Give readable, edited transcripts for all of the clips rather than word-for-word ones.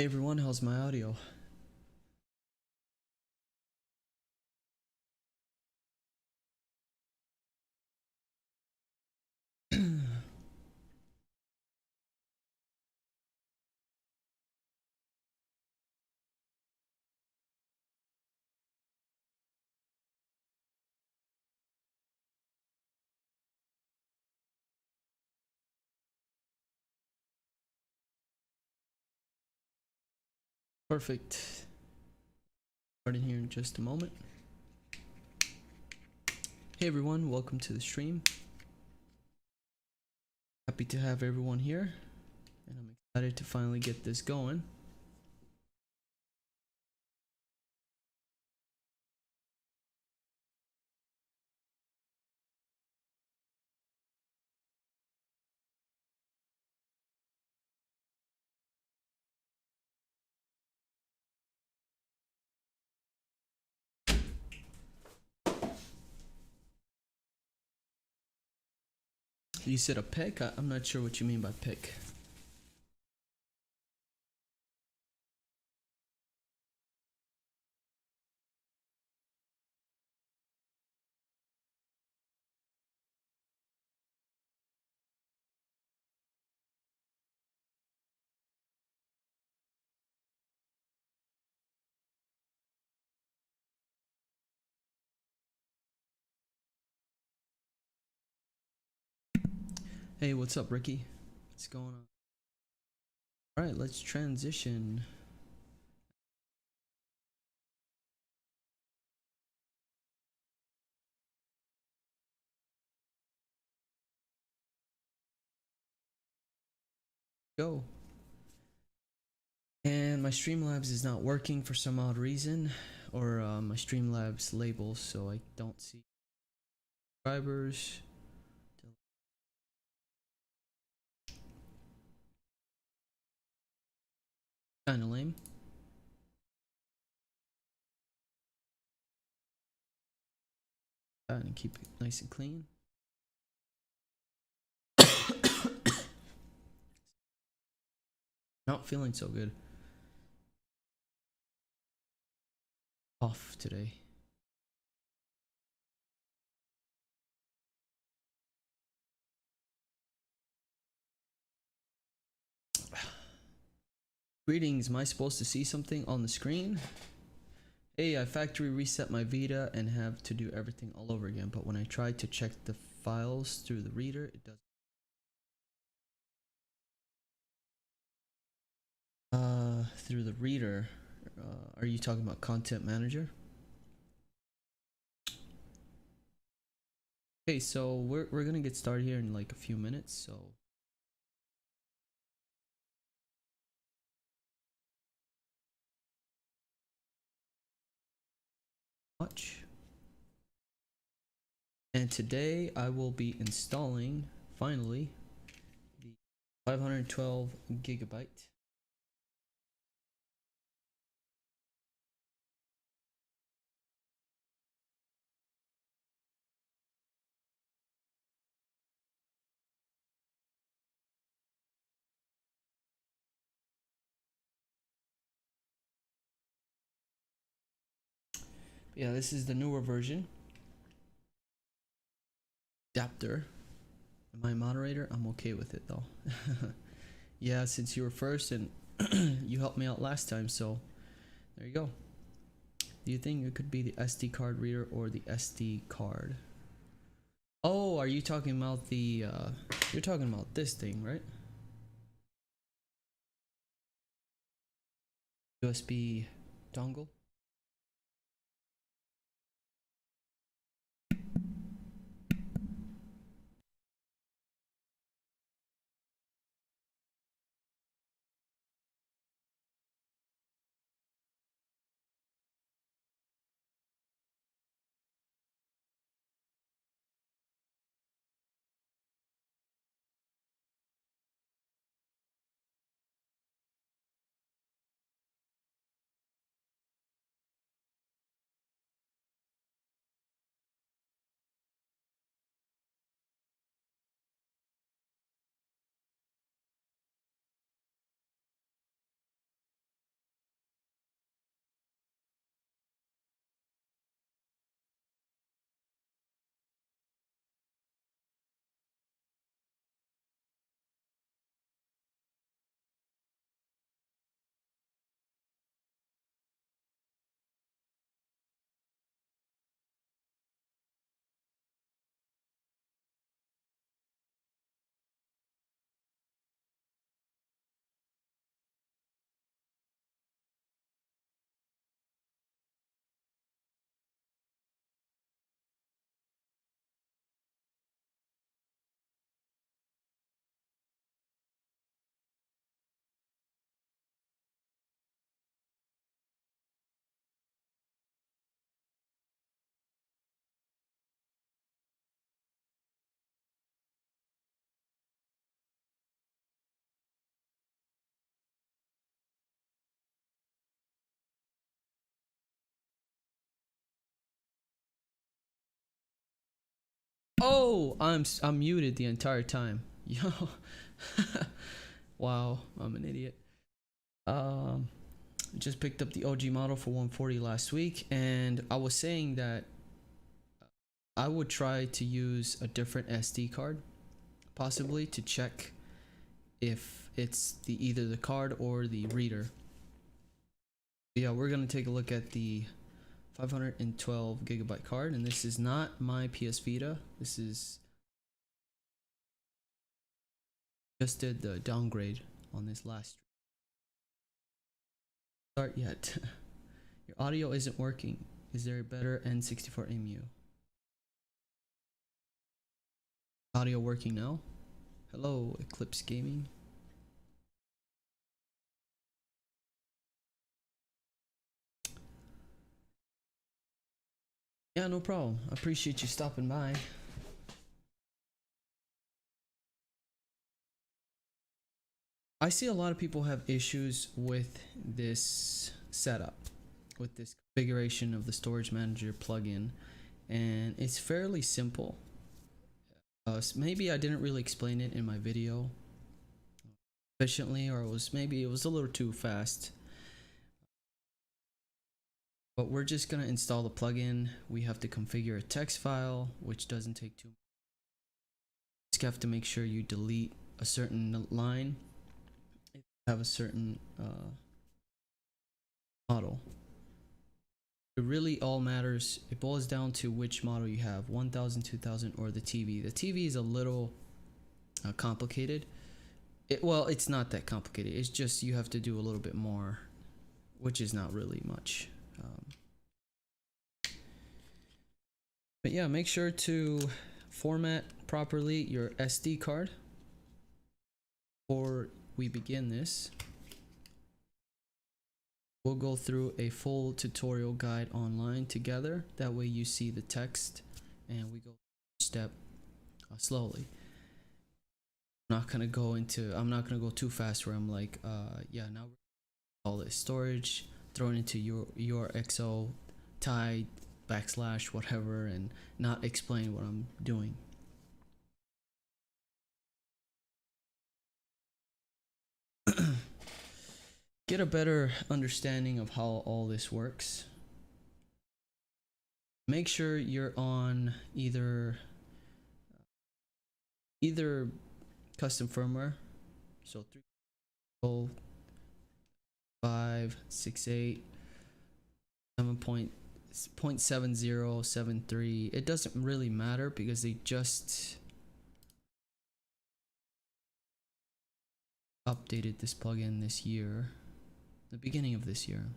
Hey everyone, how's my audio? Perfect. Starting here in just a moment. Hey everyone, welcome to the stream. Happy to have everyone here, and I'm excited to finally get this going. You said a pick? I'm not sure what you mean by pick. Hey, what's up, Ricky? What's going on? Alright, let's transition. Go. And my Streamlabs is not working for some odd reason, or my Streamlabs labels, so I don't see subscribers. Kinda lame. And keep it nice and clean. Not feeling so good. Off today. Greetings, am I supposed to see something on the screen? Hey, I factory reset my Vita and have to do everything all over again, but when I try to check the files through the reader, it doesn't. Through the reader, are you talking about Content Manager? Okay, so we're gonna get started here in like a few minutes, so watch. And today I will be installing finally the 512 gigabyte yeah, this is the newer version. Adapter. Am I a moderator? I'm okay with it though. Yeah, since you were first and you helped me out last time, so there you go. Do you think it could be the SD card reader or the SD card? Oh, are you talking about the you're talking about this thing, right? USB dongle? Oh, I'm muted the entire time. Yo. Wow, I'm an idiot. Just picked up the OG model for 140 last week, and I was saying that I would try to use a different SD card, possibly, to check if it's either the card or the reader. Yeah, we're gonna take a look at the 512 gigabyte card, and this is not my PS Vita. This is just did the downgrade on this last start yet. Your audio isn't working. Is there a better N64MU? Audio working now? Hello, Eclipse Gaming. Yeah, no problem. I appreciate you stopping by. I see a lot of people have issues with this setup, with this configuration of the storage manager plugin, and it's fairly simple. Maybe I didn't really explain it in my video efficiently, or maybe it was a little too fast. But we're just gonna install the plugin. We have to configure a text file, which doesn't take too much. You just have to make sure you delete a certain line if you have a certain model. It really all matters. It boils down to which model you have, 1000, 2000, or the TV. The TV is a little complicated. Well, it's not that complicated. It's just you have to do a little bit more, which is not really much. But yeah, make sure to format properly your SD card before we begin this. We'll go through a full tutorial guide online together. That way you see the text and we go step slowly. I'm not gonna go too fast where I'm like, yeah, now we're all this storage, throw it into your XO, tie, / whatever, and not explain what I'm doing. Get a better understanding of how all this works. Make sure you're on either custom firmware, so 3.568 7.7073. It doesn't really matter because they just updated this plugin this year, the beginning of this year.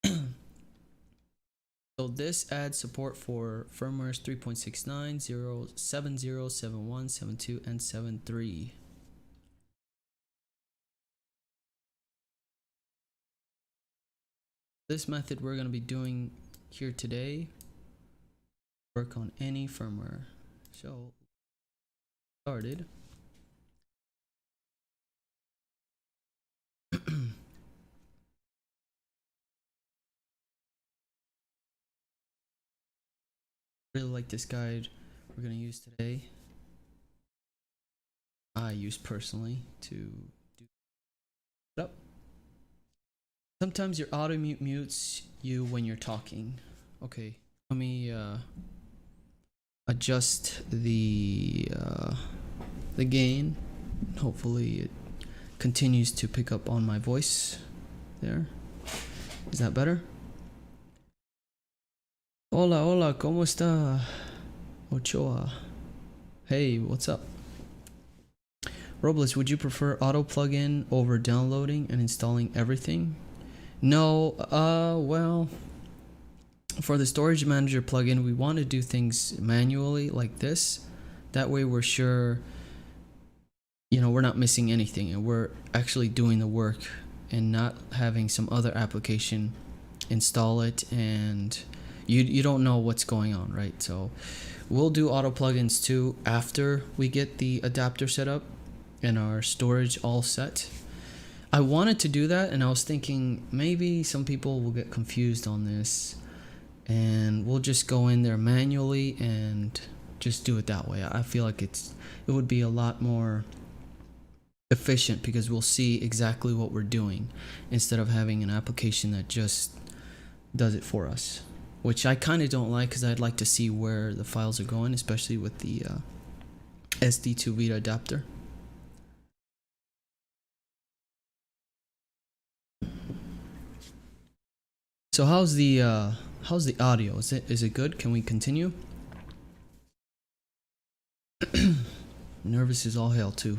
So this adds support for firmwares 3.69, 0, 70, 71, 72, and 73. This method we're going to be doing here today, work on any firmware. So started. Really like this guide we're going to use today. I use personally to do it up. Sometimes your auto mute mutes you when you're talking. Okay, let me adjust the gain. Hopefully it continues to pick up on my voice. There. Is that better? Hola, hola, ¿cómo está? Ochoa. Hey, what's up? Robles, would you prefer auto plugin over downloading and installing everything? No, well, for the storage manager plugin, we want to do things manually like this. That way we're sure, you know, we're not missing anything and we're actually doing the work and not having some other application install it and you don't know what's going on, right? So we'll do auto plugins too after we get the adapter set up and our storage all set. I wanted to do that, and I was thinking maybe some people will get confused on this, and we'll just go in there manually and just do it that way. I feel like it would be a lot more efficient because we'll see exactly what we're doing instead of having an application that just does it for us, which I kind of don't like because I'd like to see where the files are going, especially with the SD2VITA adapter. So how's the audio? Is it good? Can we continue? Nervous as all hell too.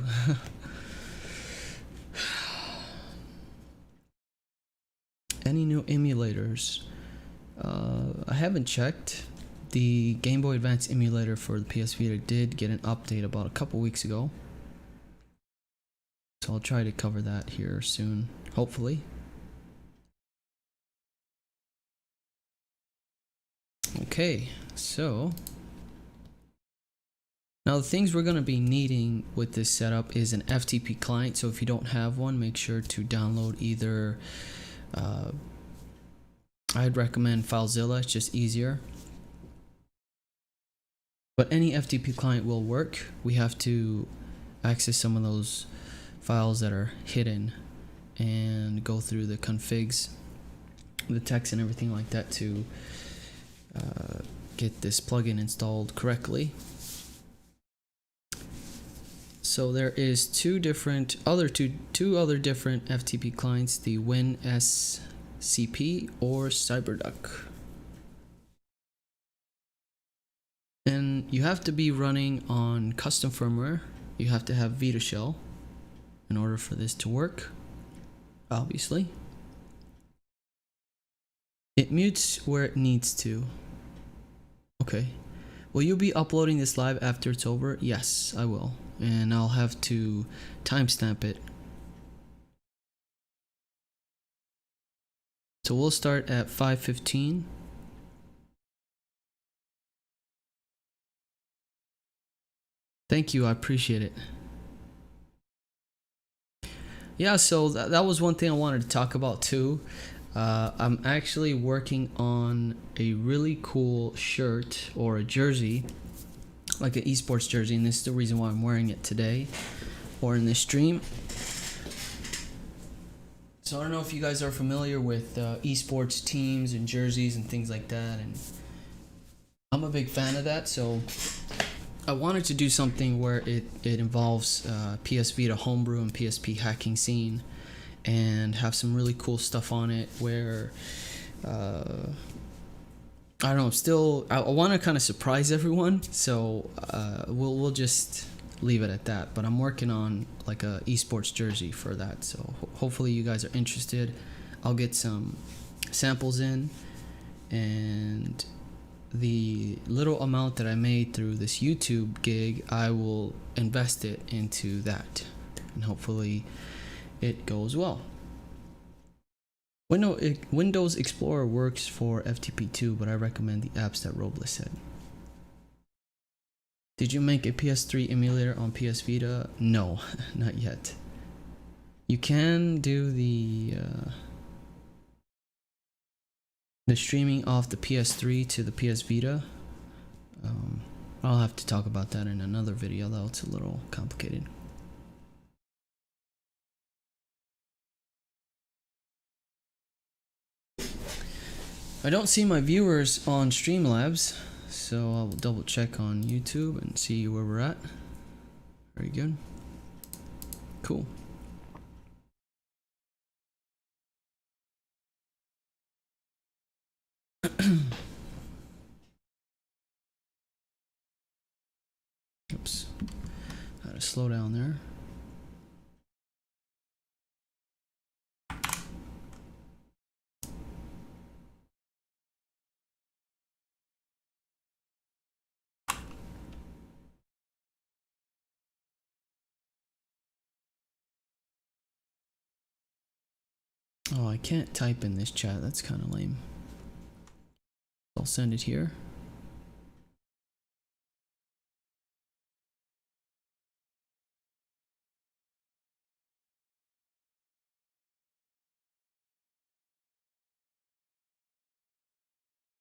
Any new emulators? I haven't checked. The Game Boy Advance emulator for the PS Vita did get an update about a couple weeks ago, so I'll try to cover that here soon, hopefully. Okay, so now the things we're going to be needing with this setup is an FTP client. So if you don't have one, make sure to download either I'd recommend FileZilla, it's just easier, but any FTP client will work. We have to access some of those files that are hidden and go through the configs, the text and everything like that to get this plugin installed correctly. So there is two other different FTP clients, the WinSCP or CyberDuck. And you have to be running on custom firmware. You have to have Vita Shell in order for this to work, obviously. It mutes where it needs to. Okay. Will you be uploading this live after it's over? Yes, I will. And I'll have to timestamp it. So we'll start at 5:15. Thank you, I appreciate it. Yeah, so that was one thing I wanted to talk about too. I'm actually working on a really cool shirt or a jersey, like an esports jersey, and this is the reason why I'm wearing it today or in this stream. So I don't know if you guys are familiar with esports teams and jerseys and things like that, and I'm a big fan of that, so I wanted to do something where it involves PS Vita homebrew and PSP hacking scene, and have some really cool stuff on it where I don't know, still I want to kind of surprise everyone, so we'll just leave it at that. But I'm working on like a esports jersey for that, so hopefully you guys are interested. I'll get some samples in, and the little amount that I made through this YouTube gig, I will invest it into that, and hopefully it goes well. Windows Explorer works for FTP too, but I recommend the apps that Robles said. Did you make a PS3 emulator on PS Vita? No, not yet. You can do the streaming off the PS3 to the PS Vita. I'll have to talk about that in another video though, it's a little complicated. I don't see my viewers on Streamlabs, so I'll double check on YouTube and see where we're at. Very good. Cool. Oops. Had to slow down there. Oh, I can't type in this chat. That's kind of lame. I'll send it here.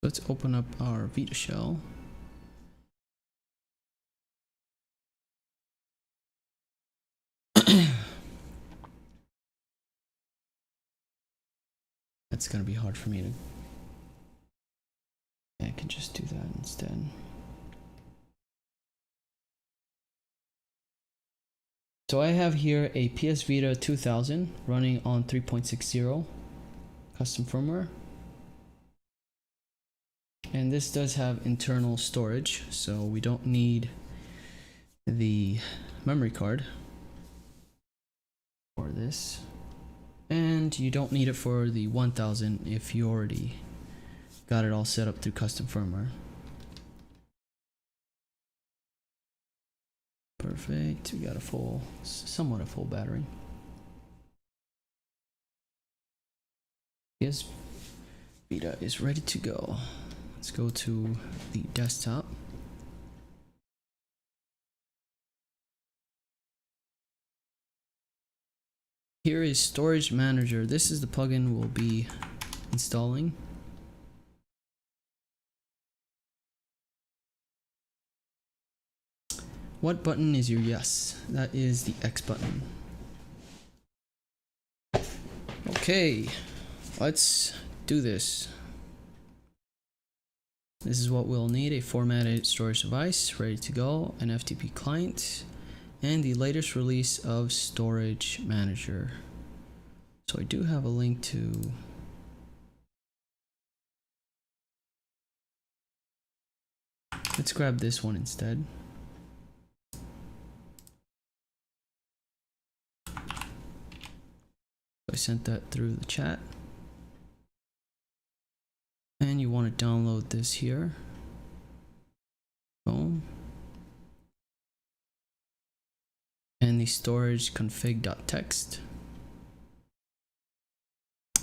Let's open up our Vita shell. That's gonna be hard for me to. I can just do that instead. So I have here a PS Vita 2000 running on 3.60 custom firmware. And this does have internal storage, so we don't need the memory card for this. And you don't need it for the 1000 if you already got it all set up through custom firmware. Perfect. We got a full, somewhat a full battery. PS Vita is ready to go. Let's go to the desktop. Here is Storage Manager. This is the plugin we'll be installing. What button is your yes? That is the X button. Okay, let's do this. This is what we'll need: a formatted storage device ready to go, an FTP client, and the latest release of Storage Manager. So I do have a link to let's grab this one instead. I sent that through the chat. And you want to download this here. Boom. And the storage config.txt.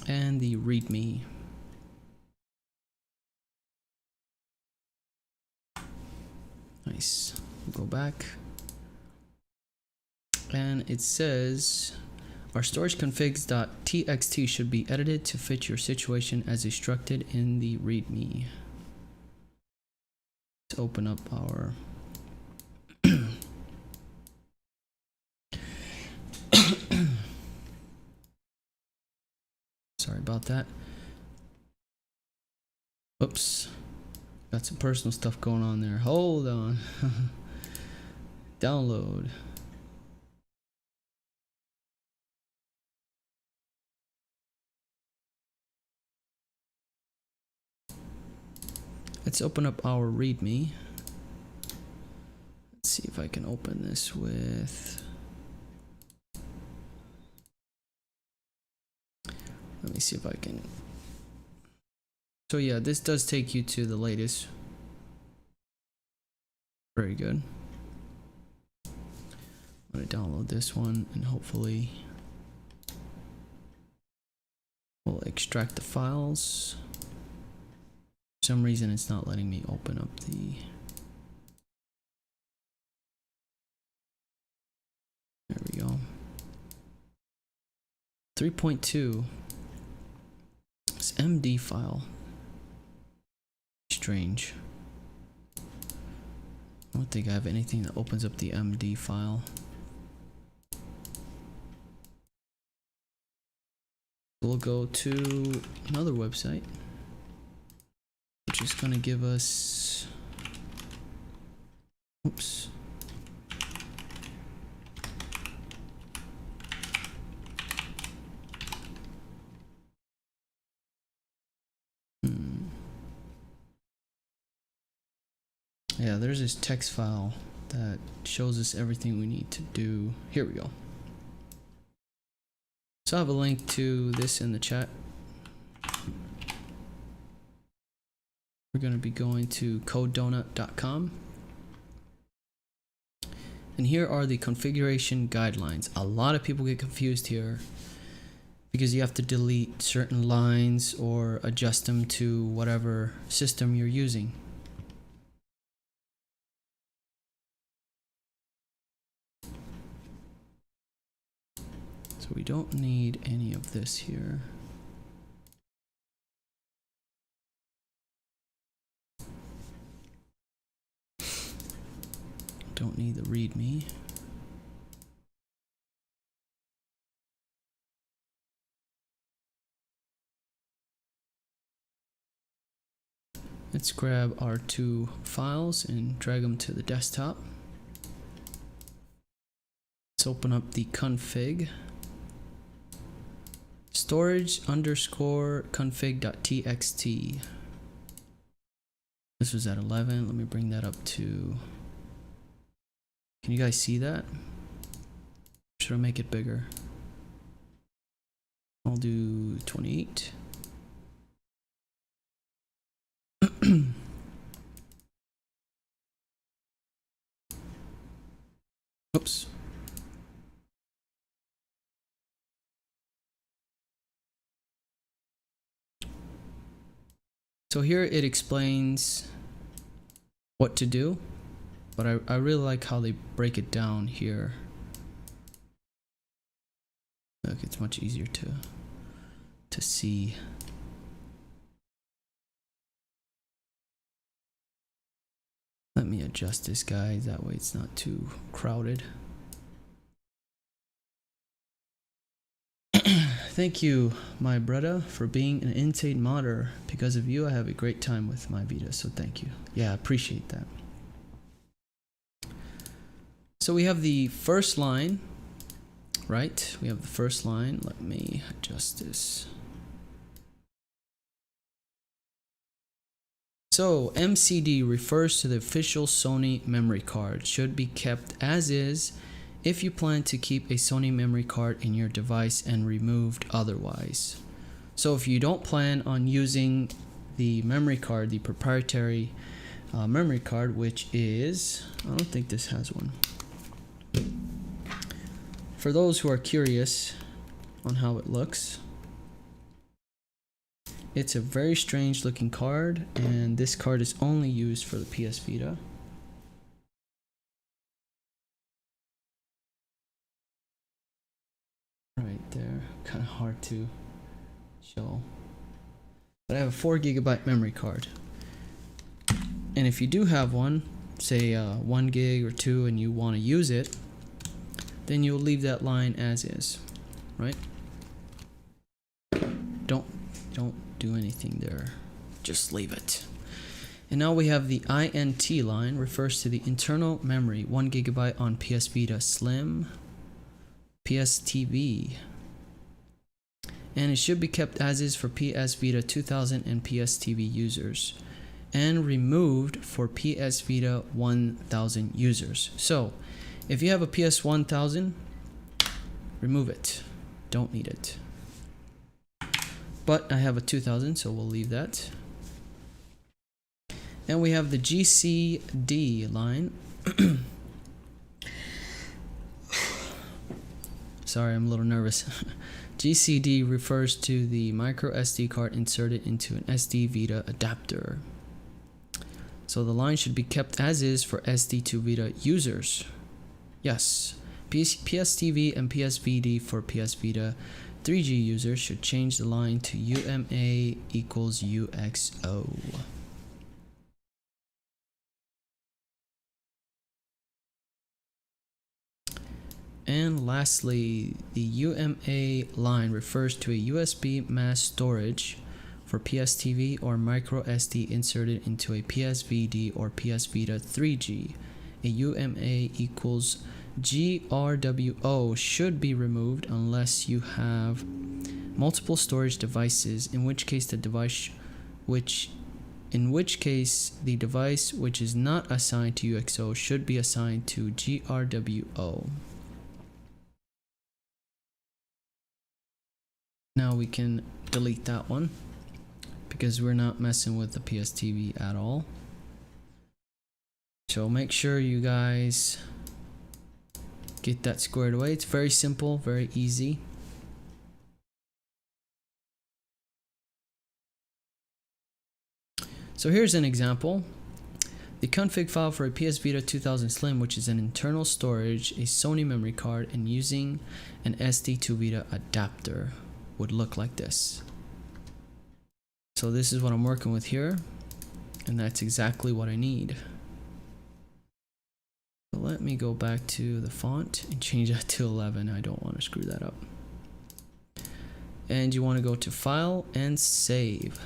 And the readme. Nice. Go back. And it says our storage configs.txt should be edited to fit your situation as instructed in the readme. Let's open up our sorry about that. Oops. Got some personal stuff going on there. Hold on. Download. Let's open up our readme. Let's see if I can open this with. Let me see if I can. So yeah, this does take you to the latest. Very good. I'm gonna download this one and hopefully we'll extract the files. For some reason it's not letting me open up the. There we go. 3.2. This MD file. Strange. I don't think I have anything that opens up the MD file. We'll go to another website, which is going to give us. Oops. Yeah, there's this text file that shows us everything we need to do. Here we go. So I have a link to this in the chat. We're going to be going to codedonut.com. And here are the configuration guidelines. A lot of people get confused here because you have to delete certain lines or adjust them to whatever system you're using. So we don't need any of this here. don't need the README. Let's grab our two files and drag them to the desktop. Let's open up the config. Storage underscore config.txt. This was at 11. Let me bring that up to. Can you guys see that? Should I make it bigger? I'll do 28. Oops. So here it explains what to do, but I really like how they break it down here. Look, it's much easier to see. Let me adjust this, guys, that way it's not too crowded. Thank you, my brother, for being an insane modder. Because of you, I have a great time with my Vita, so thank you. Yeah, I appreciate that. So we have the first line, right? We have the first line. Let me adjust this. So MCD refers to the official Sony memory card. Should be kept as is if you plan to keep a Sony memory card in your device and removed otherwise. So if you don't plan on using the memory card, the proprietary memory card, which is, I don't think this has one. For those who are curious on how it looks, it's a very strange looking card, and this card is only used for the PS Vita. Right there, kind of hard to show. But I have a 4 GB memory card. And if you do have one, say 1 gig or 2, and you want to use it, then you'll leave that line as is, right? Don't do anything there, just leave it. And now we have the INT line, refers to the internal memory, 1 GB on PS Vita Slim, PS TV, and it should be kept as is for PS Vita 2000 and PS TV users, and removed for PS Vita 1000 users. So if you have a PS 1000, remove it, don't need it. But I have a 2000, so we'll leave that. And we have the GCD line. Sorry, I'm a little nervous. GCD refers to the micro SD card inserted into an SD2VITA adapter. So the line should be kept as is for SD2VITA users. Yes, PS TV and PS VD for PS Vita 3G users should change the line to UMA equals UXO. And lastly, the UMA line refers to a USB mass storage for PS TV or micro SD inserted into a PS VD or PS Vita 3G. A UMA equals GRWO should be removed unless you have multiple storage devices, in which case the device which is not assigned to UXO should be assigned to GRWO. Now we can delete that one because we're not messing with the PS TV at all. So make sure you guys get that squared away. It's very simple, very easy. So here's an example. The config file for a PS Vita 2000 Slim, which is an internal storage, a Sony memory card, and using an SD2VITA adapter, would look like this. So this is what I'm working with here, and that's exactly what I need. Let me go back to the font and change that to 11. I don't want to screw that up. And you want to go to File and Save.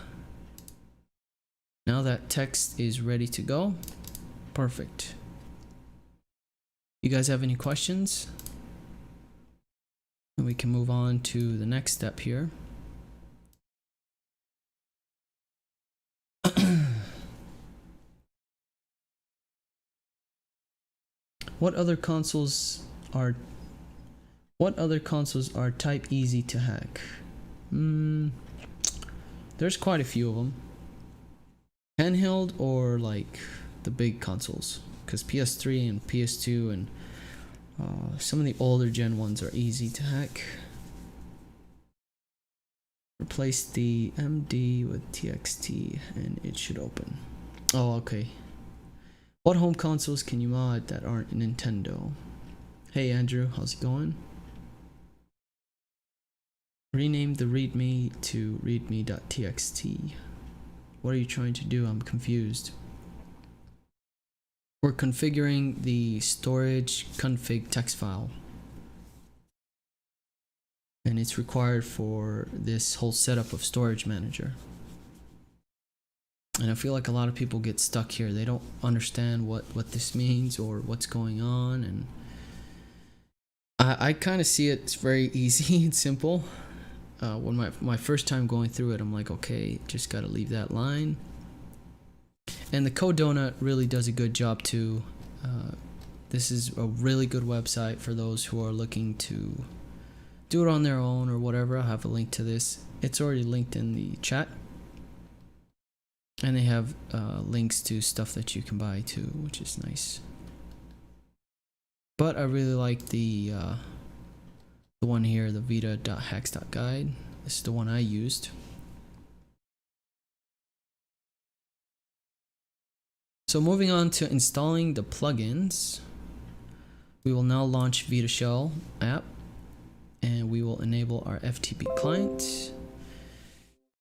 Now that text is ready to go. Perfect. You guys have any questions? And we can move on to the next step here. What other consoles are type easy to hack? There's quite a few of them. Handheld or like the big consoles, because PS3 and PS2 and some of the older gen ones are easy to hack. Replace the MD with TXT and it should open. Oh, okay. What home consoles can you mod that aren't Nintendo? Hey Andrew, how's it going? Rename the readme to readme.txt. What are you trying to do? I'm confused. We're configuring the storage config text file. And it's required for this whole setup of Storage Manager. And I feel like a lot of people get stuck here. They don't understand what this means or what's going on. And I kind of see it, it's very easy and simple. When my first time going through it, I'm like, okay, just got to leave that line. And the Code Donut really does a good job too. This is a really good website for those who are looking to do it on their own or whatever. I'll have a link to this. It's already linked in the chat. And they have links to stuff that you can buy too, which is nice. But I really like the one here, the vita.hacks.guide. This is the one I used. So moving on to installing the plugins, we will now launch Vita Shell app, and we will enable our FTP client.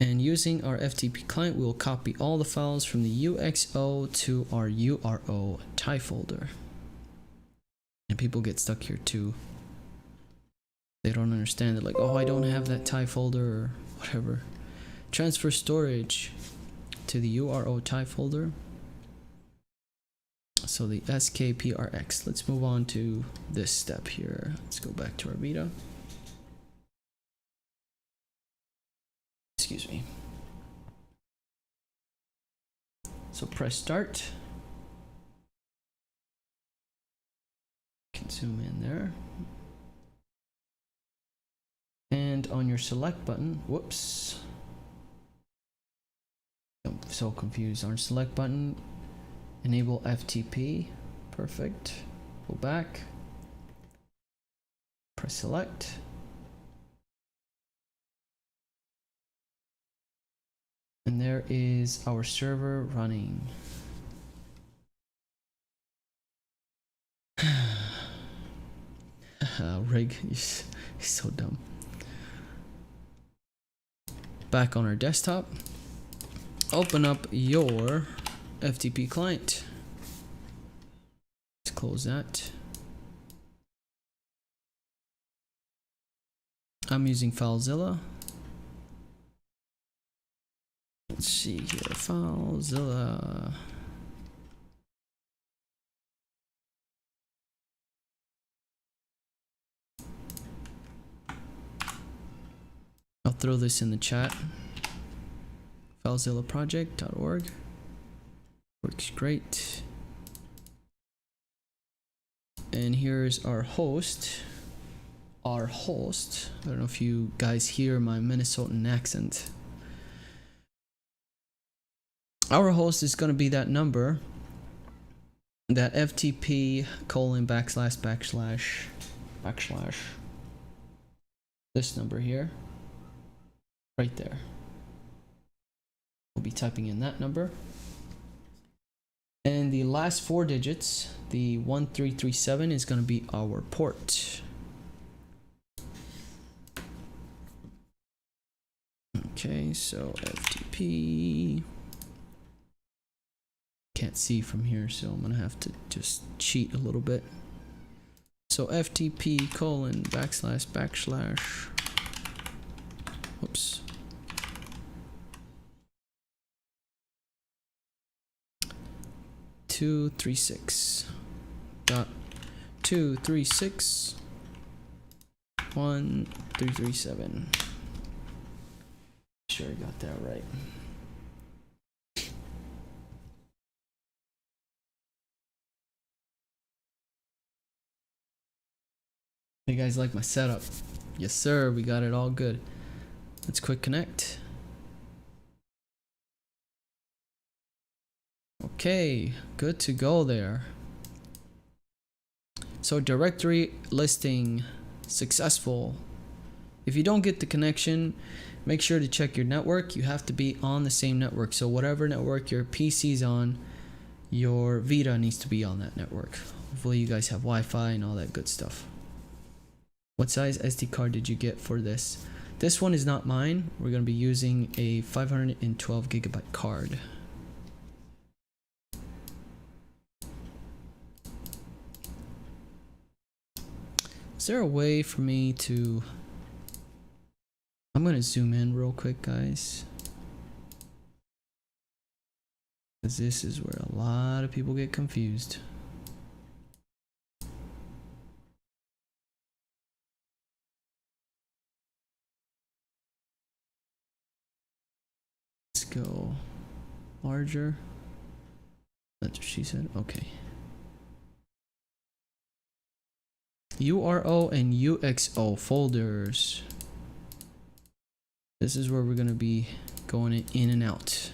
And using our FTP client, we will copy all the files from the UXO to our URO TIE folder. And people get stuck here too. They don't understand it, like, oh, I don't have that TIE folder or whatever. Transfer storage to the URO TIE folder. So the SKPRX. Let's move on to this step here. Let's go back to our Vita. Excuse me. So press start. Can zoom in there. And on your select button, whoops. I'm so confused. On select button, enable FTP. Perfect. Go back. Press select. And there is our server running. Rig, he's so dumb. Back on our desktop. Open up your FTP client. Let's close that. I'm using FileZilla. Let's see here, FileZilla. I'll throw this in the chat. FileZillaProject.org. Works great. And here's our host. I don't know if you guys hear my Minnesotan accent. Our host is going to be that number, that FTP : // this number here, right there. We'll be typing in that number. And the last 4 digits, the 1337, is going to be our port. Okay, so FTP. can't see from here, so I'm gonna have to just cheat a little bit. So FTP : // whoops. .236.236.1337. Sure I got that right. You guys like my setup? Yes sir, we got it all good. Let's quick connect. Okay, good to go there. So directory listing successful. If you don't get the connection, make sure to check your network. You have to be on the same network. So whatever network your PC's on, your Vita needs to be on that network. Hopefully you guys have Wi-Fi and all that good stuff. What size SD card did you get for this? This one is not mine. We're going to be using a 512 gigabyte card. Is there a way for me to... I'm going to zoom in real quick, guys. Because this is where a lot of people get confused. Let's go larger. That's what she said. Okay. URO and UXO folders. This is where we're going to be going in and out.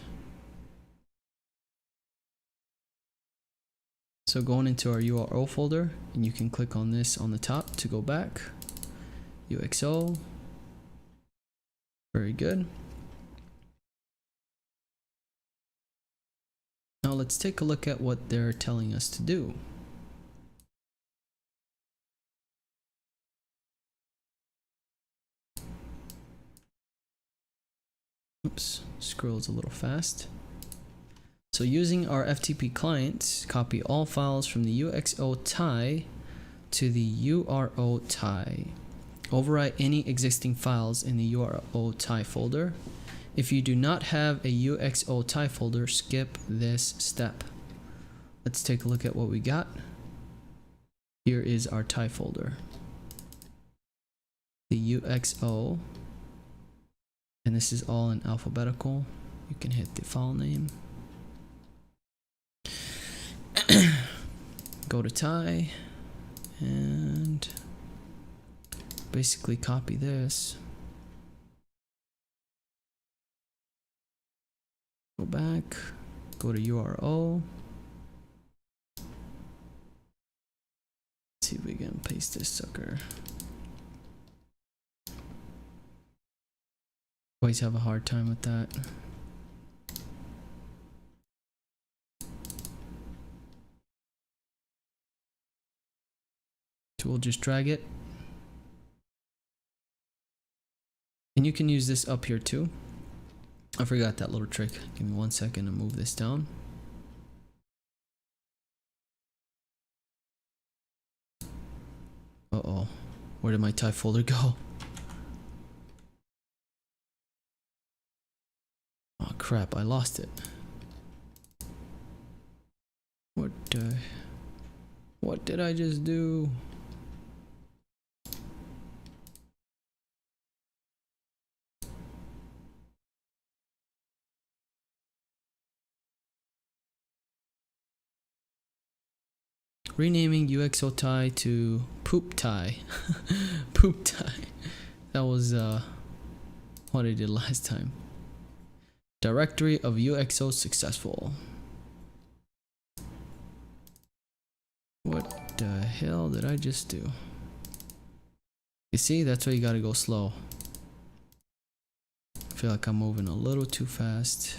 So going into our URO folder, and you can click on this on the top to go back. UXO. Very good. Now let's take a look at what they're telling us to do. Oops, scrolls a little fast. So using our FTP client, copy all files from the UXO tie to the URO tie. Overwrite any existing files in the URO tie folder. If you do not have a UXO tie folder, skip this step. Let's take a look at what we got. Here is our tie folder. The UXO. And this is all in alphabetical. You can hit the file name. Go to tie and basically copy this. Go back, go to URO. Let's see if we can paste this sucker. Always have a hard time with that. So we'll just drag it. And you can use this up here too. I forgot that little trick. Give me 1 second to move this down. Uh-oh. Where did my tie folder go? Oh crap, I lost it. What did I just do? Renaming UXO tie to poop tie. Poop tie. That was what I did last time. Directory of UXO successful. What the hell did I just do? You see, that's why you gotta go slow. I feel like I'm moving a little too fast.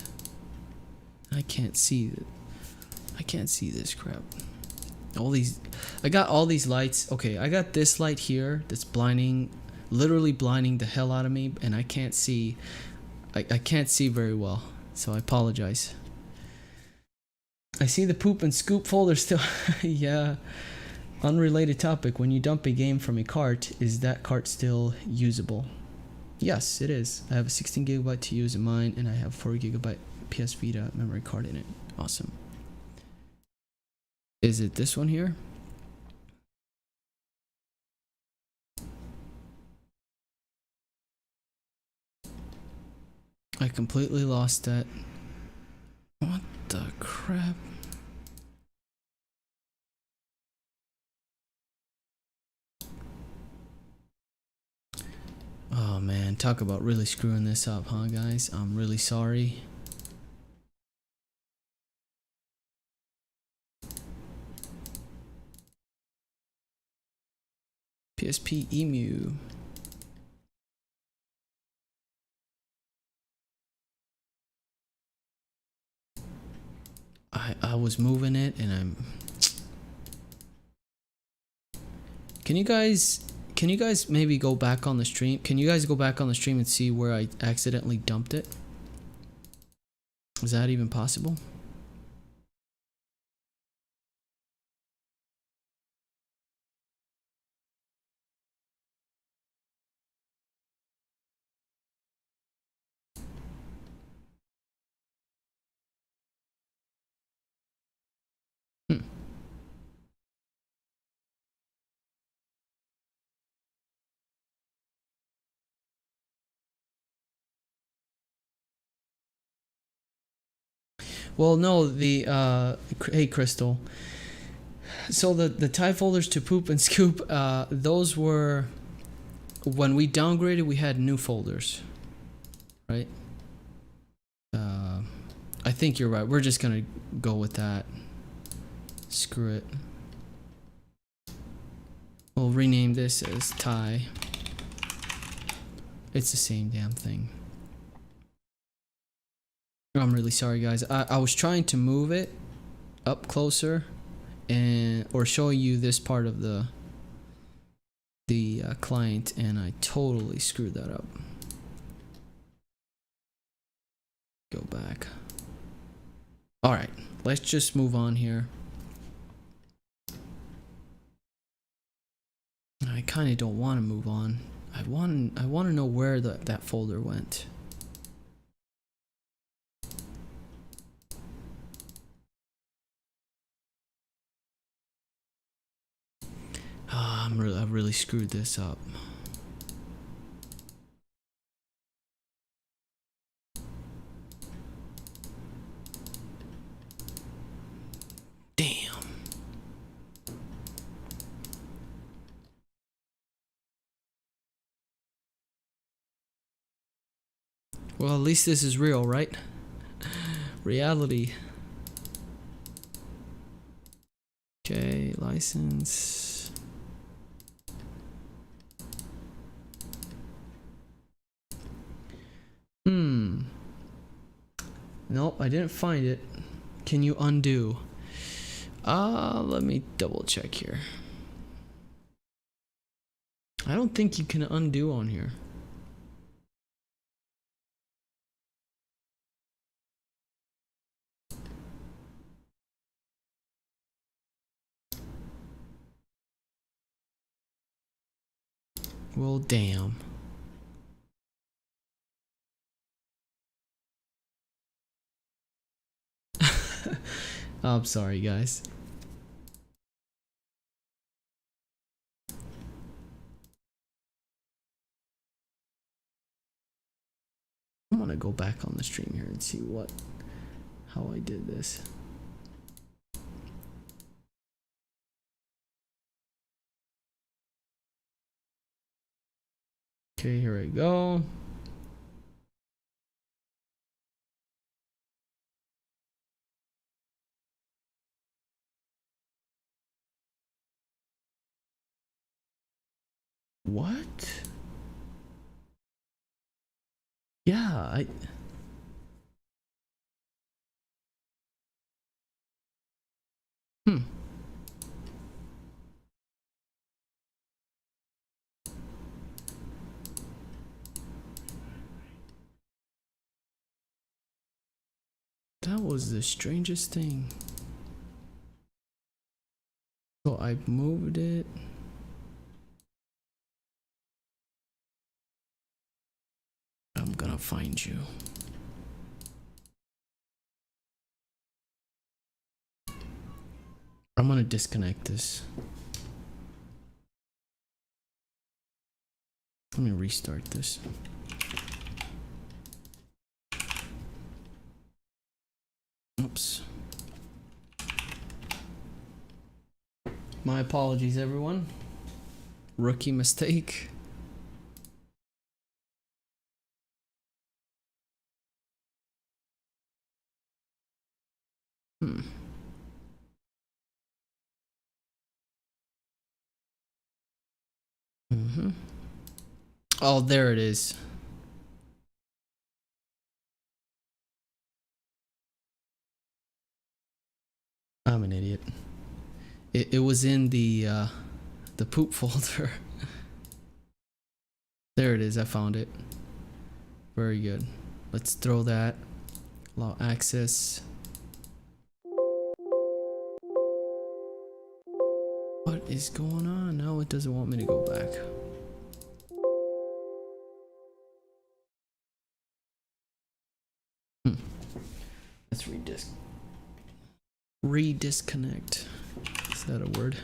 I can't see it. I can't see this crap. All these, I got all these lights. Okay, I got this light here that's blinding, literally blinding the hell out of me, and I can't see. I can't see very well, so I apologize. I see the poop and scoop folder still. Yeah. Unrelated topic. When you dump a game from a cart, is that cart still usable? Yes, it is. I have a 16 gigabyte to use in mine, and I have 4 gigabyte PS Vita memory card in it. Awesome. Is it this one here? I completely lost that. What the crap? Oh man, talk about really screwing this up, huh guys? I'm really sorry. PSP Emu. I was moving it and I'm... Can you guys maybe go back on the stream? Can you guys go back on the stream and see where I accidentally dumped it? Is that even possible? Well, no, the hey Crystal. So the type folders to poop and scoop, those were when we downgraded. We had new folders, right? I think you're right. We're just gonna go with that. Screw it. We'll rename this as Thai. It's the same damn thing. I'm really sorry guys. I was trying to move it up closer and or show you this part of the client, and I totally screwed that up. Go back. All right, let's just move on here. I kind of don't want to move on. I want to know where that folder went. I really screwed this up. Damn. Well, at least this is real, right? Reality. Okay, license. Nope, I didn't find it. Can you undo? Let me double check here. I don't think you can undo on here. Well, damn. I'm sorry, guys. I'm gonna go back on the stream here and see how I did this. Okay, here I go. What? Yeah, That was the strangest thing. So I moved it. I'm gonna find you. I'm gonna disconnect this. Let me restart this. Oops. My apologies, everyone. Rookie mistake. Oh, there it is. I'm an idiot. It was in the poop folder. There it is. I found it. Very good. Let's throw that. Allow access. What is going on? No, it doesn't want me to go back. Let's redisconnect. Is that a word?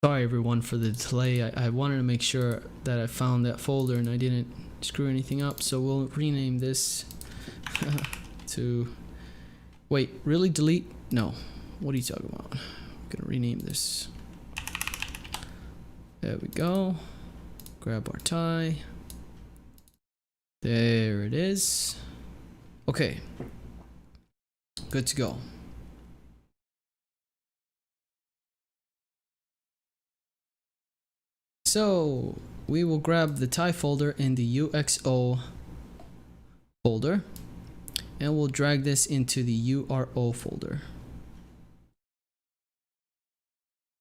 Sorry everyone for the delay. I wanted to make sure that I found that folder and I didn't screw anything up, so we'll rename this to... Wait, really delete? No. What are you talking about? I'm gonna rename this. There we go. Grab our tie. There it is. Okay. Good to go. So we will grab the tie folder in the UXO folder and we'll drag this into the URO folder.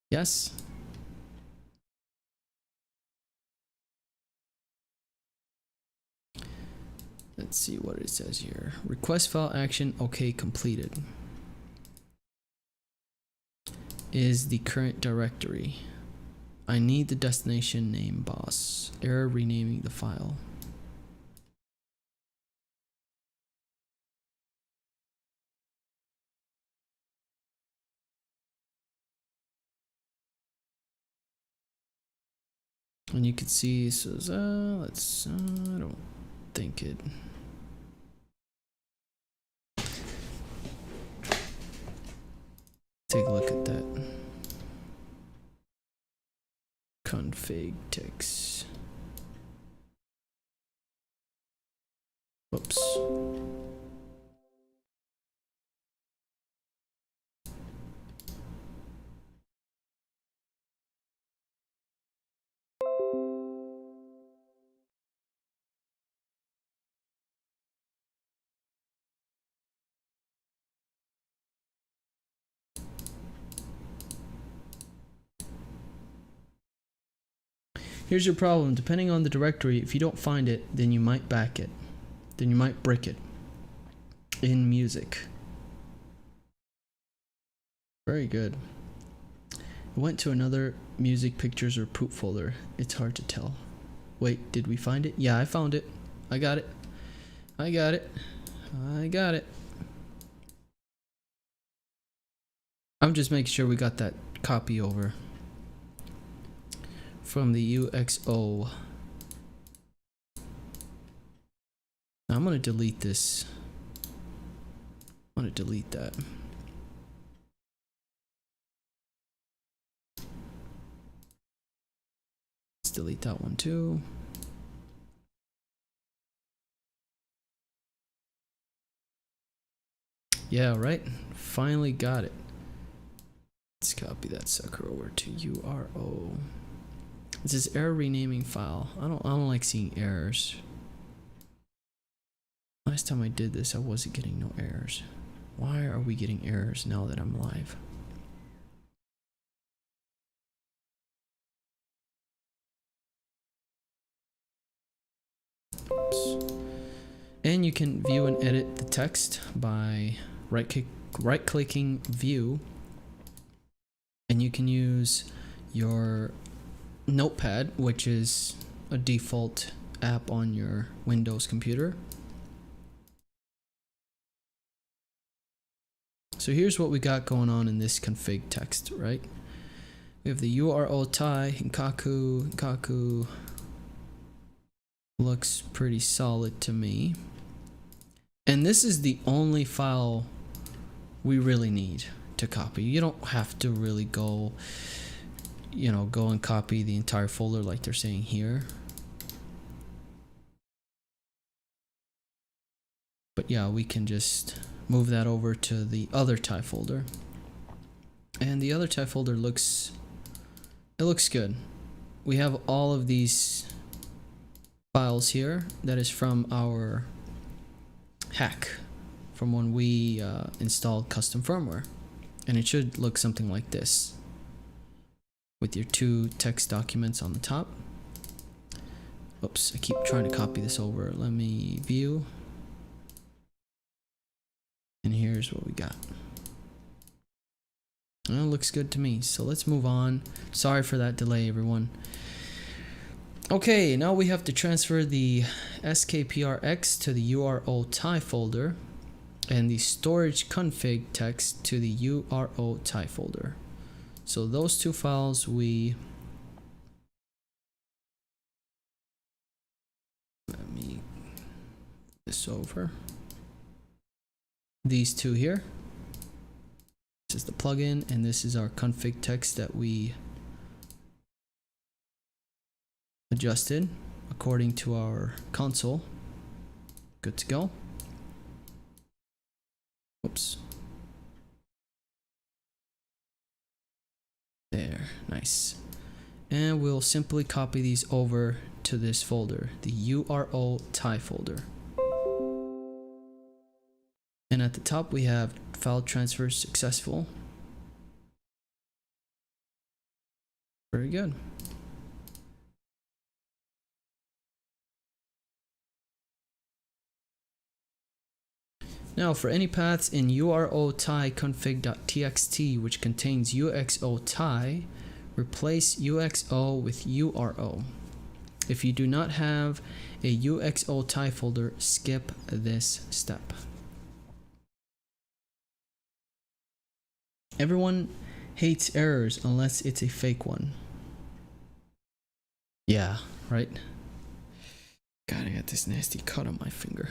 Yes. Let's see what it says here. Request file action, okay, completed. Is the current directory. I need the destination name, boss. Error renaming the file. And you can see it says, let's, I don't think it. Take a look at that. Config ticks. Whoops. Here's your problem. Depending on the directory, if you don't find it, then you might back it. Then you might break it. In music. Very good. It went to another music, pictures, or poop folder. It's hard to tell. Wait, did we find it? Yeah, I found it. I got it. I got it. I got it. I'm just making sure we got that copy over. From the UXO. I'm gonna delete this. I'm gonna delete that. Let's delete that one too. Yeah, right? Finally got it. Let's copy that sucker over to URO. It says error renaming file. I don't like seeing errors. Last time I did this, I wasn't getting no errors. Why are we getting errors now that I'm live? Oops. And you can view and edit the text by right right clicking view, and you can use your notepad, which is a default app on your Windows computer. So here's what we got going on in this config text, right? We have the URL tie, Hinkaku looks pretty solid to me. And this is the only file we really need to copy. You don't have to really go, you know, go and copy the entire folder like they're saying here. But yeah, we can just move that over to the other tie folder. And the other tie folder looks good. We have all of these files here. That is from our hack from when we installed custom firmware. And it should look something like this, with your 2 text documents on the top. Oops, I keep trying to copy this over. Let me view. And here's what we got. Well, it looks good to me. So let's move on. Sorry for that delay, everyone. Okay, now we have to transfer the skprx to the URO tie folder and the storage config text to the URO tie folder. So those 2 files let me this over. These 2 here. This is the plugin, and this is our config text that we adjusted according to our console. Good to go. Oops. There, nice. And we'll simply copy these over to this folder, the URO tie folder. And at the top we have file transfer successful. Very good. Now for any paths in URO tie config.txt which contains UXO tie, replace UXO with URO. If you do not have a UXO tie folder, skip this step. Everyone hates errors unless it's a fake one. Yeah, right? God, I got this nasty cut on my finger.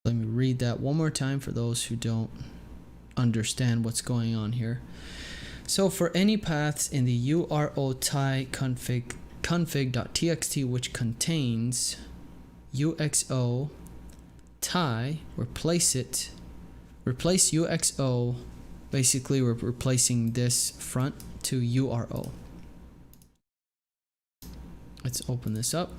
Let me read that one more time for those who don't understand what's going on here. So for any paths in the URO tie config.txt which contains UXO tie, replace UXO. Basically we're replacing this front to URO. Let's open this up.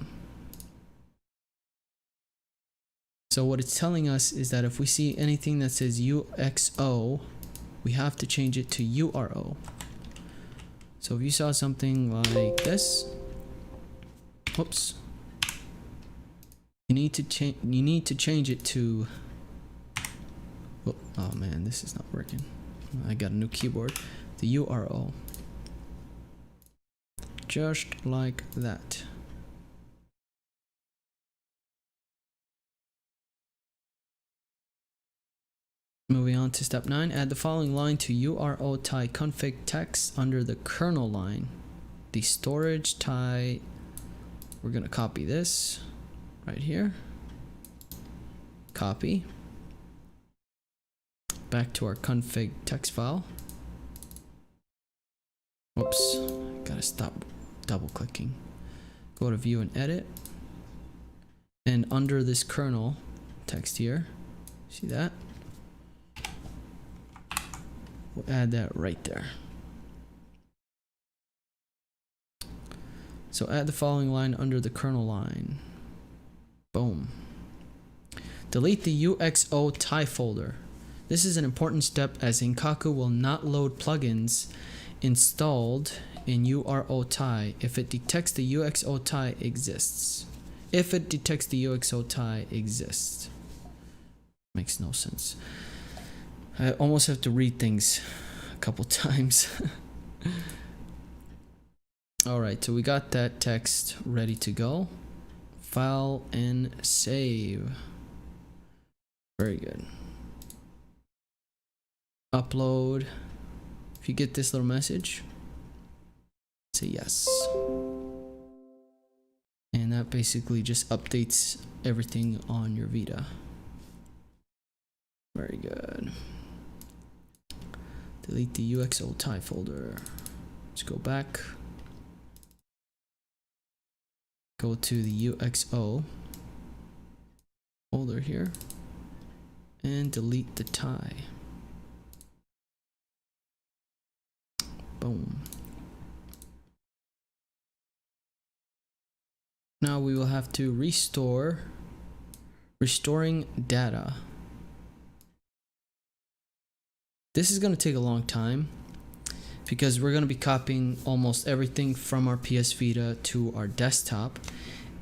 So what it's telling us is that if we see anything that says UXO, we have to change it to URO. So if you saw something like this, whoops, you need to change it to, oh man, this is not working. I got a new keyboard. The URO. Just like that. Moving on to step 9, add the following line to URO tie config text under the kernel line. The storage tie, we're going to copy this right here. Copy. Back to our config text file. Whoops, gotta stop double clicking. Go to view and edit. And under this kernel text here, see that? We'll add that right there. So add the following line under the kernel line. Boom. Delete the UXO tie folder. This is an important step as Hinkaku will not load plugins installed in URO tie if it detects the UXO tie exists. If it detects the UXO tie exists. Makes no sense. I almost have to read things a couple times. Alright, so we got that text ready to go. File and save. Very good. Upload. If you get this little message, say yes. And that basically just updates everything on your Vita. Very good. Delete the UXO tie folder. Let's go back. Go to the UXO folder here and delete the tie. Boom. Now we will have to restoring data. This is going to take a long time because we're going to be copying almost everything from our PS Vita to our desktop,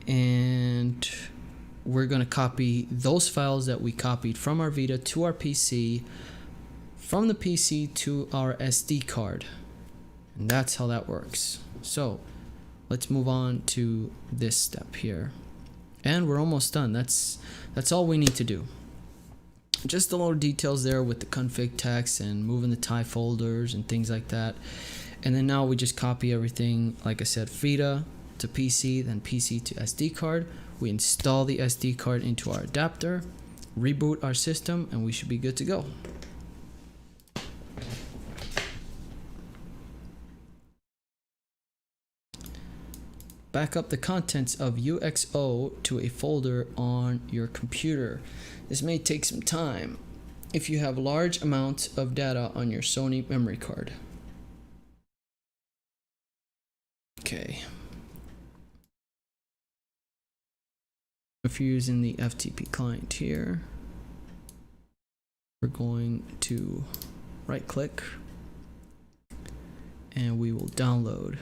and we're going to copy those files that we copied from our Vita to our PC, from the PC to our SD card, and that's how that works. So let's move on to this step here, and we're almost done. That's all we need to do. Just a lot of details there with the config text and moving the tie folders and things like that. And then now we just copy everything, like I said, Vita to PC, then PC to SD card. We install the SD card into our adapter, reboot our system, and we should be good to go. Back up the contents of UXO to a folder on your computer. This may take some time if you have large amounts of data on your Sony memory card. Okay. If you're using the FTP client here, we're going to right click and we will download.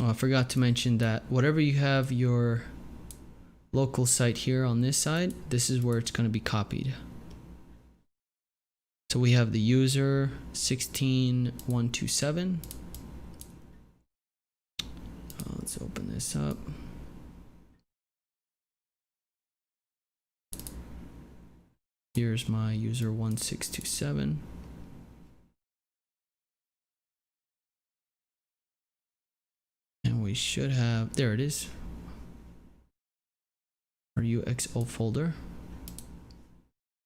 Oh, I forgot to mention that whatever you have your local site here on this side, this is where it's going to be copied. So we have the user 16127. Let's open this up. Here's my user 1627. And we should have, there it is, our UXO folder.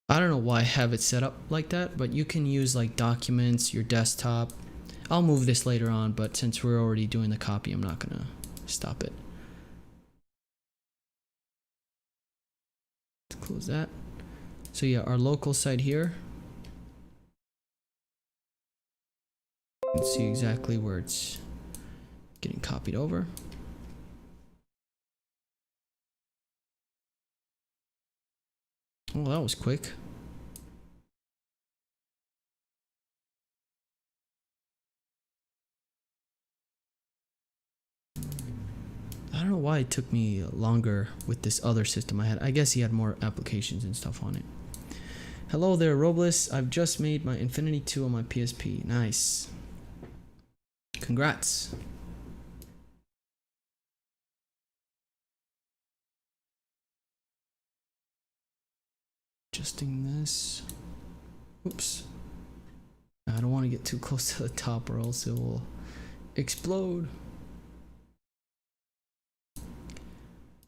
I don't know why I have it set up like that, but you can use like documents, your desktop. I'll move this later on, but since we're already doing the copy, I'm not gonna stop it. Let's close that. So yeah, our local site here. You can see exactly where it's getting copied over. Oh, that was quick. I don't know why it took me longer with this other system I had. I guess he had more applications and stuff on it. Hello there, Robles. I've just made my Infinity 2 on my PSP. Nice. Congrats. Adjusting this. Oops. I don't want to get too close to the top or else it will explode.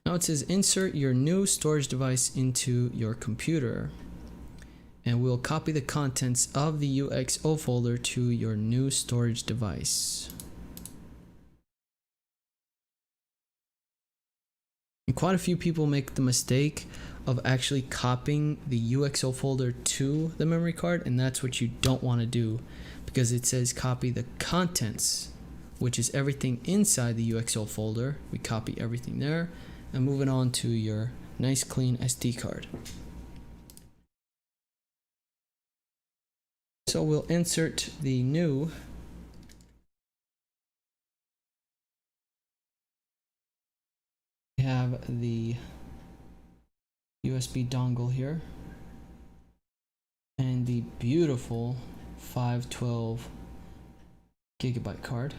Now it says insert your new storage device into your computer, and we'll copy the contents of the UXO folder to your new storage device. And quite a few people make the mistake of actually copying the UXO folder to the memory card, and that's what you don't want to do, because it says copy the contents, which is everything inside the UXO folder. We copy everything there and move it on to your nice clean SD card. So we'll insert the new We have the USB dongle here and the beautiful 512 gigabyte card.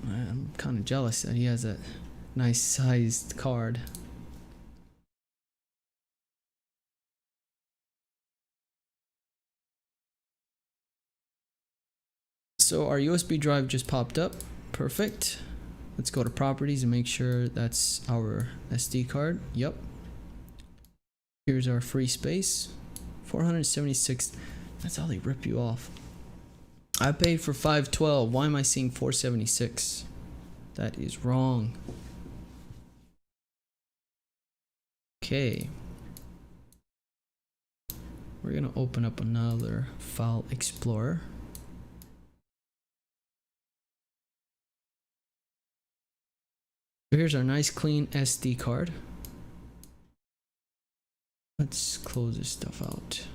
I'm kind of jealous that he has a nice sized card. So our USB drive just popped up. Perfect. Let's go to properties and make sure that's our SD card. Yep. Here's our free space. 476. That's how they rip you off. I paid for 512. Why am I seeing 476? That is wrong. Okay. We're gonna open up another file explorer. Here's our nice clean SD card. Let's close this stuff out.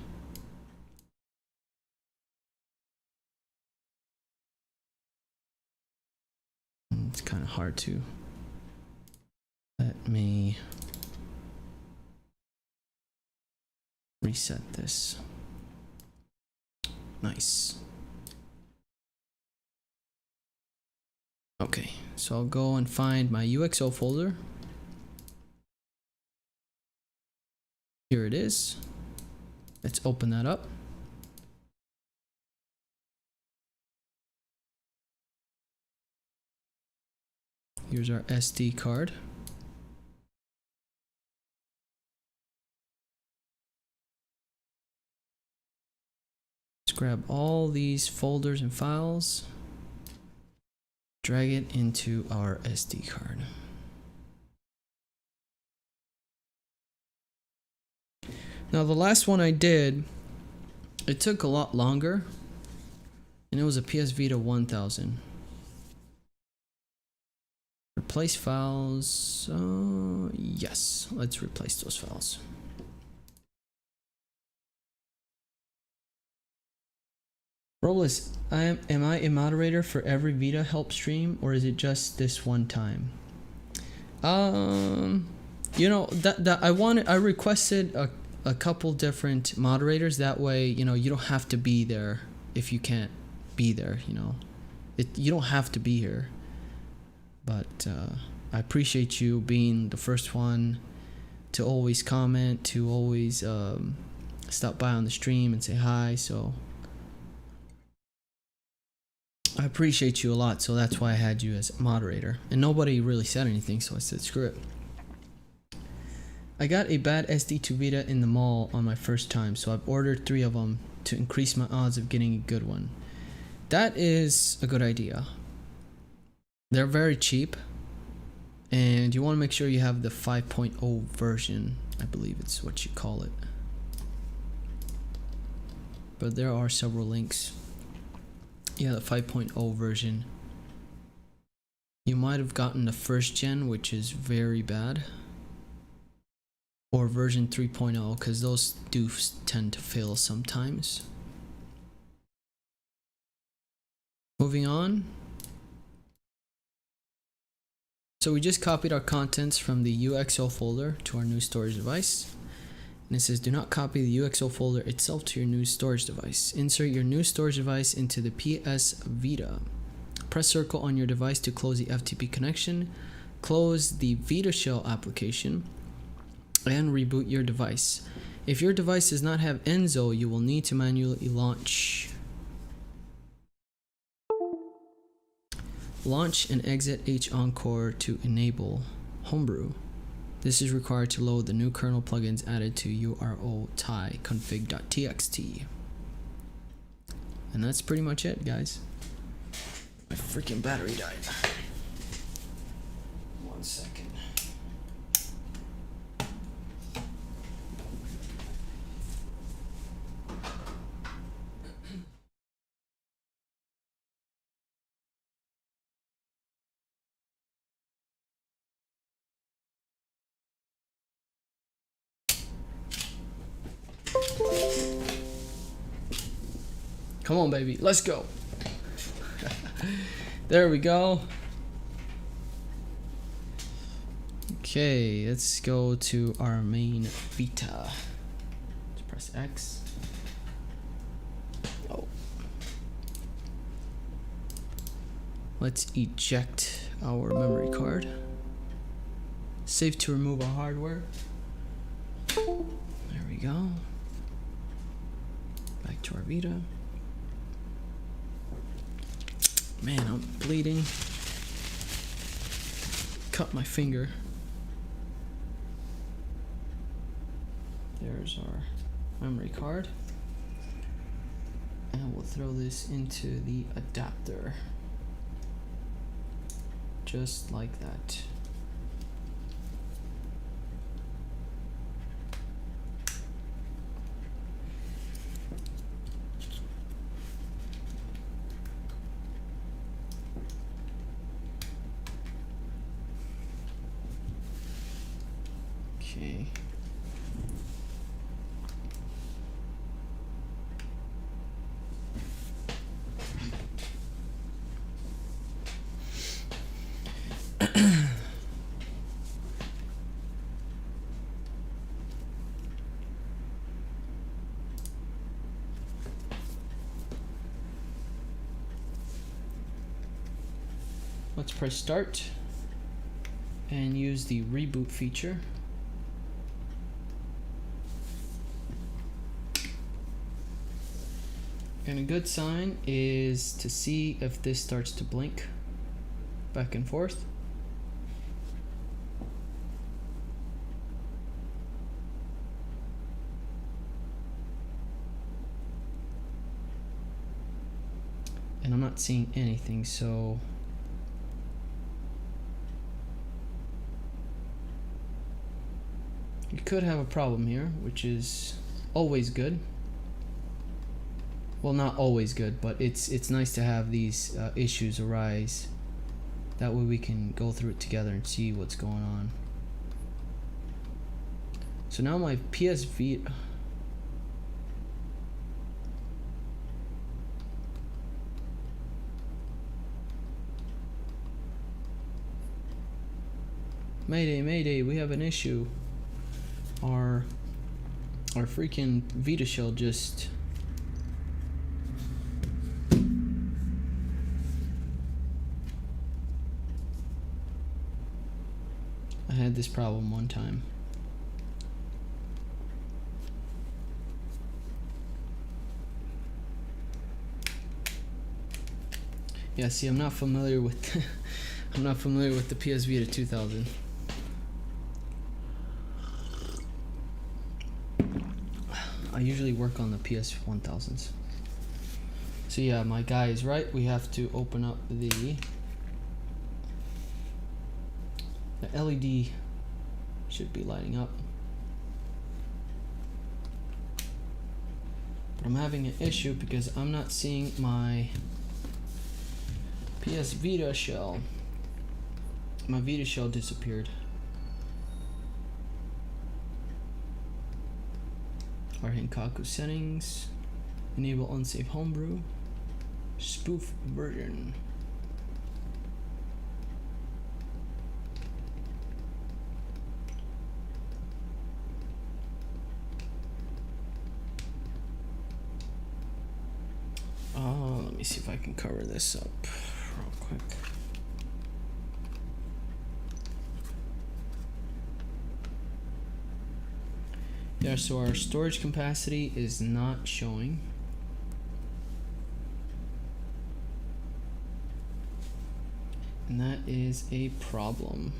It's kind of hard to. Let me reset this. Nice. Okay, so I'll go and find my UXO folder. Here it is. Let's open that up. Here's our SD card. Let's grab all these folders and files. Drag it into our SD card. Now the last one I did, it took a lot longer, and it was a PS Vita 1000. Replace files. Yes, let's replace those files. Robles, am I a moderator for every Vita help stream, or is it just this one time? You know, I requested a couple different moderators. That way, you know, you don't have to be there if you can't be there. You know, you don't have to be here. But I appreciate you being the first one to always comment, to always stop by on the stream and say hi. So I appreciate you a lot, so that's why I had you as moderator. And nobody really said anything, so I said screw it. I got a bad SD2VITA in the mall on my first time, so I've ordered 3 of them to increase my odds of getting a good one. That is a good idea. They're very cheap, and you want to make sure you have the 5.0 version. I believe it's what you call it. But there are several links. Yeah, the 5.0 version. You might have gotten the first gen, which is very bad, or version 3.0, because those do tend to fail sometimes. Moving on. So we just copied our contents from the UXO folder to our new storage device. And it says, do not copy the UXO folder itself to your new storage device. Insert your new storage device into the PS Vita. Press circle on your device to close the FTP connection. Close the Vita shell application and reboot your device. If your device does not have Enzo, you will need to manually launch and exit H Encore to enable Homebrew. This is required to load the new kernel plugins added to uro-ti config.txt. And that's pretty much it, guys. My freaking battery died. 1 second. Come on, baby. Let's go. There we go. Okay, let's go to our main Vita. Let's press X. Oh. Let's eject our memory card. Safe to remove our hardware. There we go. Back to our Vita. Man, I'm bleeding. Cut my finger. There's our memory card. And we'll throw this into the adapter. Just like that. Okay. Let's press start and use the reboot feature. And a good sign is to see if this starts to blink back and forth. And I'm not seeing anything, so you could have a problem here, which is always good. Well, not always good, but it's nice to have these issues arise. That way we can go through it together and see what's going on. So now my PS Vita. Mayday, mayday, we have an issue. Our freaking Vita shell just I had this problem one time. Yeah, see, I'm not familiar with I'm not familiar with the PS Vita 2000. I usually work on the PS 1000s. So yeah, my guy is right. We have to open up the LED should be lighting up. But I'm having an issue because I'm not seeing my PS Vita shell. My Vita shell disappeared. Our Hinkaku settings. Enable unsafe homebrew. Spoof version. Let me see if I can cover this up real quick. Yeah, so our storage capacity is not showing. And that is a problem.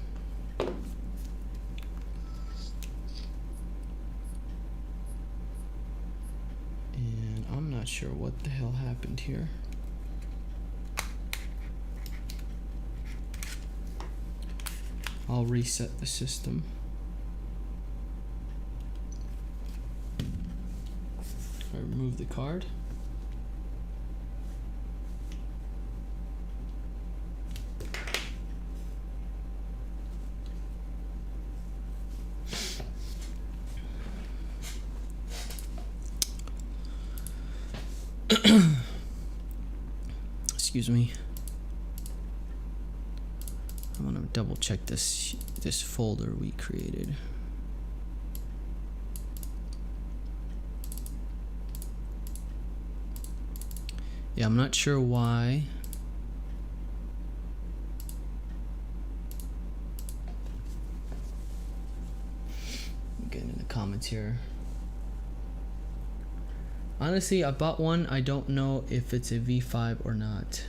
And I'm not sure what the hell happened here. I'll reset the system. I remove the card. Excuse me. I'm gonna double check this folder we created. Yeah, I'm not sure why. I'm getting in the comments here. Honestly, I bought one. I don't know if it's a V5 or not.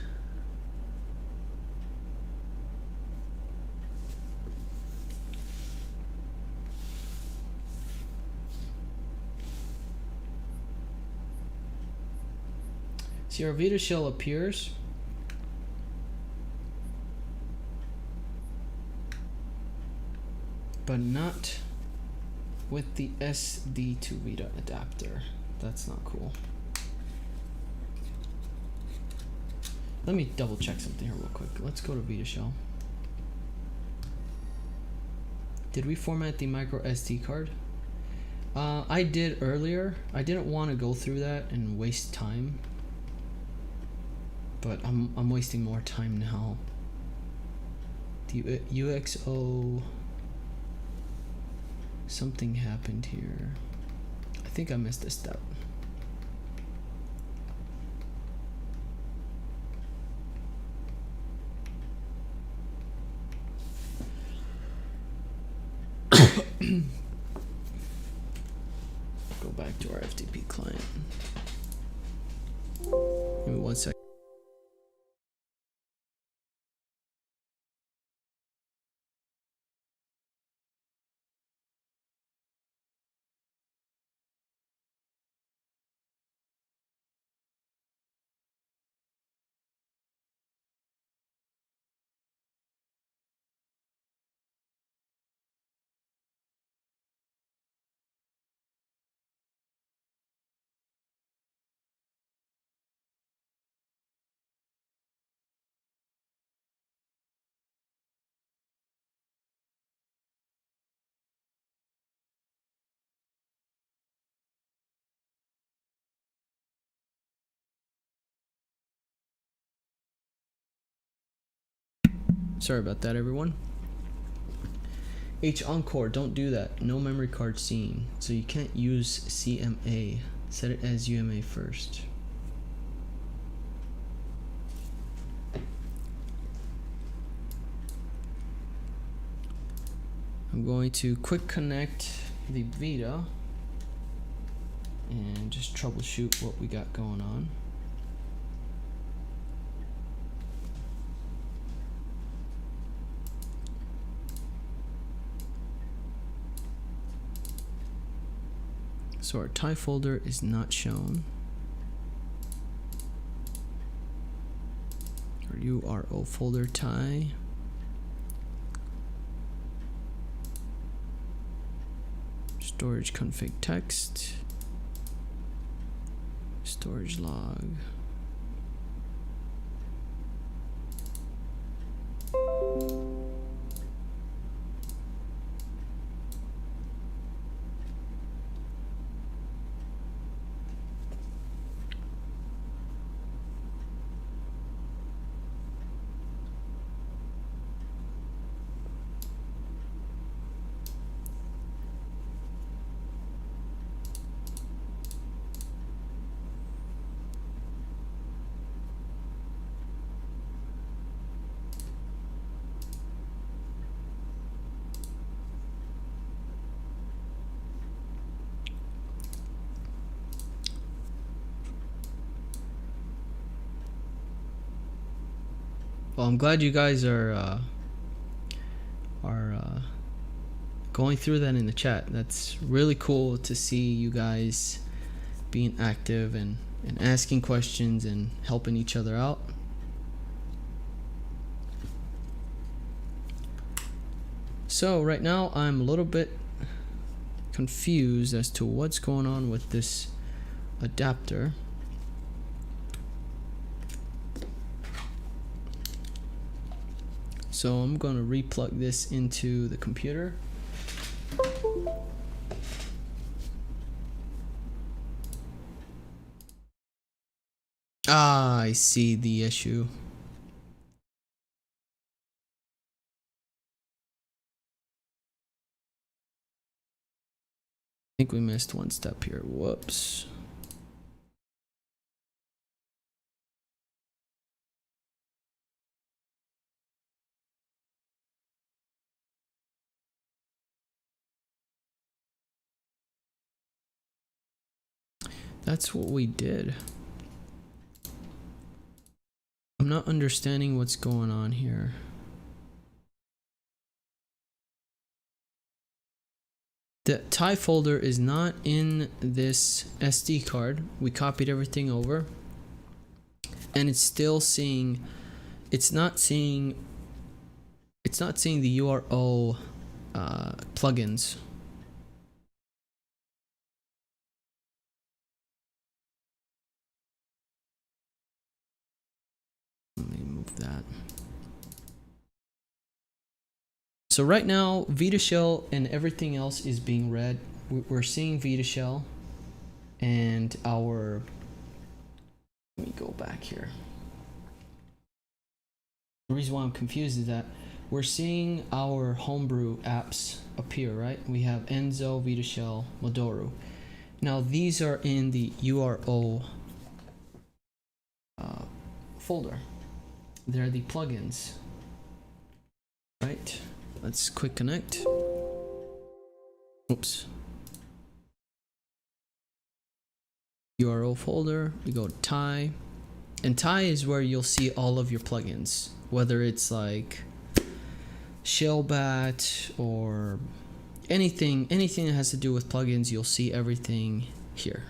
See, our Vita shell appears. But not with the SD2VITA adapter. That's not cool. Let me double check something here real quick. Let's go to Vita shell. Did we format the micro SD card? I did earlier. I didn't want to go through that and waste time. But I'm wasting more time now. The UXO, something happened here. I think I missed a step. Go back to our FTP client. Give me 1 second. Sorry about that, everyone. H Encore, don't do that. No memory card seen. So you can't use CMA. Set it as UMA first. I'm going to quick connect the Vita and just troubleshoot what we got going on. So our TIE folder is not shown. Our URO folder TIE. Storage config text. Storage log. Well, I'm glad you guys are going through that in the chat. That's really cool to see you guys being active and asking questions and helping each other out. So right now I'm a little bit confused as to what's going on with this adapter. So I'm going to replug this into the computer. Ah, I see the issue. I think we missed one step here. Whoops. That's what we did. I'm not understanding what's going on here. The TIE folder is not in this SD card. We copied everything over. And it's still seeing, it's not seeing the URO plugins. Let me move that. So right now, Vita Shell and everything else is being read. We're seeing Vita Shell and our, let me go back here. The reason why I'm confused is that we're seeing our homebrew apps appear, right? We have Enzo, Vita Shell, Modoru. Now these are in the URO folder. They're the plugins, right? Let's quick connect. Oops. URO folder, we go to TIE. And TIE is where you'll see all of your plugins, whether it's like Shellbat or anything that has to do with plugins. You'll see everything here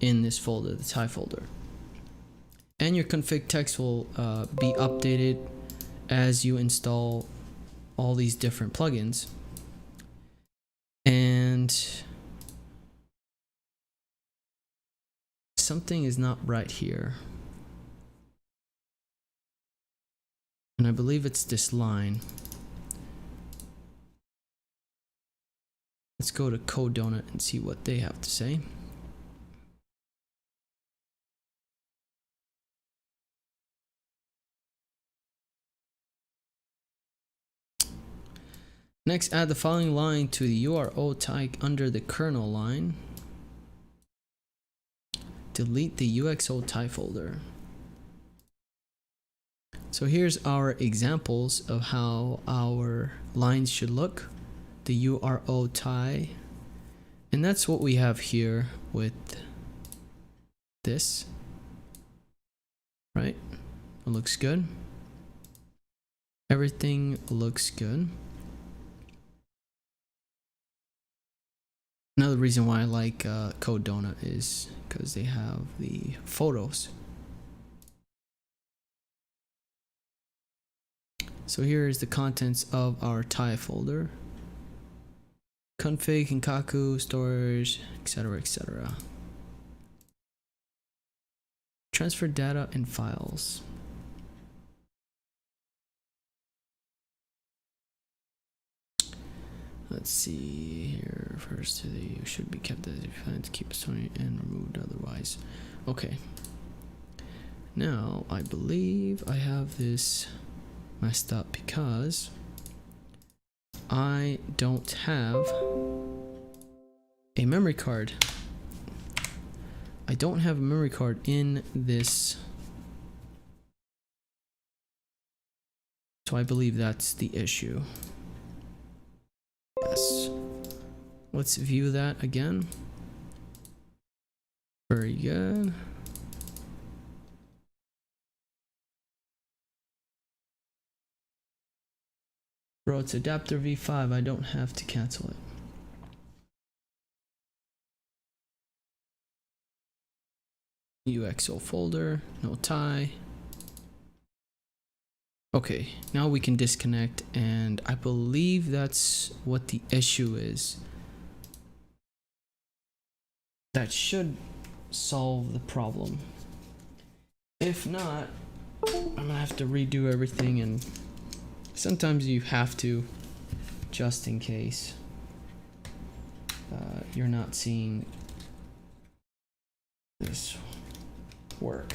in this folder, the TIE folder. And your config text will be updated as you install all these different plugins. And something is not right here. And I believe it's this line. Let's go to Code Donut and see what they have to say. Next, add the following line to the URO tag under the kernel line. Delete the UXO TIE folder. So here's our examples of how our lines should look. The URO TIE. And that's what we have here with this. Right? It looks good. Everything looks good. Another reason why I like Code Donut is because they have the photos. So here is the contents of our TIE folder. Config, Kinkaku, storage, etc., etc. Transfer data and files. Let's see here. First, they should be kept as defined, keep storing and removed otherwise. Okay. Now, I believe I have this messed up because I don't have a memory card. I don't have a memory card in this. So I believe that's the issue. Yes. Let's view that again. Very good. Bro, it's adapter V5. I don't have to cancel it. UXO folder, no TIE. Okay, now we can disconnect, and I believe that's what the issue is. That should solve the problem. If not, I'm gonna have to redo everything, and sometimes you have to, just in case you're not seeing this work.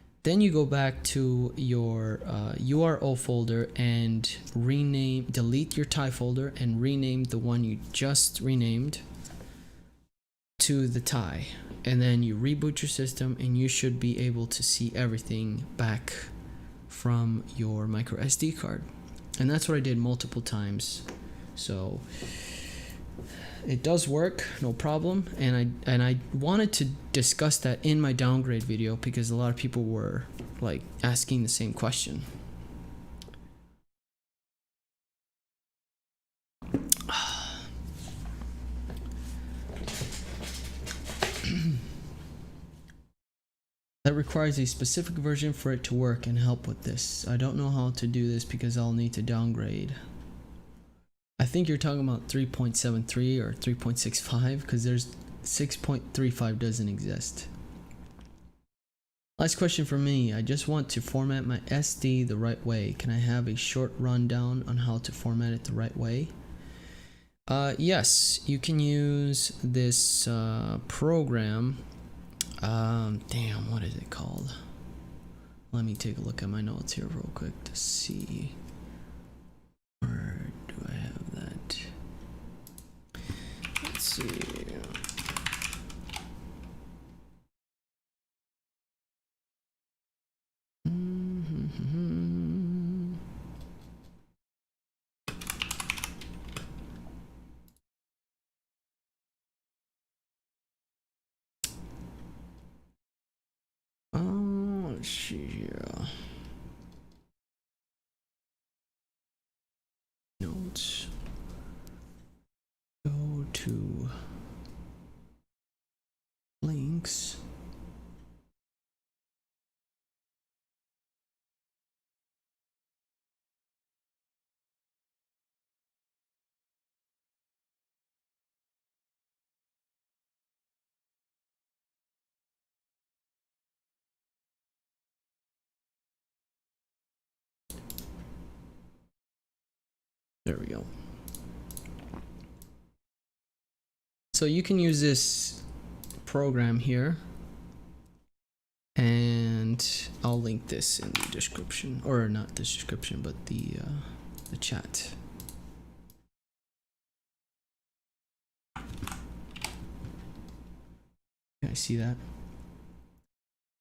Then you go back to your URL folder and delete your TIE folder and rename the one you just renamed to the TIE. And then you reboot your system and you should be able to see everything back from your micro SD card. And that's what I did multiple times. So it does work, no problem. And I wanted to discuss that in my downgrade video because a lot of people were like asking the same question. That requires a specific version for it to work and help with this. I don't know how to do this because I'll need to downgrade. I think you're talking about 3.73 or 3.65 because there's 6.35 doesn't exist. Last question for me. I just want to format my SD the right way. Can I have a short rundown on how to format it the right way? Yes, you can use this program. Damn, what is it called? Let me take a look at my notes here real quick to see. Where do I have that? Let's see. Let's see here. Notes. Go to links. There we go. So you can use this program here, and I'll link this in the description, or not the description, but the chat. I see that.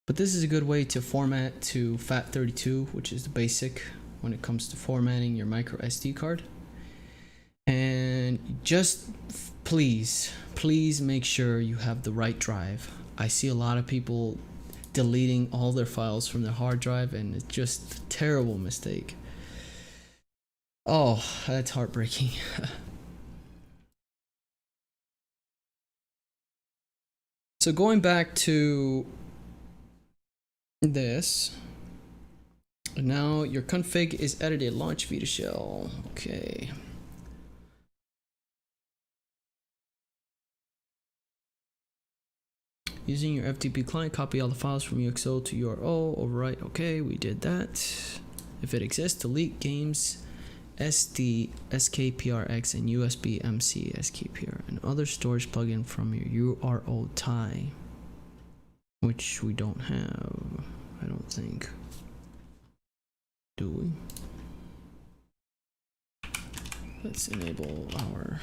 But this is a good way to format to FAT32, which is the basic when it comes to formatting your micro SD card. And just please make sure you have the right drive. I see a lot of people deleting all their files from their hard drive, and it's just a terrible mistake. Oh, that's heartbreaking. So going back to this, now your config is edited, launch Vita shell. Okay. Using your FTP client, copy all the files from UXO to URL, overwrite. Okay, we did that. If it exists, delete games, SD, SKPRX, and USB MC SKPR, and other storage plugin from your URL tie, which we don't have, I don't think. Do we? Let's enable our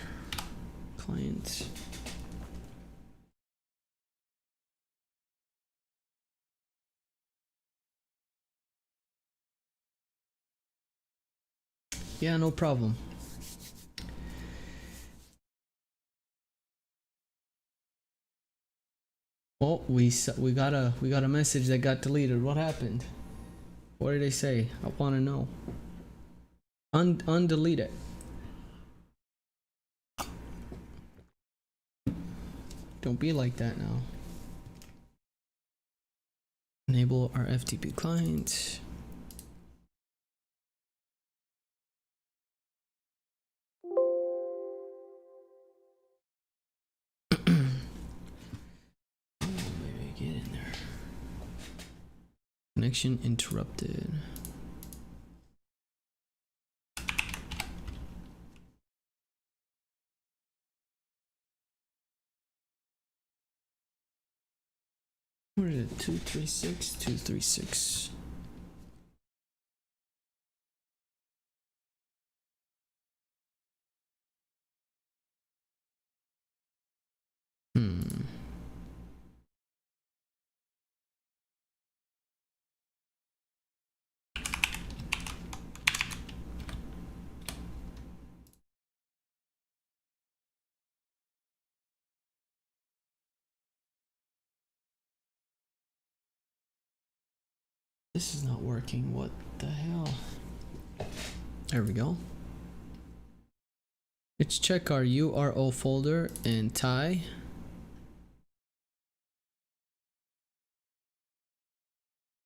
client. Yeah, no problem. Oh, we got a message that got deleted. What happened? What did they say? I want to know. Undelete it. Don't be like that now. Enable our FTP client. Get in there. Connection interrupted. What is it? 236, 236. This is not working. What the hell? There we go. Let's check our URL folder and tie.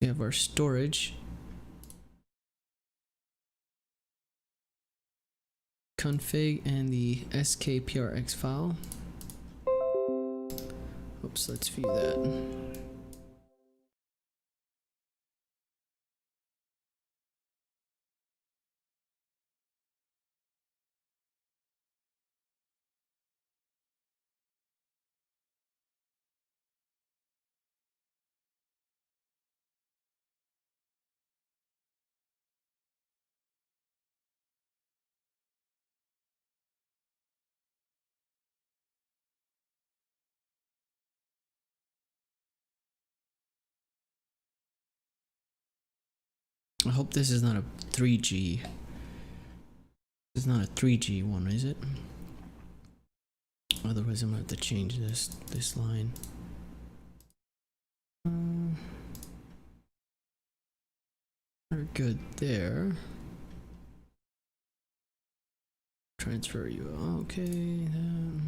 We have our storage, config, and the skprx file. Oops, let's view that. I hope this is not a 3G. This is not a 3G one, is it? Otherwise, I'm gonna have to change this line. We're good there. Transfer you. Okay. Then.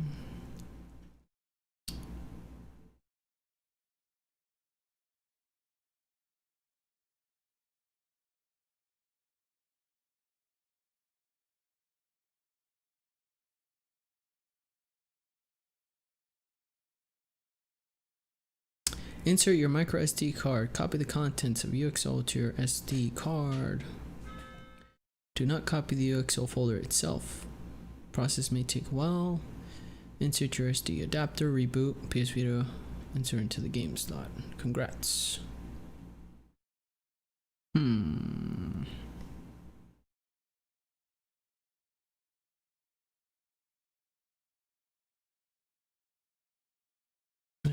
Insert your micro SD card. Copy the contents of UXO to your SD card. Do not copy the UXO folder itself. Process may take a while. Insert your SD adapter. Reboot. PS Vita. Insert into the game slot. Congrats.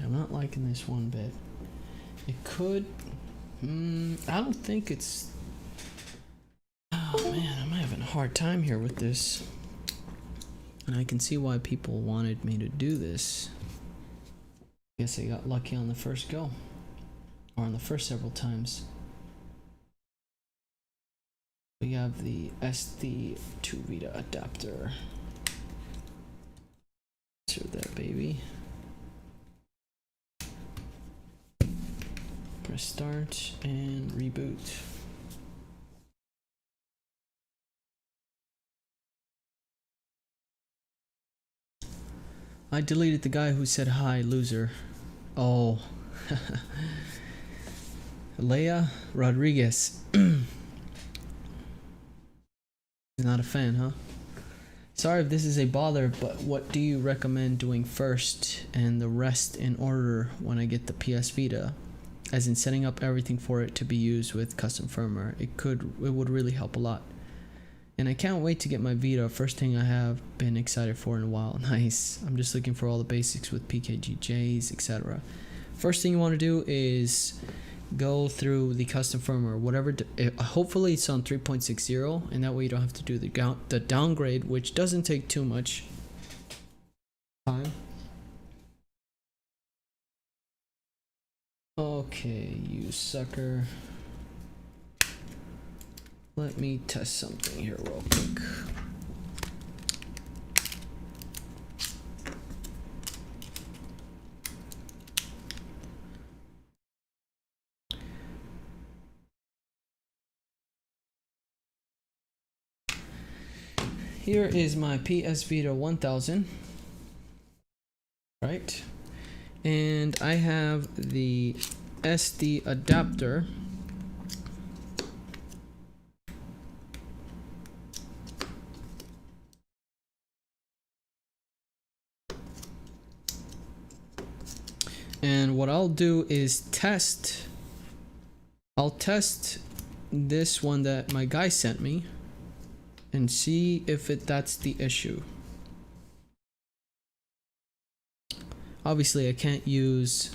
I'm not liking this one bit. It could. I don't think it's. Oh man, I'm having a hard time here with this. And I can see why people wanted me to do this. Guess I got lucky on the first go. Or on the first several times. We have the SD2VITA adapter. Insert that baby. Press start and reboot. I deleted the guy who said hi, loser. Oh. Leia Rodriguez. Not a fan, huh? Sorry if this is a bother, but what do you recommend doing first and the rest in order when I get the PS Vita? As in setting up everything for it to be used with custom firmware. It would really help a lot. And I can't wait to get my Vita, first thing I have been excited for in a while. Nice. I'm just looking for all the basics with PKGJs, etc. First thing you want to do is go through the custom firmware, whatever. Hopefully it's on 3.60, and that way you don't have to do the downgrade, which doesn't take too much time. Okay, you sucker. Let me test something here real quick. Here is my PS Vita 1000, right? And I have the SD adapter. And what I'll do is I'll test this one that my guy sent me and see if that's the issue. Obviously I can't use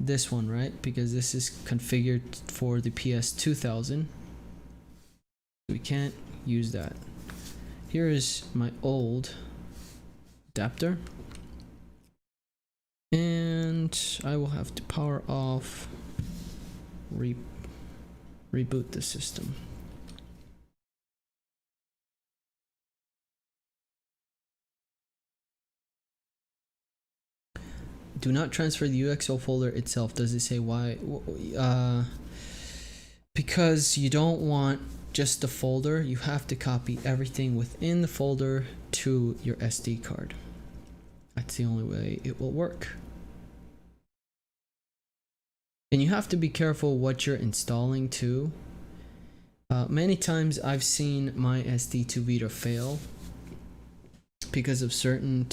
this one, right? Because this is configured for the PS 2000. We can't use that. Here is my old adapter. And I will have to power off, reboot the system. Do not transfer the UXO folder itself. Does it say why? Because you don't want just the folder. You have to copy everything within the folder to your SD card. That's the only way it will work. And you have to be careful what you're installing too. Many times I've seen my SD2VITA fail because of certain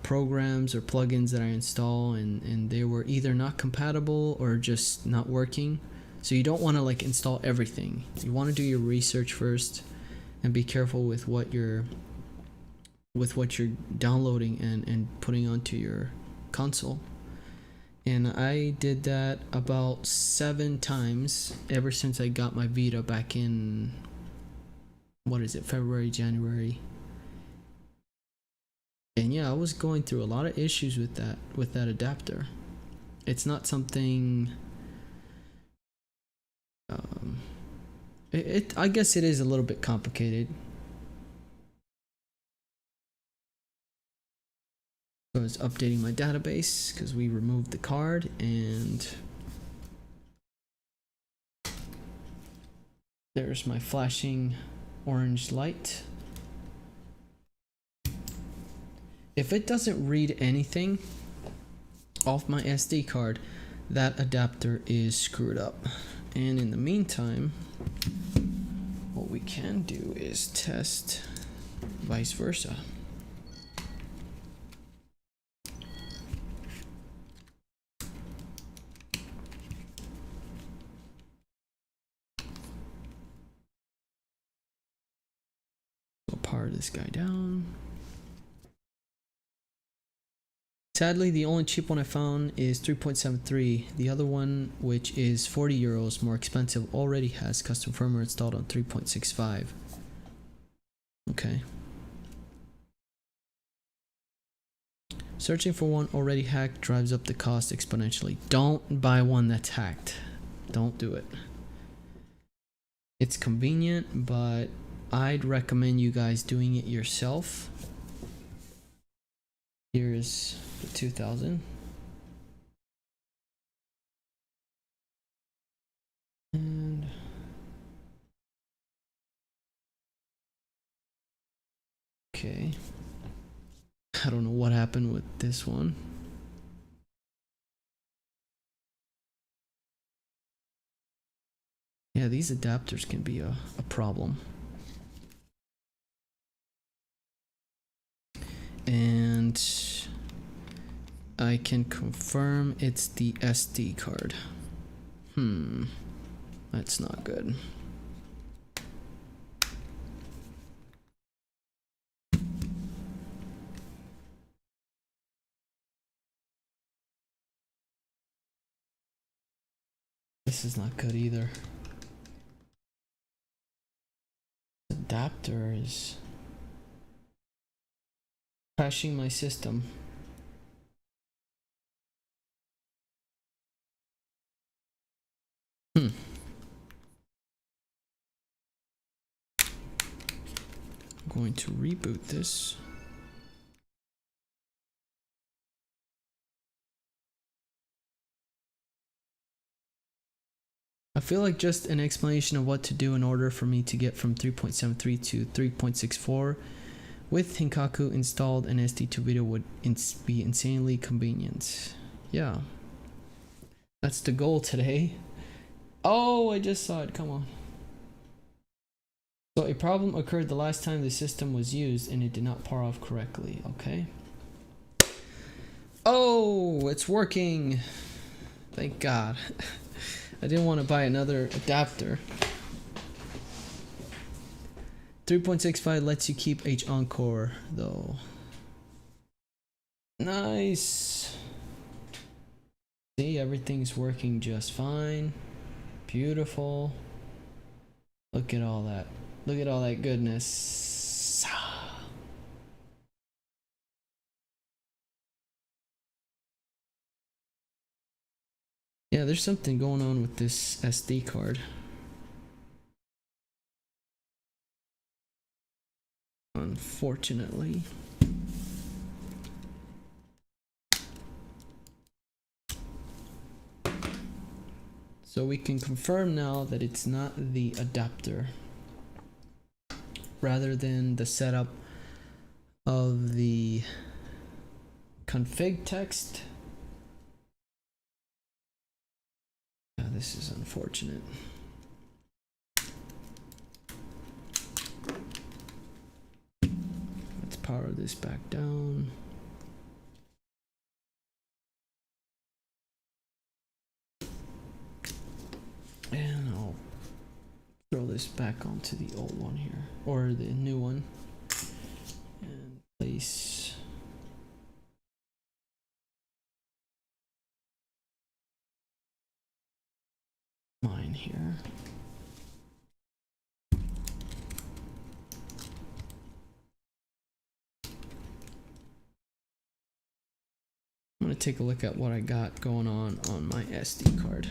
programs or plugins that I install, and they were either not compatible or just not working. So you don't want to like install everything. You want to do your research first and be careful with what you're downloading and putting onto your console. And I did that about 7 times ever since I got my Vita back in, what is it, February, January. And yeah, I was going through a lot of issues with that adapter. It's not something I guess it is a little bit complicated. I was updating my database because we removed the card, and there's my flashing orange light. If it doesn't read anything off my SD card, that adapter is screwed up. And in the meantime, what we can do is test vice versa. So power this guy down. Sadly, the only cheap one I found is 3.73. The other one, which is 40 euros more expensive, already has custom firmware installed on 3.65. Okay. Searching for one already hacked drives up the cost exponentially. Don't buy one that's hacked. Don't do it. It's convenient, but I'd recommend you guys doing it yourself. Here's the 2000. And okay. I don't know what happened with this one. Yeah, these adapters can be a problem. And I can confirm it's the SD card. That's not good. This is not good either. Adapter is crashing my system. I'm going to reboot this. I feel like just an explanation of what to do in order for me to get from 3.73 to 3.64 with Hinkaku installed and SD2VITA would be insanely convenient. Yeah, that's the goal today. Oh, I just saw it, come on. So a problem occurred the last time the system was used and it did not power off correctly, okay. Oh, it's working. Thank God. I didn't want to buy another adapter. 3.65 lets you keep H Encore though. Nice. See, everything's working just fine. Beautiful. Look at all that. Look at all that goodness. Yeah, there's something going on with this SD card. Unfortunately. So we can confirm now that it's not the adapter, rather than the setup of the config text. Yeah, this is unfortunate. Let's power this back down. And I'll throw this back onto the old one here, or the new one, and place mine here. I'm going to take a look at what I got going on my SD card.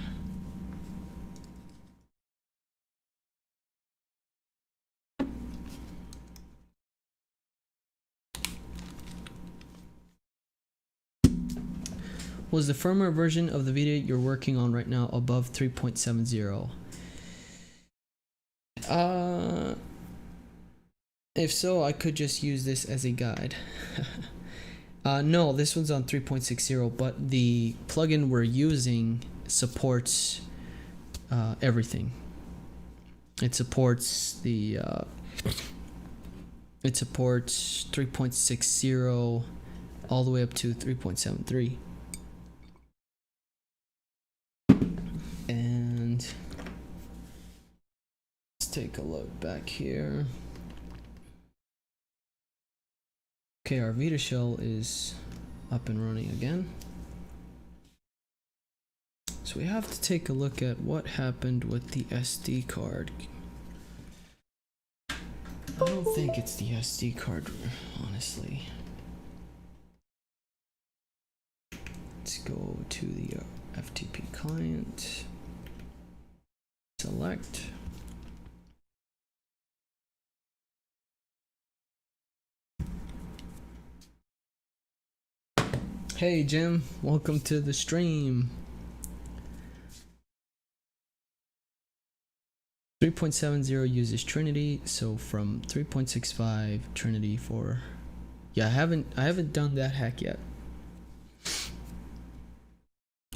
Was the firmware version of the Vita you're working on right now above 3.70? If so, I could just use this as a guide. No, this one's on 3.60, but the plugin we're using supports everything. It supports the it supports 3.60 all the way up to 3.73. And let's take a look back here. Okay, our Vita shell is up and running again. So we have to take a look at what happened with the SD card. I don't think it's the SD card, honestly. Let's go to the FTP client. Select. Hey Jim, welcome to the stream. 3.70 uses Trinity, so from 3.65 Trinity for, yeah, I haven't done that hack yet.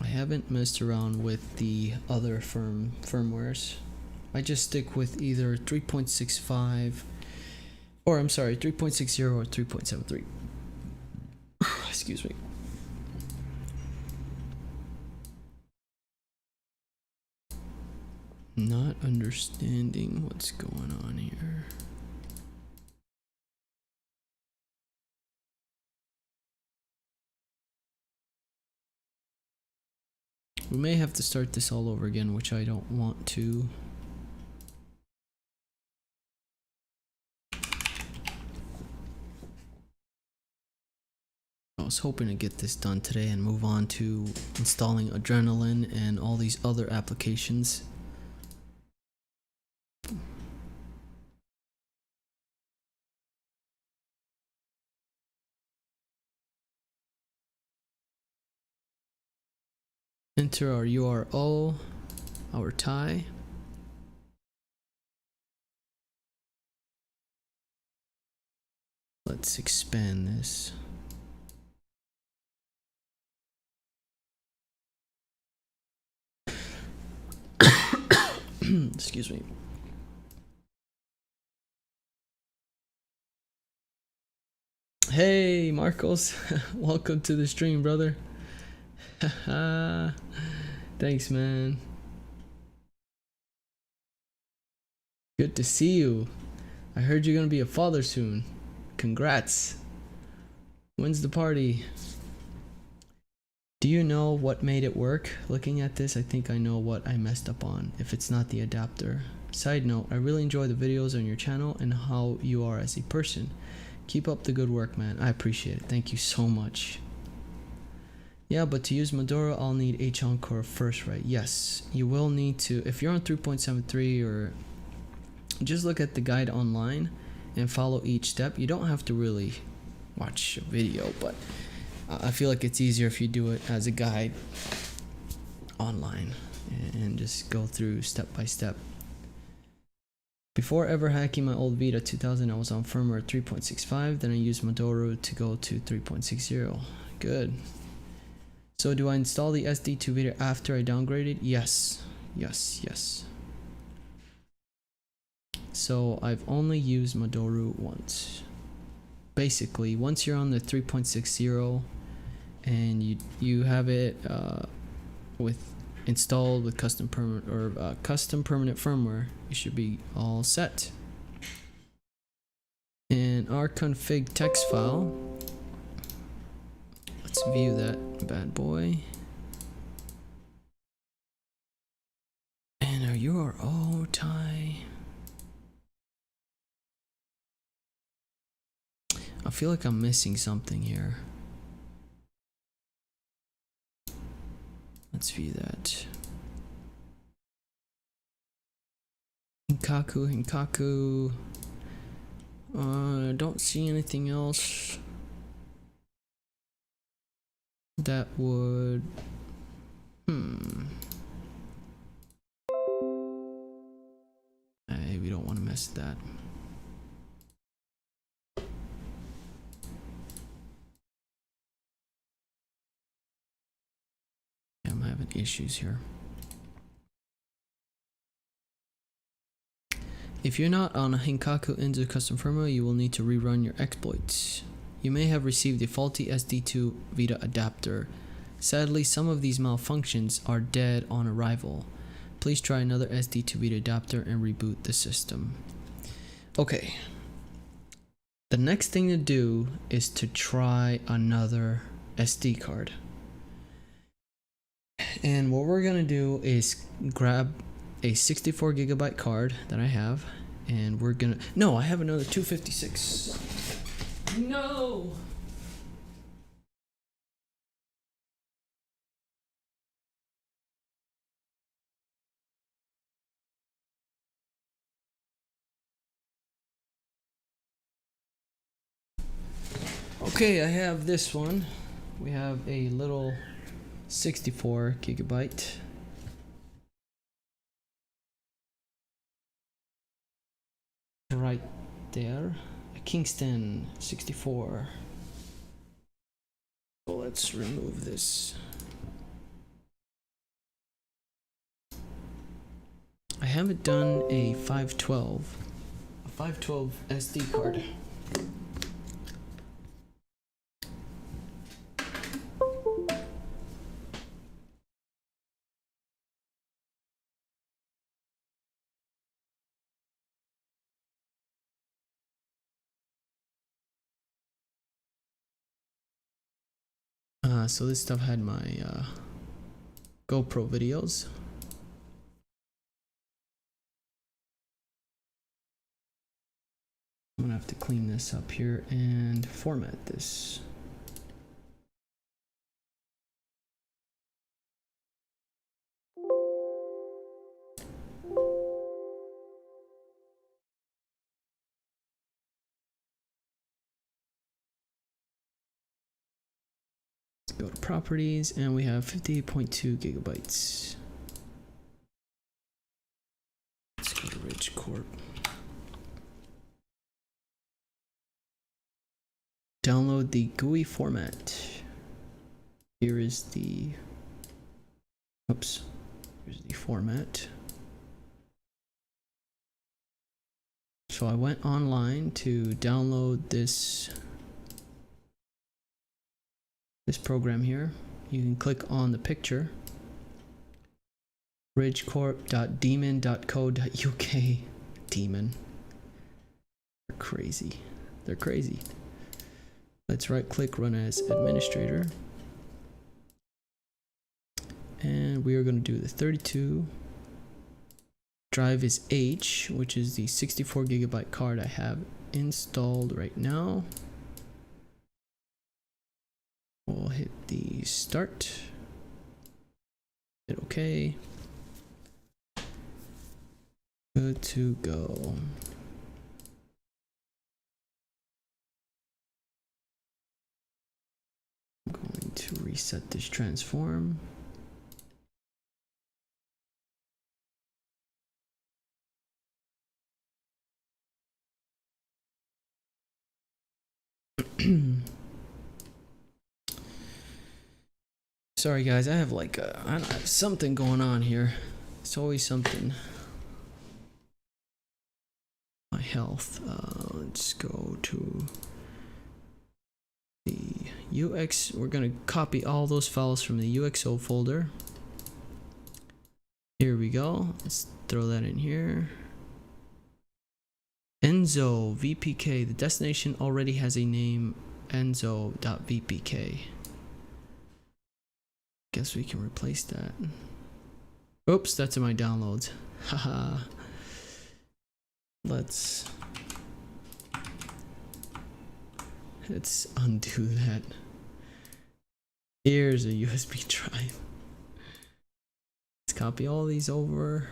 I haven't messed around with the other firmwares. I just stick with either 3.65 or 3.60 or 3.73. Excuse me. Not understanding what's going on here. We may have to start this all over again, which I don't want to. I was hoping to get this done today and move on to installing Adrenaline and all these other applications. Enter our URL, our tie. Let's expand this. Excuse me. Hey Marcos, welcome to the stream, brother. Thanks, man. Good to see you. I heard you're gonna be a father soon. Congrats. When's the party? Do you know what made it work? Looking at this, I think I know what I messed up on, if it's not the adapter. Side note, I really enjoy the videos on your channel and how you are as a person. Keep up the good work, man. I appreciate it. Thank you so much. Yeah, but to use Maduro, I'll need H Encore first, right? Yes, you will need to. If you're on 3.73, or just look at the guide online and follow each step. You don't have to really watch a video, but I feel like it's easier if you do it as a guide online and just go through step by step. Before ever hacking my old Vita 2000, I was on firmware 3.65, then I used Maduro to go to 3.60. Good. So do I install the SD2VITA after I downgraded? Yes. Yes. So I've only used Maduro once. Basically, once you're on the 3.60 and you have it with installed with custom permanent firmware, you should be all set. And our config text file, let's view that bad boy. And you are tie. I feel like I'm missing something here. Let's view that. Hinkaku. Don't see anything else that would. Hey, we don't want to mess with that. I'm having issues here. If you're not on a Hinkaku Inzu custom firmware, you will need to rerun your exploits. You may have received a faulty SD2VITA adapter. Sadly, some of these malfunctions are dead on arrival. Please try another SD2VITA adapter and reboot the system. Okay. The next thing to do is to try another SD card. And what we're gonna do is grab a 64GB card that I have, and we're gonna. No, I have another 256. No! Okay, I have this one. We have a little 64GB. Right there, a Kingston 64. So let's remove this. I haven't done a 512 SD card. So this stuff had my GoPro videos. I'm gonna have to clean this up here and format this. Go to properties, and we have 58.2GB. Let's go to Ridge Corp. Download the GUI format. Here is the. Oops. Here's the format. So I went online to download this program here. You can click on the picture ridgecorp.demon.co.uk. Demon. They're crazy. They're crazy. Let's right click, run as administrator. And we are going to do the 32. Drive is H, which is the 64 gigabyte card I have installed right now. We'll hit the start. Hit OK. Good to go. I'm going to reset this transform. Sorry guys, I have like I don't have something going on here. It's always something. My health. Let's go to the UX. We're gonna copy all those files from the UXO folder. Here we go. Let's throw that in here. Enzo VPK. The destination already has a name, enzo.vpk. Guess we can replace that. Oops, that's in my downloads. Haha. Let's undo that. Here's a USB drive. Let's copy all these over.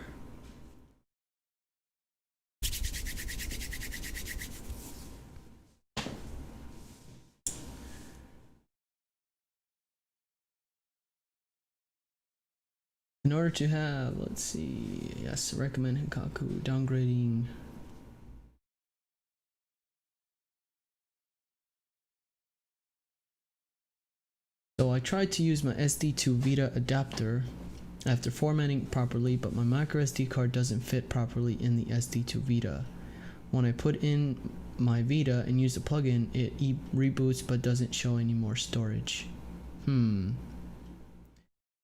In order to have, let's see, yes, recommend Hikaku, downgrading. So I tried to use my SD2VITA adapter after formatting properly, but my micro SD card doesn't fit properly in the SD2VITA. When I put in my Vita and use the plugin, it reboots but doesn't show any more storage.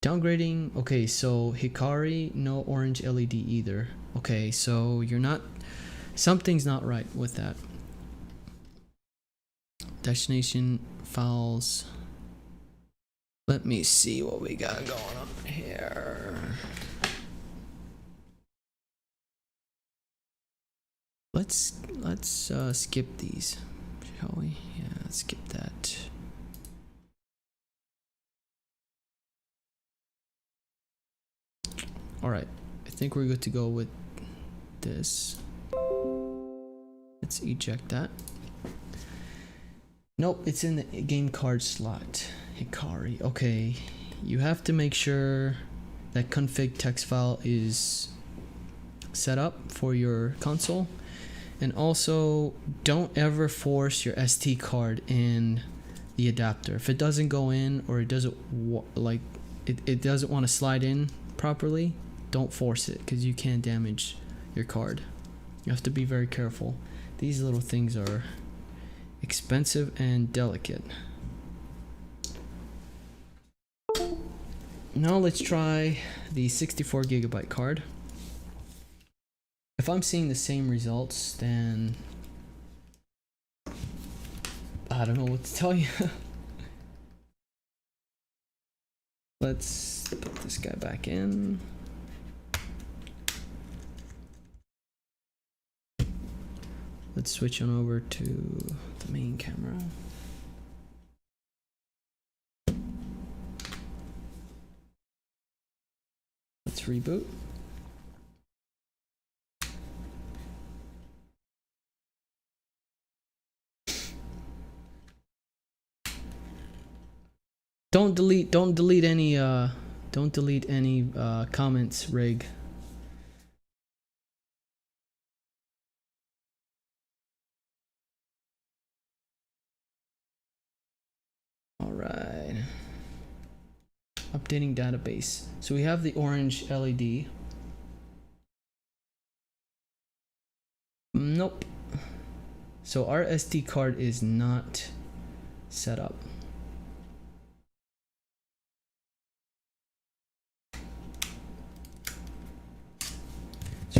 Downgrading, okay, so Hikari, no orange LED either. Okay, so you're not, something's not right with that. Destination files. Let me see what we got going on here. Let's skip these, shall we? Yeah, let's skip that. Alright, I think we're good to go with this. Let's eject that. Nope, it's in the game card slot. Hikari. Okay, you have to make sure that config text file is set up for your console. And also, don't ever force your SD card in the adapter. If it doesn't go in, or it doesn't it doesn't want to slide in properly, don't force it, because you can damage your card. You have to be very careful. These little things are expensive and delicate. Now let's try the 64 gigabyte card. If I'm seeing the same results, then I don't know what to tell you. Let's put this guy back in. Let's switch on over to the main camera. Let's reboot. Don't delete any comments, Rig. All right. Updating database. So we have the orange LED. Nope. So our SD card is not set up.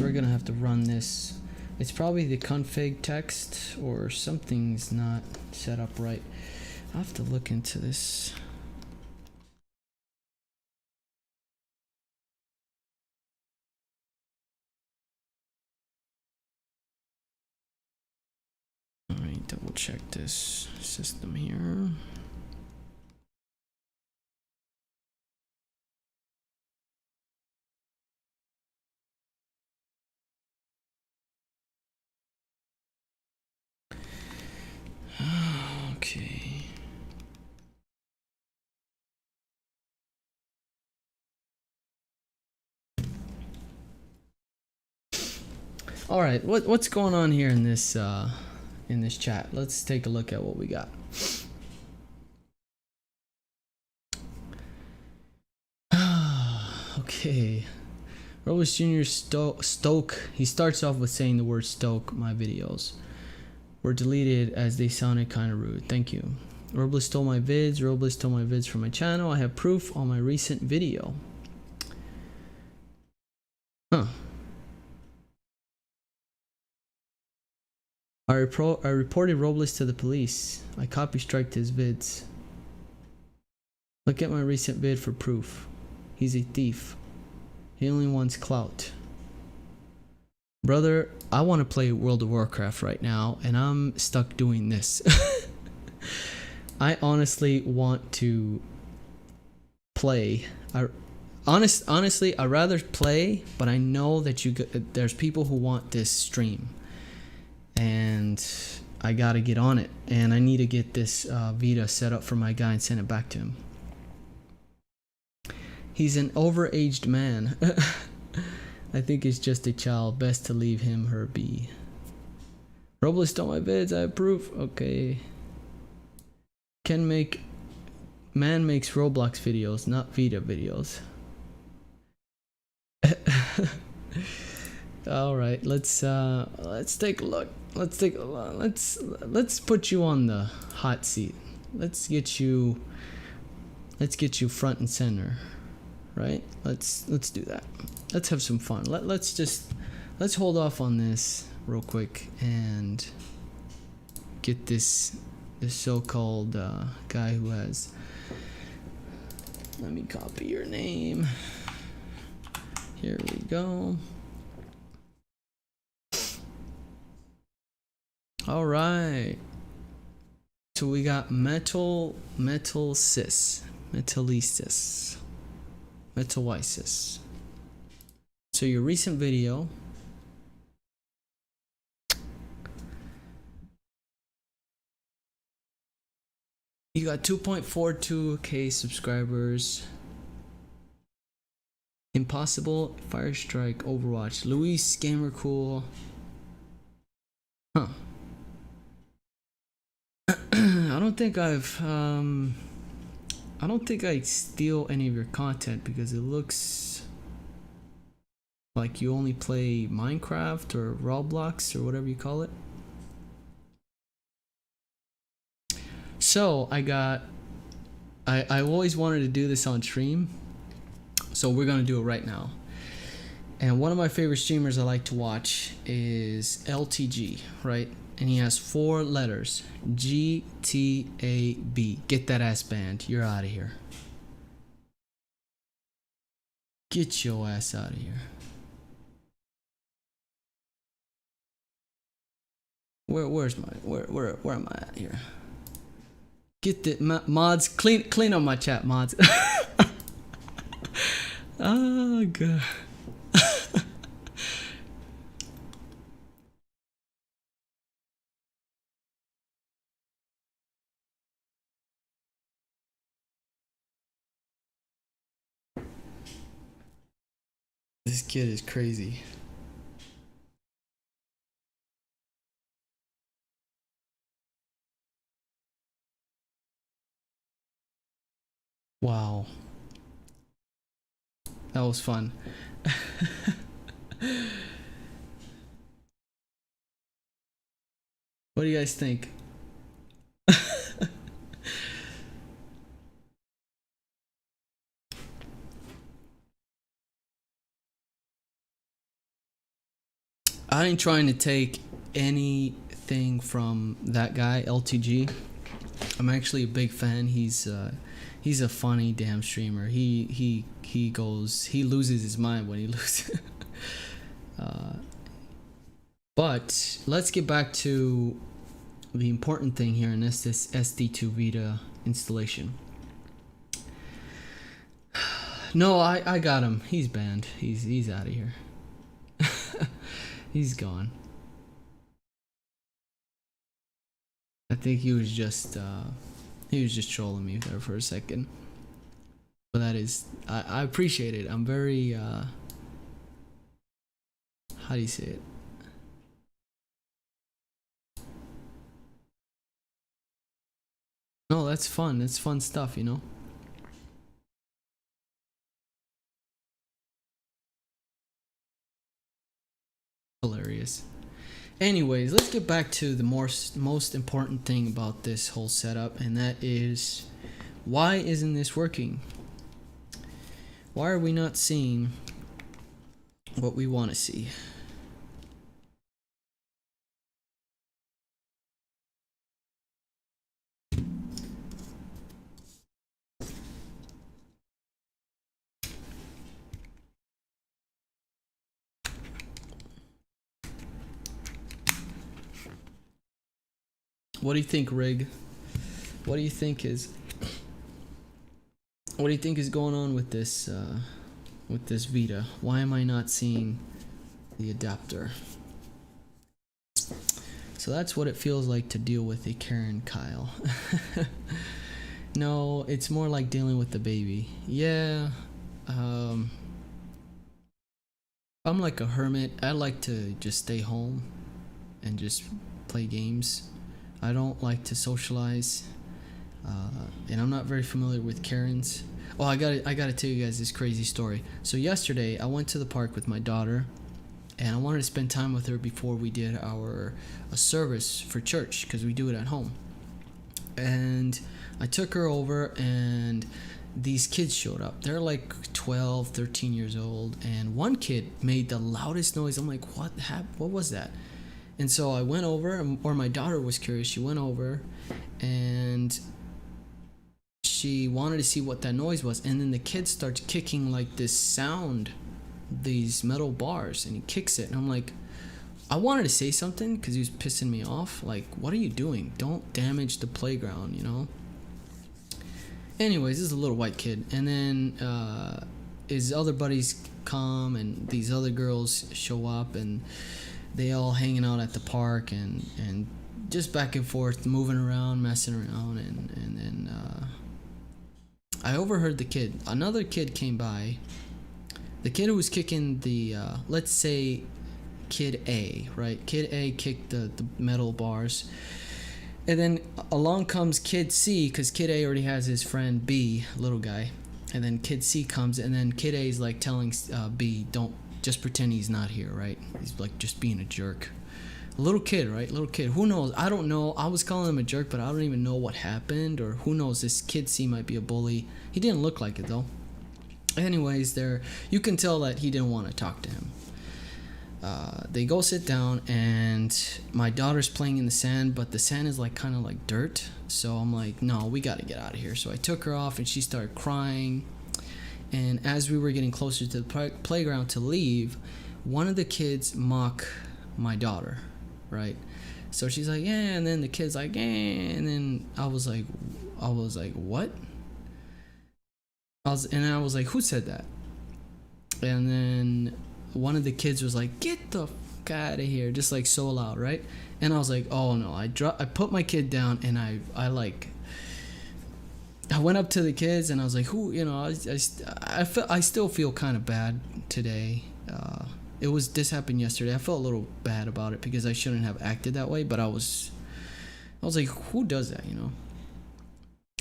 we're gonna have to run this. It's probably the config text or something's not set up right. I'll have to look into this. Alright, double check this system here. Okay. All right, what's going on here in this chat? Let's take a look at what we got. Okay. Robles Jr. Stoke. He starts off with saying the word Stoke. My videos were deleted as they sounded kind of rude. Thank you. Robles stole my vids. Robles stole my vids from my channel. I have proof on my recent video. Huh. I reported Robles to the police. I copy-striked his vids. Look at my recent vid for proof. He's a thief. He only wants clout. Brother, I want to play World of Warcraft right now, and I'm stuck doing this. I honestly want to play. Honestly, I'd rather play, but I know that there's people who want this stream. And I gotta get on it, and I need to get this Vita set up for my guy and send it back to him. He's an overaged man. I think he's just a child. Best to leave him her be. Robles stole my vids. I approve. Okay. Man makes Roblox videos, not Vita videos. All right, let's take a look. Let's put you on the hot seat. Let's get you front and center, right? Let's do that. Let's have some fun. Let's hold off on this real quick and get this so-called guy who has. Let me copy your name. Here we go. All right. So we got metallysis. So your recent video. You got 2.42k subscribers. Impossible, Firestrike, Overwatch, Luis Gamer Cool. Huh. I don't think I steal any of your content because it looks like you only play Minecraft or Roblox or whatever you call it. So I always wanted to do this on stream, so we're gonna do it right now. And one of my favorite streamers I like to watch is LTG, right? And he has 4 letters, GTAB. Get that ass banned. You're out of here. Get your ass out of here. Where am I at here? Get the mods, clean up my chat, mods. Oh god. This kid is crazy. Wow. That was fun. What do you guys think? I ain't trying to take anything from that guy LTG. I'm actually a big fan. He's a funny damn streamer. He loses his mind when he loses. But let's get back to the important thing here, and that's this SD2VITA installation. No, I got him. He's banned. He's out of here. He's gone. I think he was just trolling me there for a second. But that is, I appreciate it. I'm very how do you say it? No, that's fun. That's fun stuff, you know. Hilarious. Anyways, let's get back to the most important thing about this whole setup, and that is, why isn't this working? Why are we not seeing what we want to see? What do you think, Rig? What do you think is going on with this Vita? Why am I not seeing the adapter? So that's what it feels like to deal with a Karen Kyle. No, it's more like dealing with the baby. Yeah. I'm like a hermit. I like to just stay home and just play games. I don't like to socialize, and I'm not very familiar with Karens. Oh, I gotta tell you guys this crazy story. So yesterday I went to the park with my daughter, and I wanted to spend time with her before we did a service for church, because we do it at home. And I took her over, and these kids showed up. They're like 12, 13 years old, and one kid made the loudest noise. I'm like, what happened? What was that? And so I went over, or my daughter was curious. She went over and she wanted to see what that noise was. And then the kid starts kicking like this sound, these metal bars, and he kicks it. And I'm like, I wanted to say something because he was pissing me off. Like, what are you doing? Don't damage the playground, you know? Anyways, this is a little white kid. And then his other buddies come, and these other girls show up, and they all hanging out at the park, and just back and forth, moving around, messing around, and then I overheard the kid. Another kid came by. The kid who was kicking the, let's say, Kid A, right? Kid A kicked the metal bars. And then along comes Kid C, because Kid A already has his friend B, little guy. And then Kid C comes, and then Kid A is like telling B, don't, just pretend he's not here, right? He's like just being a jerk. A little kid, right? Little kid. Who knows? I don't know. I was calling him a jerk, but I don't even know what happened, or who knows? This Kid C might be a bully. He didn't look like it though. Anyways, you can tell that he didn't want to talk to him. They go sit down, and my daughter's playing in the sand, but the sand is like kind of like dirt. So I'm like, no, we got to get out of here. So I took her off, and she started crying. And as we were getting closer to the playground to leave, one of the kids mocked my daughter, right? So she's like, yeah, and then the kid's like, yeah, and then I was like, what? I was like, who said that? And then one of the kids was like, get the fuck out of here, just like so loud, right? And I was like, oh no. I put my kid down, and I went up to the kids, and I was like, who, you know, I still feel kind of bad today. This happened yesterday. I felt a little bad about it because I shouldn't have acted that way, but I was like, who does that, you know?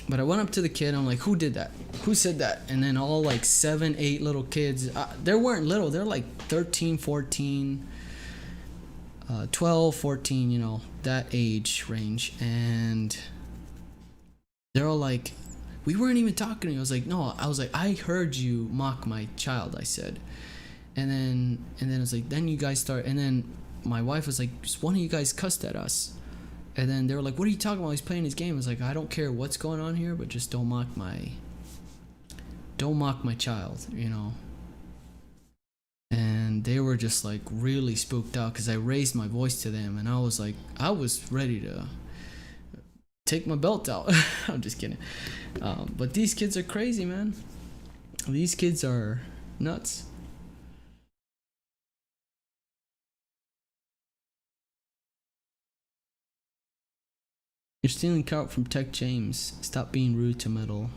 But I went up to the kid, I'm like, who did that? Who said that? And then all like 7, 8 little kids, they weren't little, they're like 13, 14, 12, 14, you know, that age range. And they're all like, we weren't even talking to you. I was like, no, I heard you mock my child, I said. And then I was like, then you guys start, and then my wife was like, one of you guys cussed at us. And then they were like, what are you talking about? He's playing his game. I was like, I don't care what's going on here, but just don't mock my child, you know. And they were just like really spooked out because I raised my voice to them, and I was like, I was ready to take my belt out. I'm just kidding. But these kids are crazy, man. These kids are nuts. You're stealing clout from Tech James. Stop being rude to metal.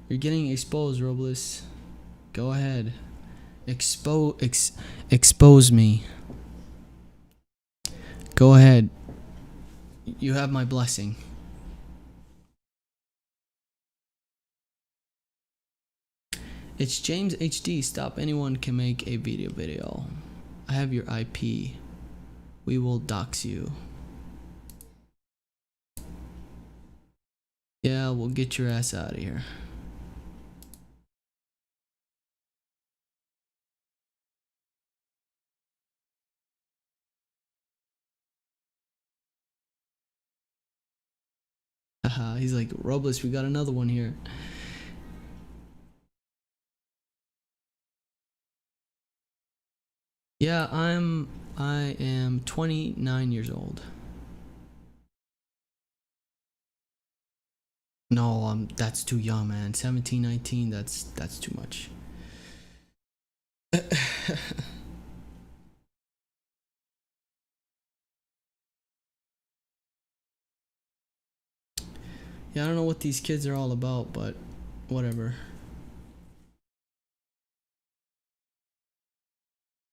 You're getting exposed, Robles. Go ahead. Expose me. Go ahead. You have my blessing. It's James HD. Stop. Anyone can make a video. I have your IP. We will dox you. Yeah, we'll get your ass out of here. Haha, he's like, Robles, we got another one here. Yeah, I am 29 years old. No, that's too young, man. 17, 19, that's too much. Yeah, I don't know what these kids are all about, but whatever.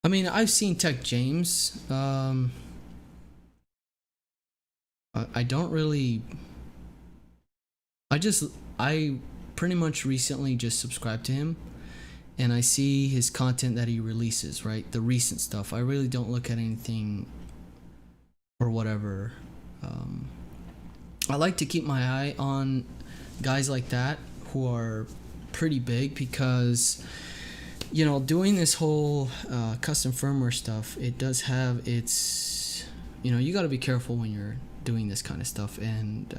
I mean, I've seen Tech James. I don't really. I pretty much recently just subscribed to him, and I see his content that he releases, right? The recent stuff. I really don't look at anything or whatever. I like to keep my eye on guys like that who are pretty big because, you know, doing this whole custom firmware stuff, it does have its, you know, you got to be careful when you're doing this kind of stuff, and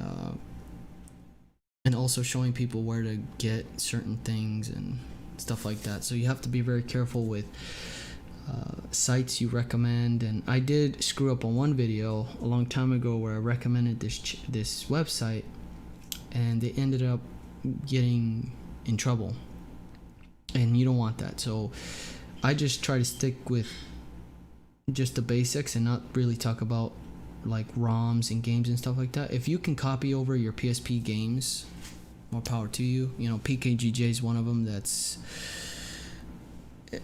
also showing people where to get certain things and stuff like that. So you have to be very careful with sites you recommend. And I did screw up on one video a long time ago where I recommended this website, and they ended up getting in trouble, and you don't want that. So I just try to stick with just the basics and not really talk about like ROMs and games and stuff like that. If you can copy over your PSP games, more power to you. You know, PKGJ is one of them. That's,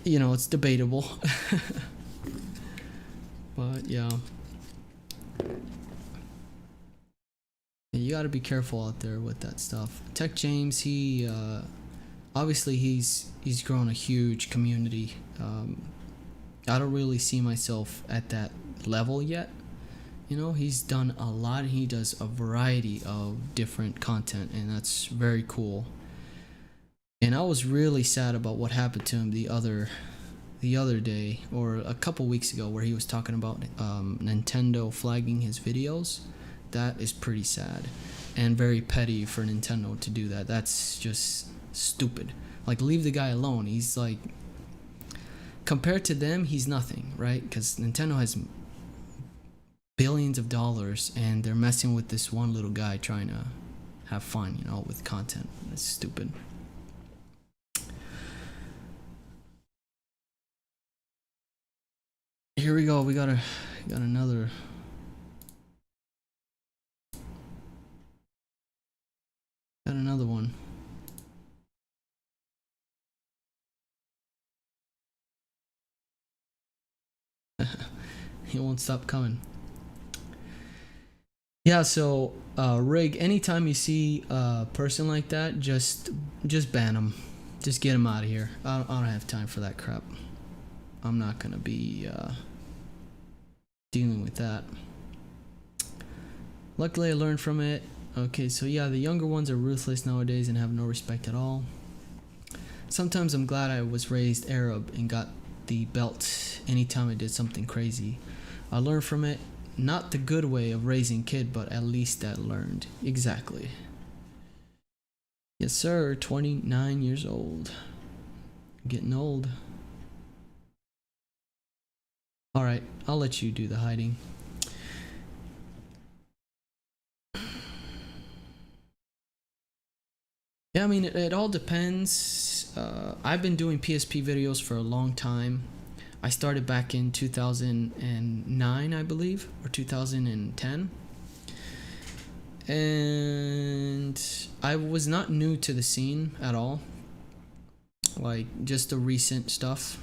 you know, it's debatable. But yeah, you got to be careful out there with that stuff. Tech James, he obviously he's grown a huge community. I don't really see myself at that level yet. You know, he's done a lot. He does a variety of different content, and that's very cool. And I was really sad about what happened to him the other day, or a couple weeks ago, where he was talking about Nintendo flagging his videos. That is pretty sad and very petty for Nintendo to do that. That's just stupid. Like, leave the guy alone. He's like, compared to them, he's nothing, right? Because Nintendo has billions of dollars, and they're messing with this one little guy trying to have fun, you know, with content. It's stupid. Here we go. We got another. Got another one. He won't stop coming. Yeah, so Rig, anytime you see a person like that, just ban him. Just get him out of here. I don't have time for that crap. I'm not gonna be dealing with that. Luckily I learned from it. Okay, so yeah, the younger ones are ruthless nowadays and have no respect at all. Sometimes I'm glad I was raised Arab and got the belt anytime I did something crazy. I learned from it, not the good way of raising kid, but at least I learned. Exactly. Yes sir, 29 years old. Getting old. Alright, I'll let you do the hiding. Yeah, I mean, it all depends. I've been doing PSP videos for a long time. I started back in 2009, I believe, or 2010. And I was not new to the scene at all. Like, just the recent stuff.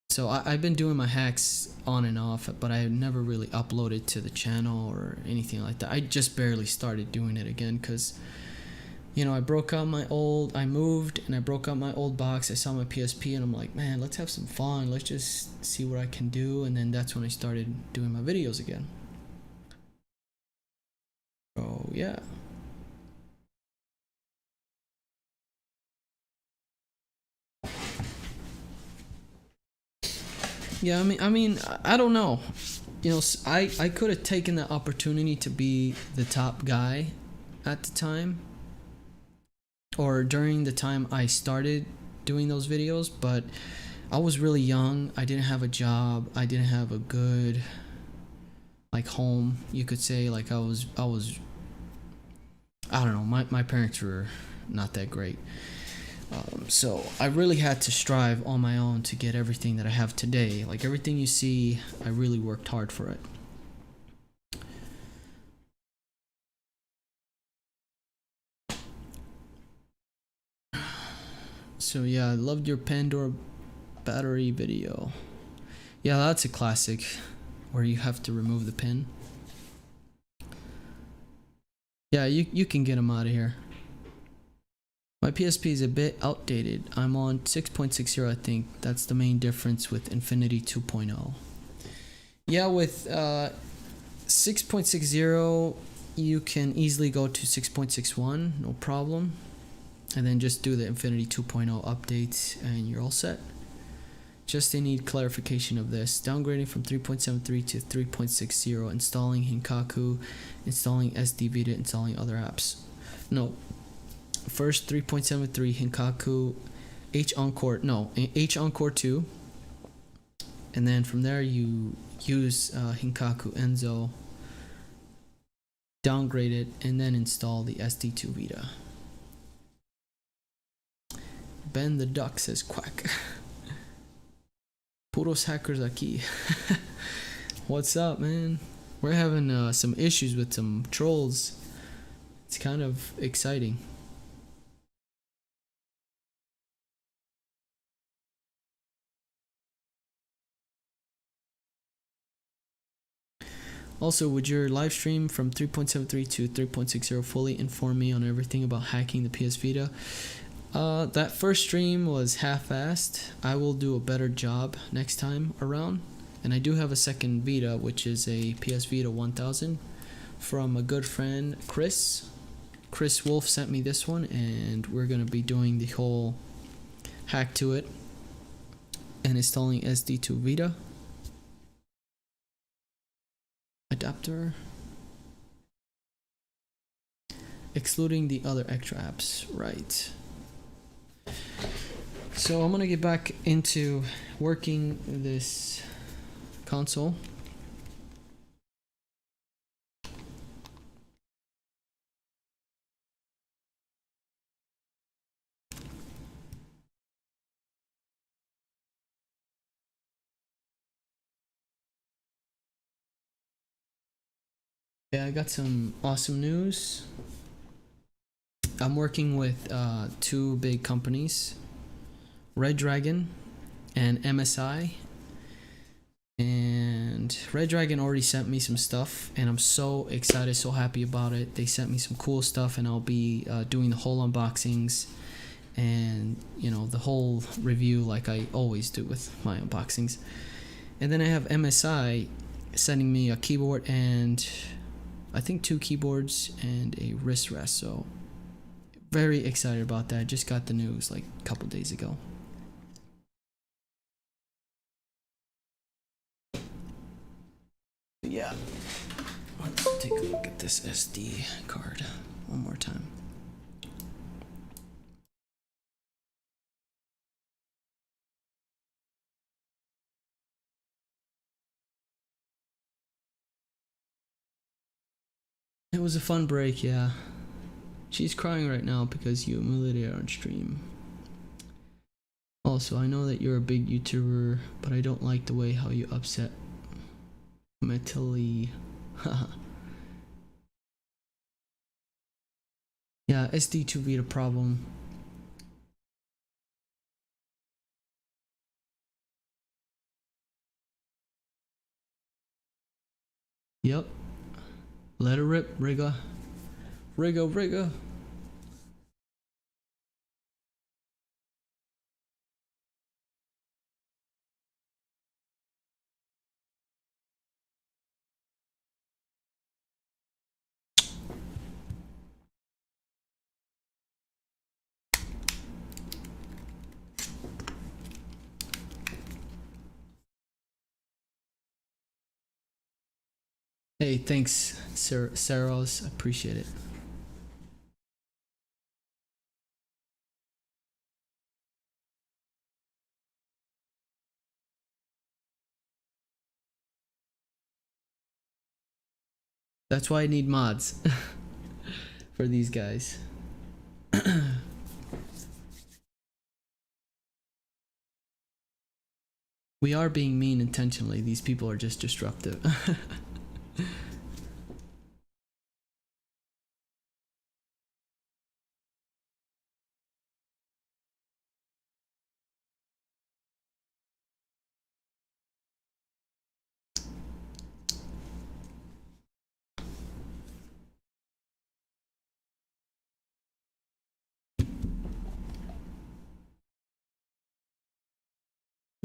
So I've been doing my hacks on and off, but I never really uploaded to the channel or anything like that. I just barely started doing it again because, you know, I moved and I broke out my old box. I saw my PSP and I'm like, man, let's have some fun. Let's just see what I can do. And then that's when I started doing my videos again. Oh, yeah. Yeah, I mean, I don't know. You know, I could have taken the opportunity to be the top guy at the time, or during the time I started doing those videos, but I was really young. I didn't have a job. I didn't have a good, like, home, you could say. Like, I don't know, my parents were not that great. So I really had to strive on my own to get everything that I have today. Like, everything you see, I really worked hard for it. So yeah, I loved your Pandora battery video. Yeah, that's a classic where you have to remove the pin. Yeah, you can get them out of here. My PSP is a bit outdated. I'm on 6.60, I think. That's the main difference with Infinity 2.0. Yeah, with 6.60, you can easily go to 6.61, no problem. And then just do the Infinity 2.0 updates and you're all set. Just they need clarification of this. Downgrading from 3.73 to 3.60, installing Hinkaku, installing SD2VITA, installing other apps. No. First 3.73 Hinkaku, H Encore 2, and then from there you use Hinkaku Enzo, downgrade it, and then install the SD2VITA. Ben the Duck says quack. Puros hackers aquí. What's up, man? We're having some issues with some trolls. It's kind of exciting. Also, would your live stream from 3.73 to 3.60 fully inform me on everything about hacking the PS Vita? That first stream was half-assed. I will do a better job next time around. And I do have a second Vita, which is a PS Vita 1000 from a good friend, Chris. Chris Wolf sent me this one, and we're going to be doing the whole hack to it and installing SD2VITA. Adapter, excluding the other extra apps, right? So I'm gonna get back into working this console. Yeah, I got some awesome news. I'm working with two big companies, Redragon and MSI. And Redragon already sent me some stuff, and I'm so excited, so happy about it. They sent me some cool stuff, and I'll be doing the whole unboxings and, you know, the whole review like I always do with my unboxings. And then I have MSI sending me a keyboard and I think 2 keyboards and a wrist rest. So Very excited about that. Just got the news like a couple days ago. Yeah. Let's take a look at this SD card one more time. It was a fun break, yeah. She's crying right now because you humiliated her on stream. Also, I know that you're a big YouTuber, but I don't like the way how you upset mentally. Yeah, SD2VITA problem. Yep. Let her rip, Rigga. Rigga. Hey, thanks, Saros. Appreciate it. That's why I need mods for these guys. We are being mean intentionally. These people are just disruptive.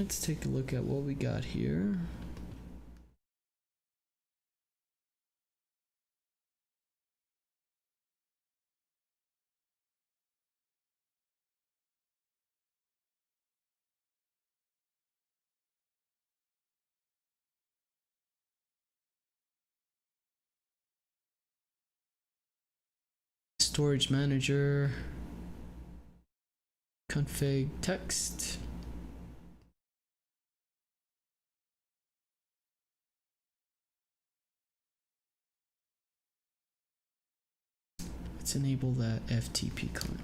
Let's take a look at what we got here. Storage manager, config text. Let's enable that FTP client.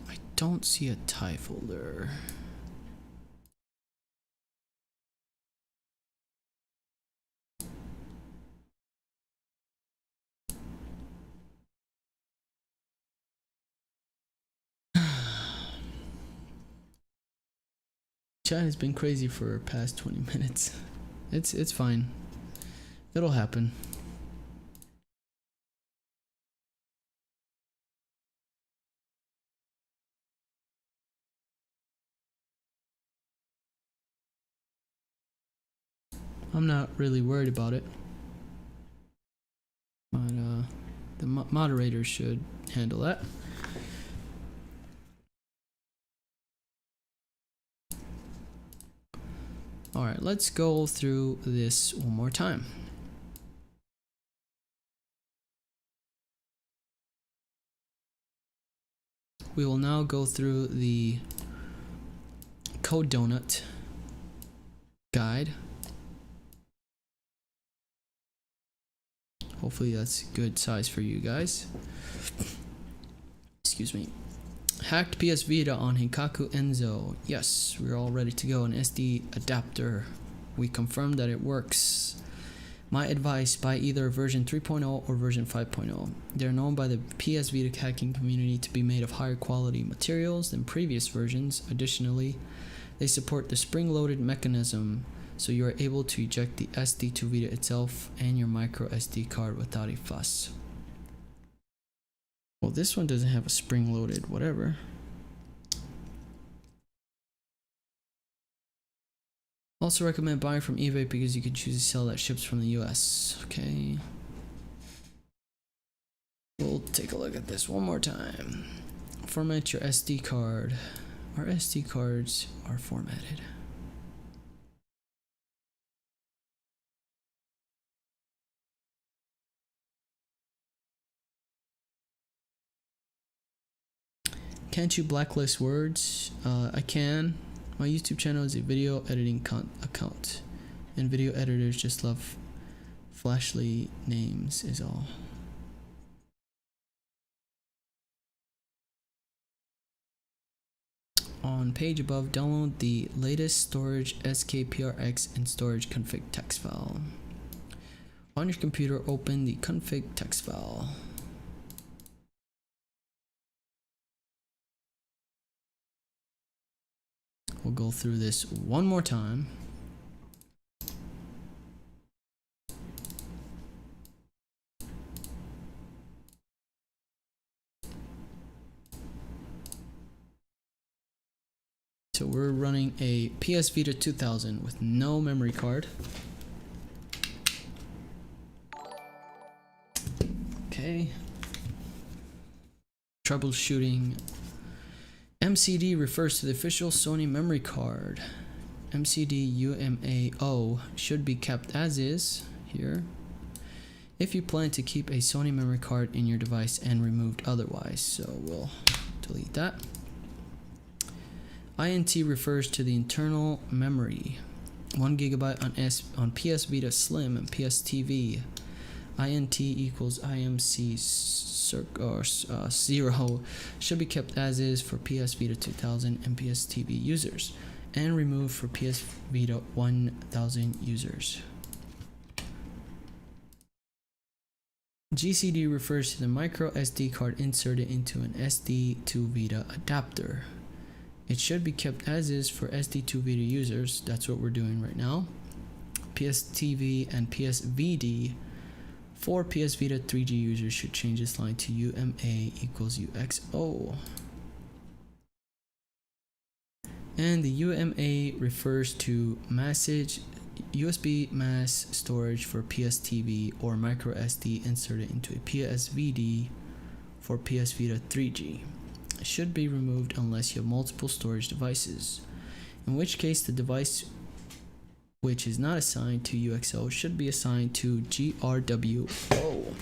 I don't see a TIE folder. Chat has been crazy for the past 20 minutes. It's fine. It'll happen. I'm not really worried about it. But the moderator should handle that. Alright, let's go through this one more time. We will now go through the Code Donut guide. Hopefully that's good size for you guys. Excuse me. Hacked PS Vita on Hikaku Enzo. Yes, we're all ready to go. An SD adapter. We confirmed that it works. My advice, buy either version 3.0 or version 5.0. They're known by the PS Vita hacking community to be made of higher quality materials than previous versions. Additionally, they support the spring-loaded mechanism so you are able to eject the SD2VITA itself and your micro SD card without a fuss. Well, this one doesn't have a spring-loaded whatever. Also recommend buying from eBay because you can choose to sell that ships from the US. Okay. We'll take a look at this one more time. Format your SD card. Our SD cards are formatted. Can't you blacklist words? I can. My YouTube channel is a video editing account, and video editors just love flashly names is all. On page above, download the latest storage SKPRX and storage config text file. On your computer, open the config text file. We'll go through this one more time. So we're running a PS Vita 2000 with no memory card. Okay. Troubleshooting. MCD refers to the official Sony memory card. MCD UMAO should be kept as is here if you plan to keep a Sony memory card in your device and removed otherwise. So we'll delete that. INT refers to the internal memory. 1 GB on PS Vita Slim and PS TV. INT equals IMC 0 should be kept as is for PS Vita 2000 and PS TV users, and removed for PS Vita 1000 users. GCD refers to the micro SD card inserted into an SD2VITA adapter. It should be kept as is for SD2VITA users. That's what we're doing right now. PS TV and PS VD. For PS Vita 3G users should change this line to UMA equals UXO. And the UMA refers to message USB mass storage for PS TV or micro SD inserted into a PS VD for PS Vita 3G. It should be removed unless you have multiple storage devices, in which case the device which is not assigned to UXO should be assigned to GRWO.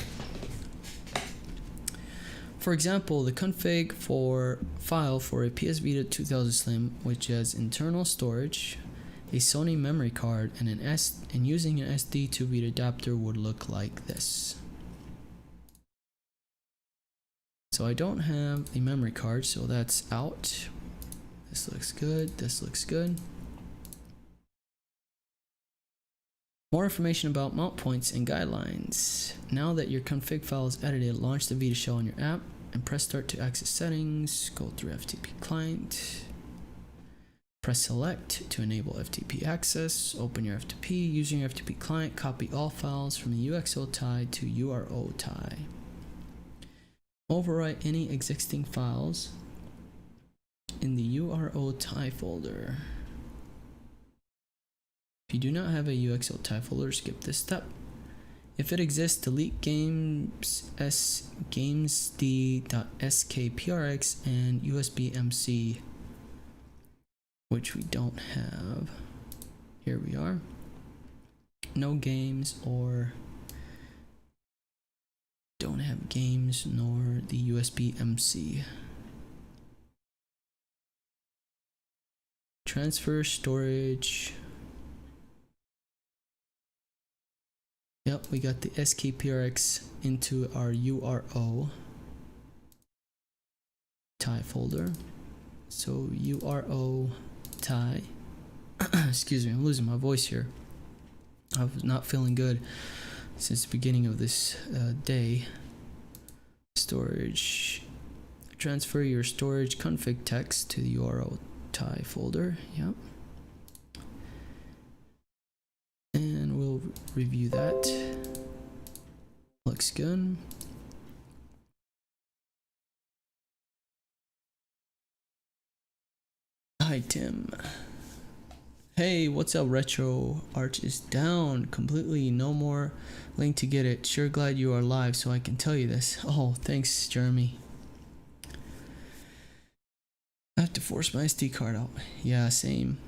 For example, the config file for a PS Vita 2000 Slim, which has internal storage, a Sony memory card, and using an SD2VITA adapter would look like this. So I don't have a memory card, so that's out. This looks good. This looks good. More information about mount points and guidelines. Now that your config file is edited, launch the Vita Shell on your app and press start to access settings. Go through FTP client. Press select to enable FTP access. Open your FTP. Using your FTP client, copy all files from the UXO tie to URO tie. Overwrite any existing files in the URO tie folder. If you do not have a UXO tie folder, skip this step. If it exists, delete gamesd.skprx and USB-MC, which we don't have. Here we are. No games, or don't have games nor the USB-MC. Transfer storage. Yep, we got the SKPRX into our URO tie folder. So URO tie. Excuse me, I'm losing my voice here. I was not feeling good since the beginning of this day. Storage. Transfer your storage config text to the URO tie folder. Yep. review that. Looks good. Hi Tim. Hey, what's up? Retro Arch is down completely. No more link to get it. Sure glad you are live so I can tell you this. Oh, thanks, Jeremy. I have to force my SD card out. Yeah, same.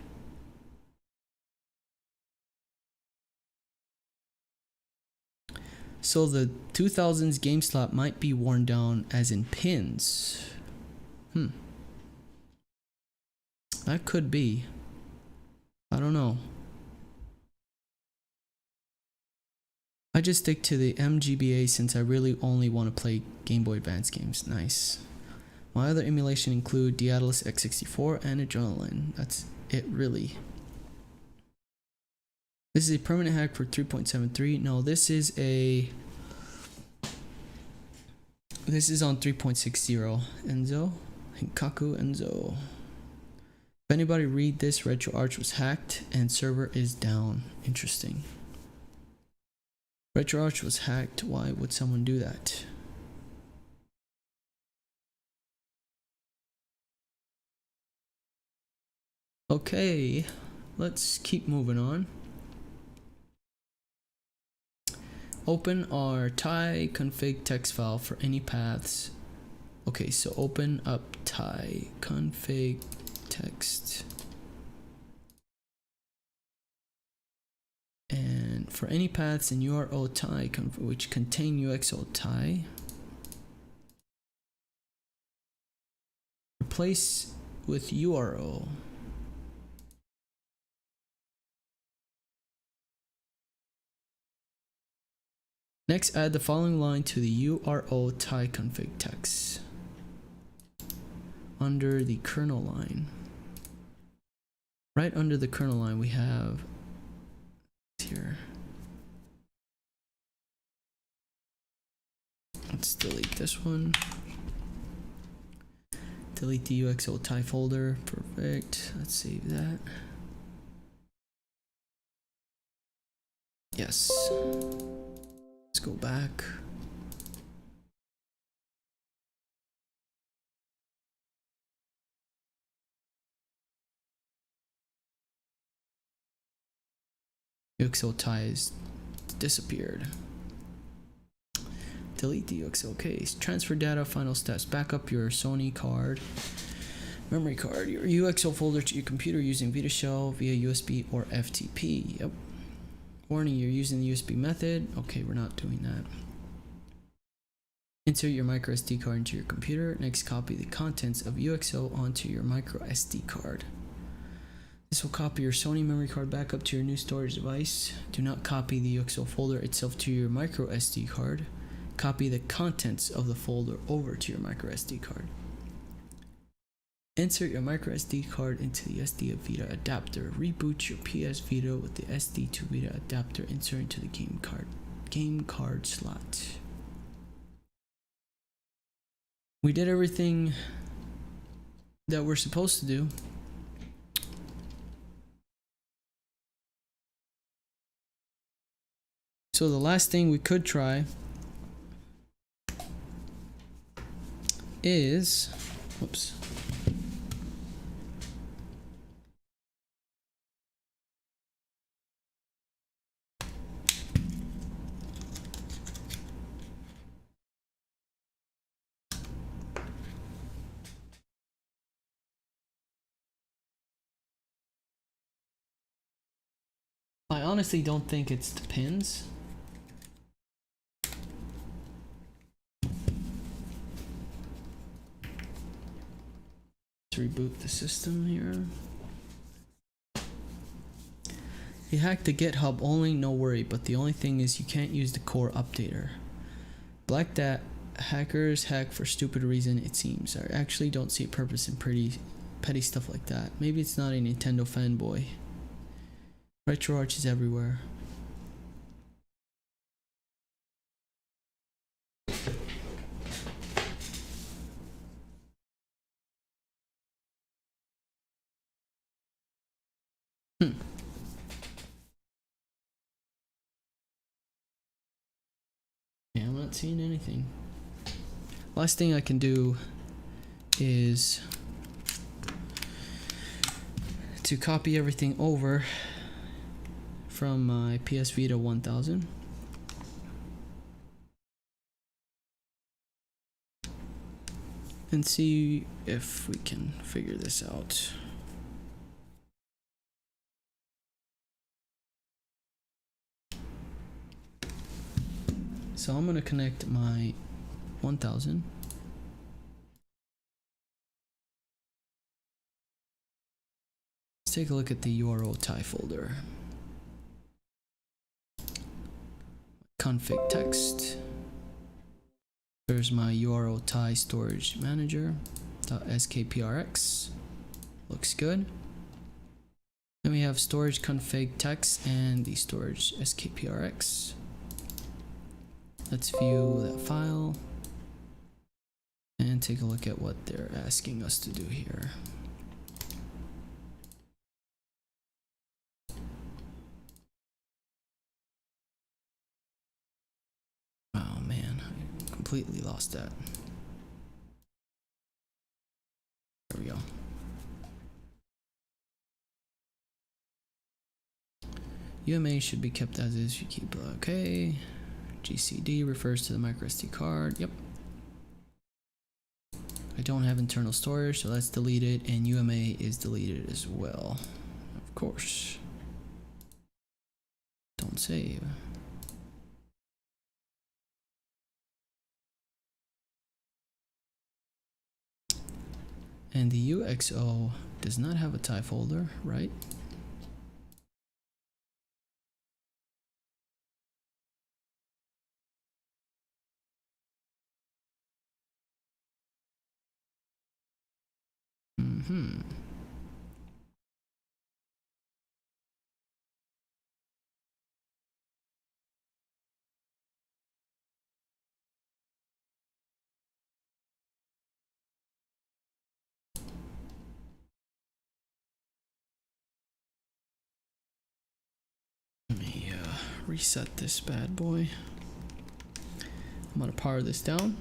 So the 2000s game slot might be worn down as in pins. That could be. I don't know. I just stick to the MGBA since I really only want to play Game Boy Advance games. Nice. My other emulation include Daedalus X64 and Adrenaline. That's it really. This is a permanent hack for 3.73. No, this is on 3.60. Enzo. Hinkaku Enzo. If anybody read this, Retro Arch was hacked and server is down. Interesting. Retro Arch was hacked. Why would someone do that? Okay, let's keep moving on. Open our TIE config text file for any paths. Okay, so open up TIE config text. And for any paths in URO TIE which contain UXO TIE, replace with URO. Next, add the following line to the URO TIE config text under the kernel line. Right under the kernel line, we have here. Let's delete this one. Delete the UXO TIE folder. Perfect. Let's save that. Yes. Let's go back. UXO ties disappeared. Delete the UXO case. Transfer data, final steps. Back up your Sony card, memory card, your UXO folder to your computer using Vita Shell via USB or FTP. Yep. Warning, you're using the USB method. Okay, we're not doing that. Insert your micro SD card into your computer. Next, copy the contents of UXO onto your micro SD card. This will copy your Sony memory card back up to your new storage device. Do not copy the UXO folder itself to your micro SD card. Copy the contents of the folder over to your micro SD card. Insert your micro SD card into the SD2VITA adapter. Reboot your PS Vita with the SD2VITA adapter. Insert into the game card slot. We did everything that we're supposed to do. So the last thing we could try is, whoops. I honestly don't think it's the pins. Reboot the system here. You hacked the GitHub only, no worry, but the only thing is you can't use the core updater. Black that hackers hack for stupid reason, it seems. I actually don't see a purpose in petty stuff like that. Maybe it's not a Nintendo fanboy. Retro Arch is everywhere. not seeing anything. Last thing I can do is to copy everything over from my PS Vita 1000. And see if we can figure this out. So I'm gonna connect my 1000. Let's take a look at the URL tie folder. Config text. There's my URL tie storage manager. .skprx. Looks good. Then we have storage config text and the storage skprx. Let's view that file and take a look at what they're asking us to do here. Oh man, I completely lost that. There we go. UMA should be kept as is. You keep okay. GCD refers to the micro SD card. Yep. I don't have internal storage, so that's deleted, and UMA is deleted as well. Of course. Don't save. And the UXO does not have a tie folder, right? Let me reset this bad boy. I'm gonna power this down.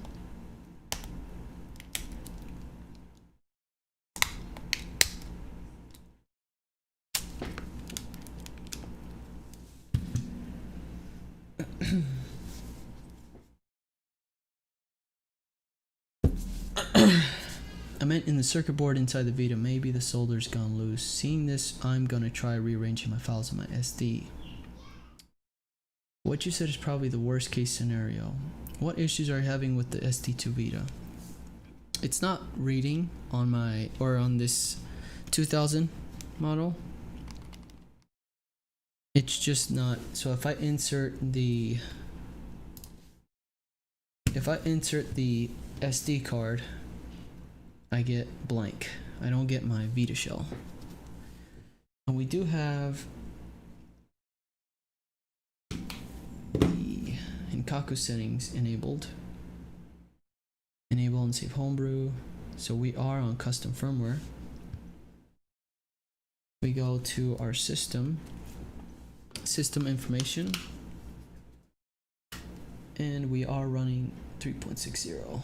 I meant in the circuit board inside the Vita, maybe the solder's gone loose. Seeing this, I'm gonna try rearranging my files on my SD. What you said is probably the worst case scenario. What issues are you having with the SD2VITA? It's not reading on my, or on this 2000 model. It's just not. So if I insert the SD card, I get blank. I don't get my Vita shell. And we do have the Enkaku settings enabled. Enable and save homebrew. So we are on custom firmware. We go to our system information, and we are running 3.60.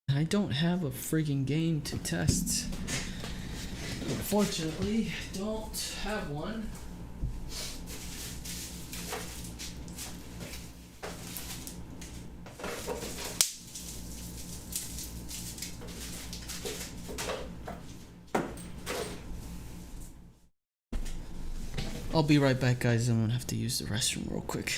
I don't have a friggin' game to test. Unfortunately, don't have one. I'll be right back, guys. I'm gonna have to use the restroom real quick.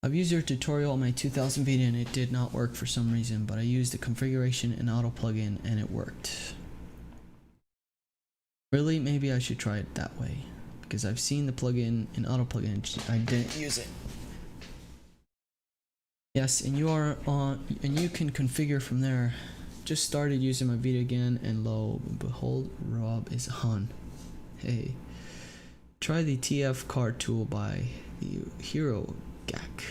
I've used your tutorial on my 2000 Vita and it did not work for some reason, but I used the configuration and auto plugin and it worked. Really, maybe I should try it that way, because I've seen the plugin and auto plugin, I didn't use it. Yes, and you are on, and you can configure from there. Just started using my Vita again, and lo and behold, Rob is on. Hey, try the TF card tool by the Hero Gak.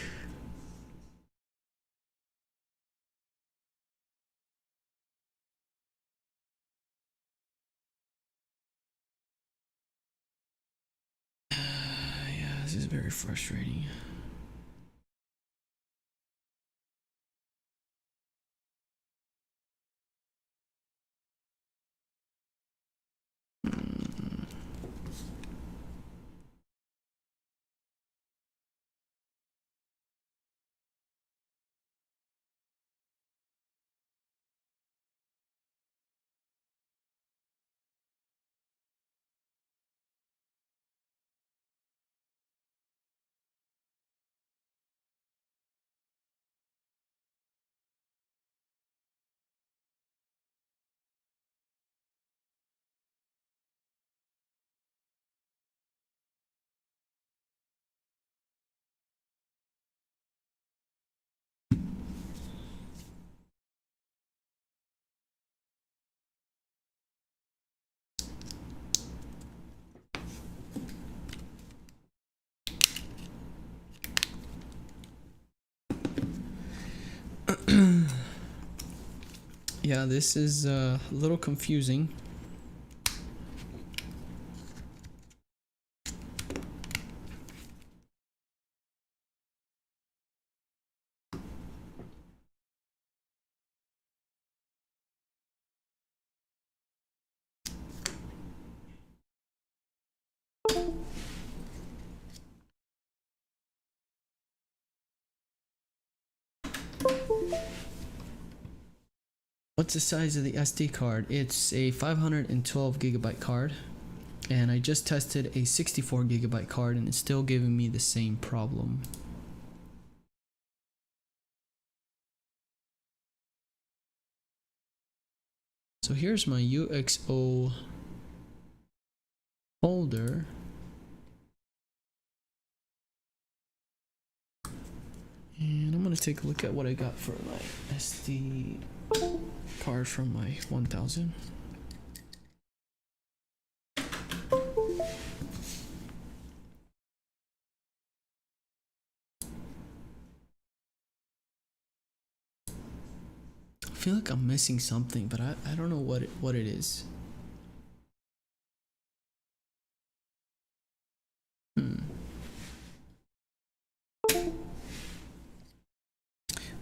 Yeah, this is very frustrating. Yeah, this is a little confusing. What's the size of the SD card? It's a 512 gigabyte card, and I just tested a 64 gigabyte card and it's still giving me the same problem. So here's my UXO folder. And I'm gonna take a look at what I got for my SD card from my 1000. I feel like I'm missing something, but I don't know what it is.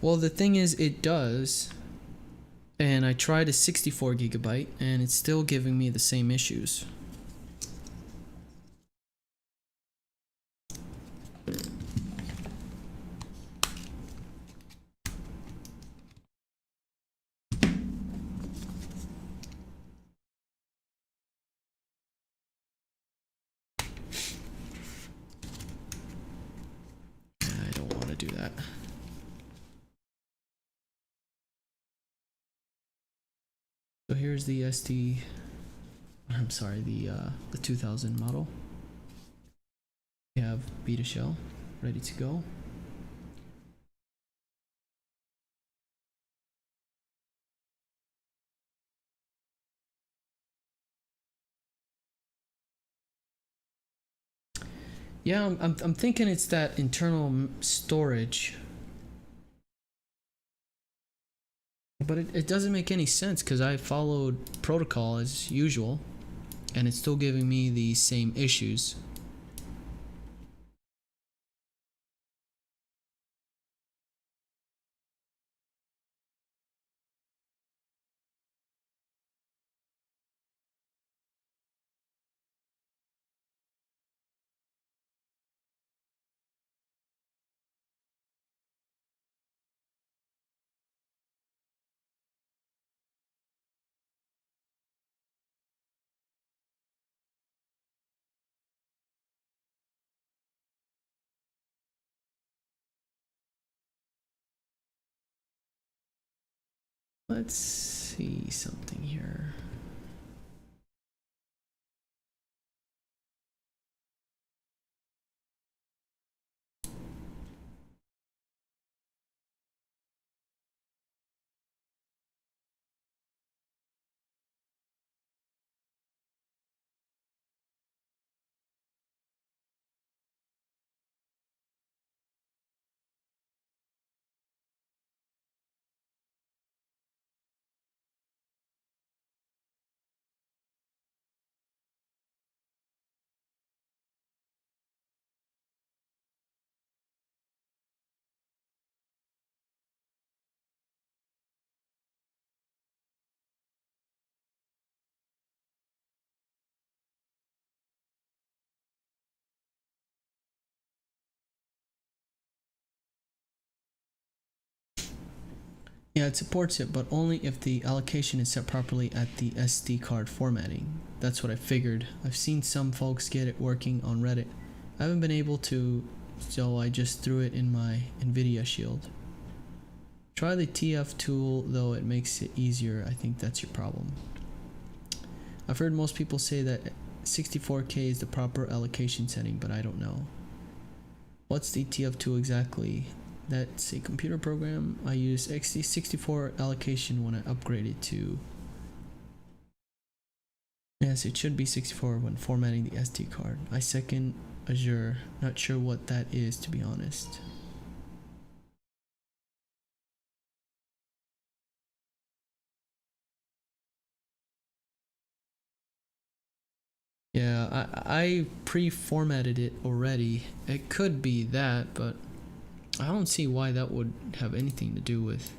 Well, the thing is, it does, and I tried a 64 gigabyte and it's still giving me the same issues. I don't want to do that. So here's the I'm sorry, the 2000 model. We have Vita shell ready to go. Yeah, I'm thinking it's that internal storage, but it doesn't make any sense because I followed protocol as usual, and it's still giving me the same issues. Let's see something here. Yeah, it supports it, but only if the allocation is set properly at the SD card formatting. That's what I figured. I've seen some folks get it working on Reddit. I haven't been able to, so I just threw it in my NVIDIA Shield. Try the TF tool, though it makes it easier. I think that's your problem. I've heard most people say that 64K is the proper allocation setting, but I don't know. What's the TF tool exactly? That's a computer program. I use XT64 allocation when I upgraded to... Yes, it should be 64 when formatting the SD card. I second Azure. Not sure what that is, to be honest. Yeah, I pre-formatted it already. It could be that, but I don't see why that would have anything to do with...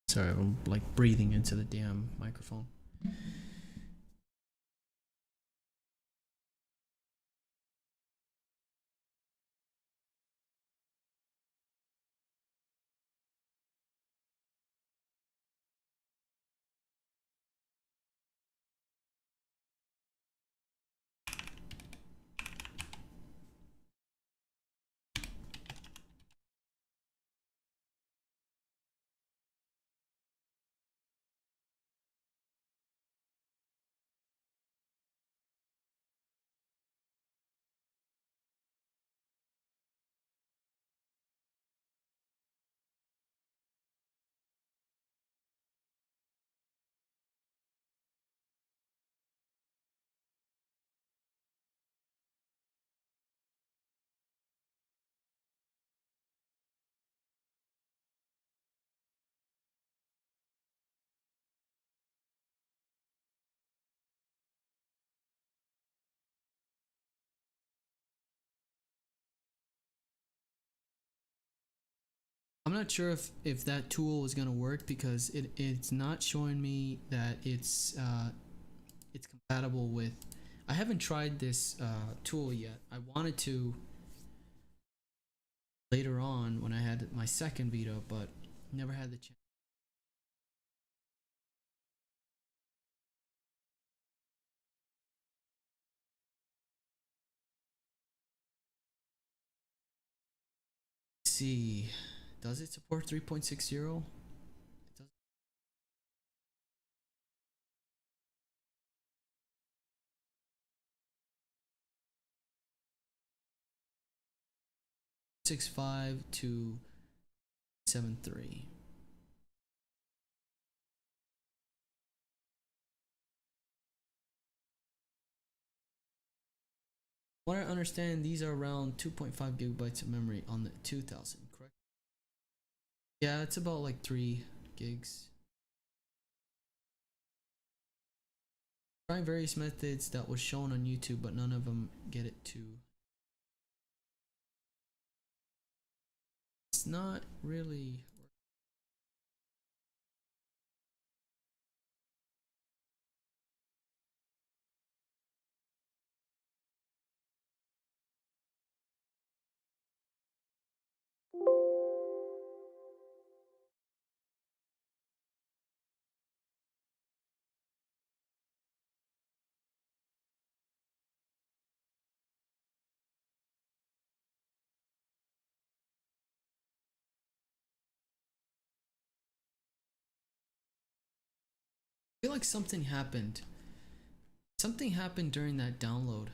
Sorry, I'm like breathing into the damn microphone. I'm not sure if that tool is gonna work because it's not showing me that it's compatible with... I haven't tried this tool yet. I wanted to later on when I had my second Vita, but never had the chance. Let's see, does it support 3.60? 65 to 73. What I understand, these are around 2.5 gigabytes of memory on the 2000, correct? Yeah, it's about like 3 gigs. Try various methods that was shown on YouTube, but none of them get it to. It's not really. I feel like something happened. Something happened during that download.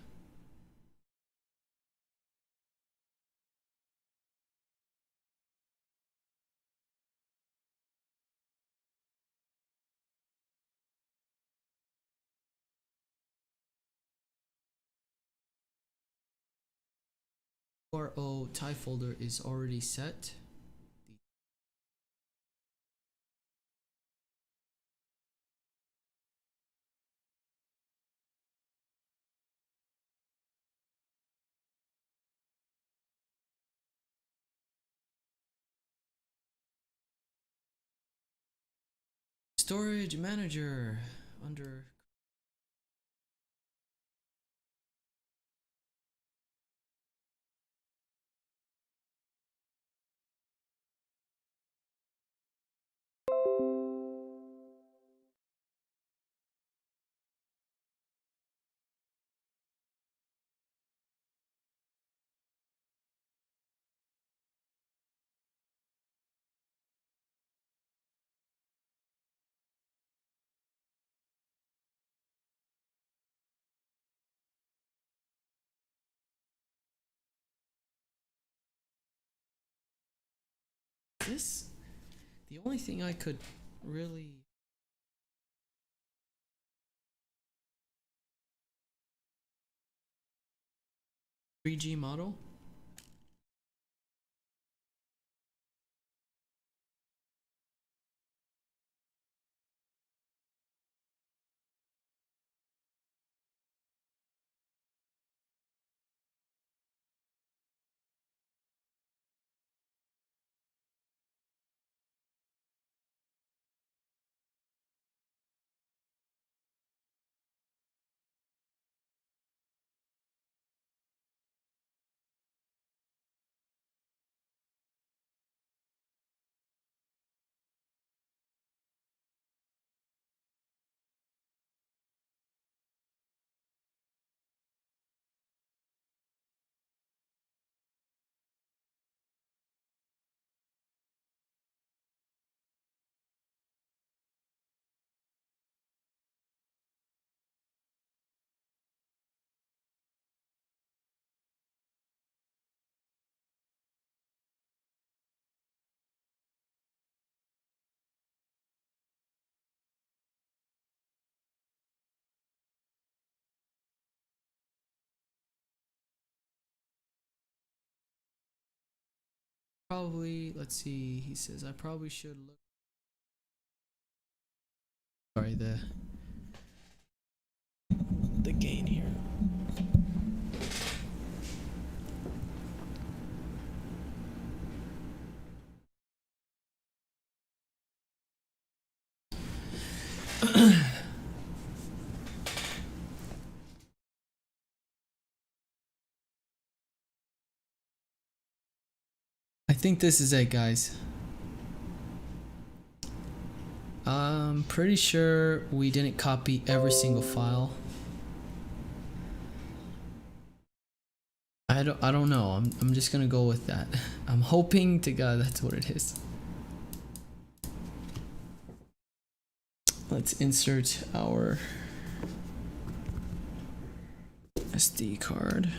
PRO tie folder is already set. Storage manager under. This, the only thing I could really. (3G model). Probably, let's see, he says I probably should look. Sorry, the gain here. I think this is it, guys. I'm pretty sure we didn't copy every single file. I don't know. I'm just gonna go with that. I'm hoping to God that's what it is. Let's insert our SD card.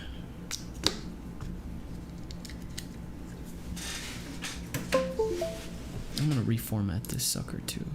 I'm gonna reformat this sucker too.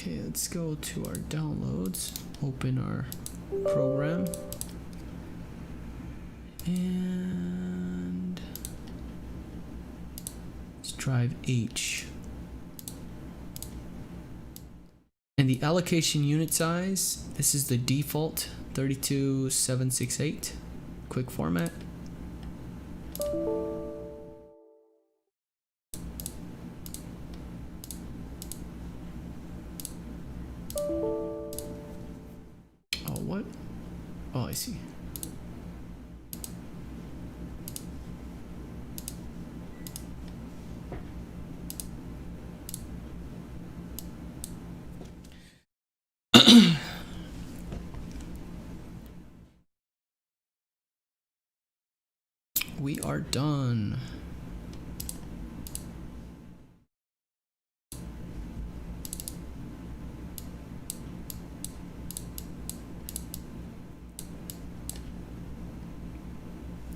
Okay, let's go to our downloads, open our program, and let's drive H. And the allocation unit size, this is the default 32768, quick format. Oh, what? Oh, I see. We are done.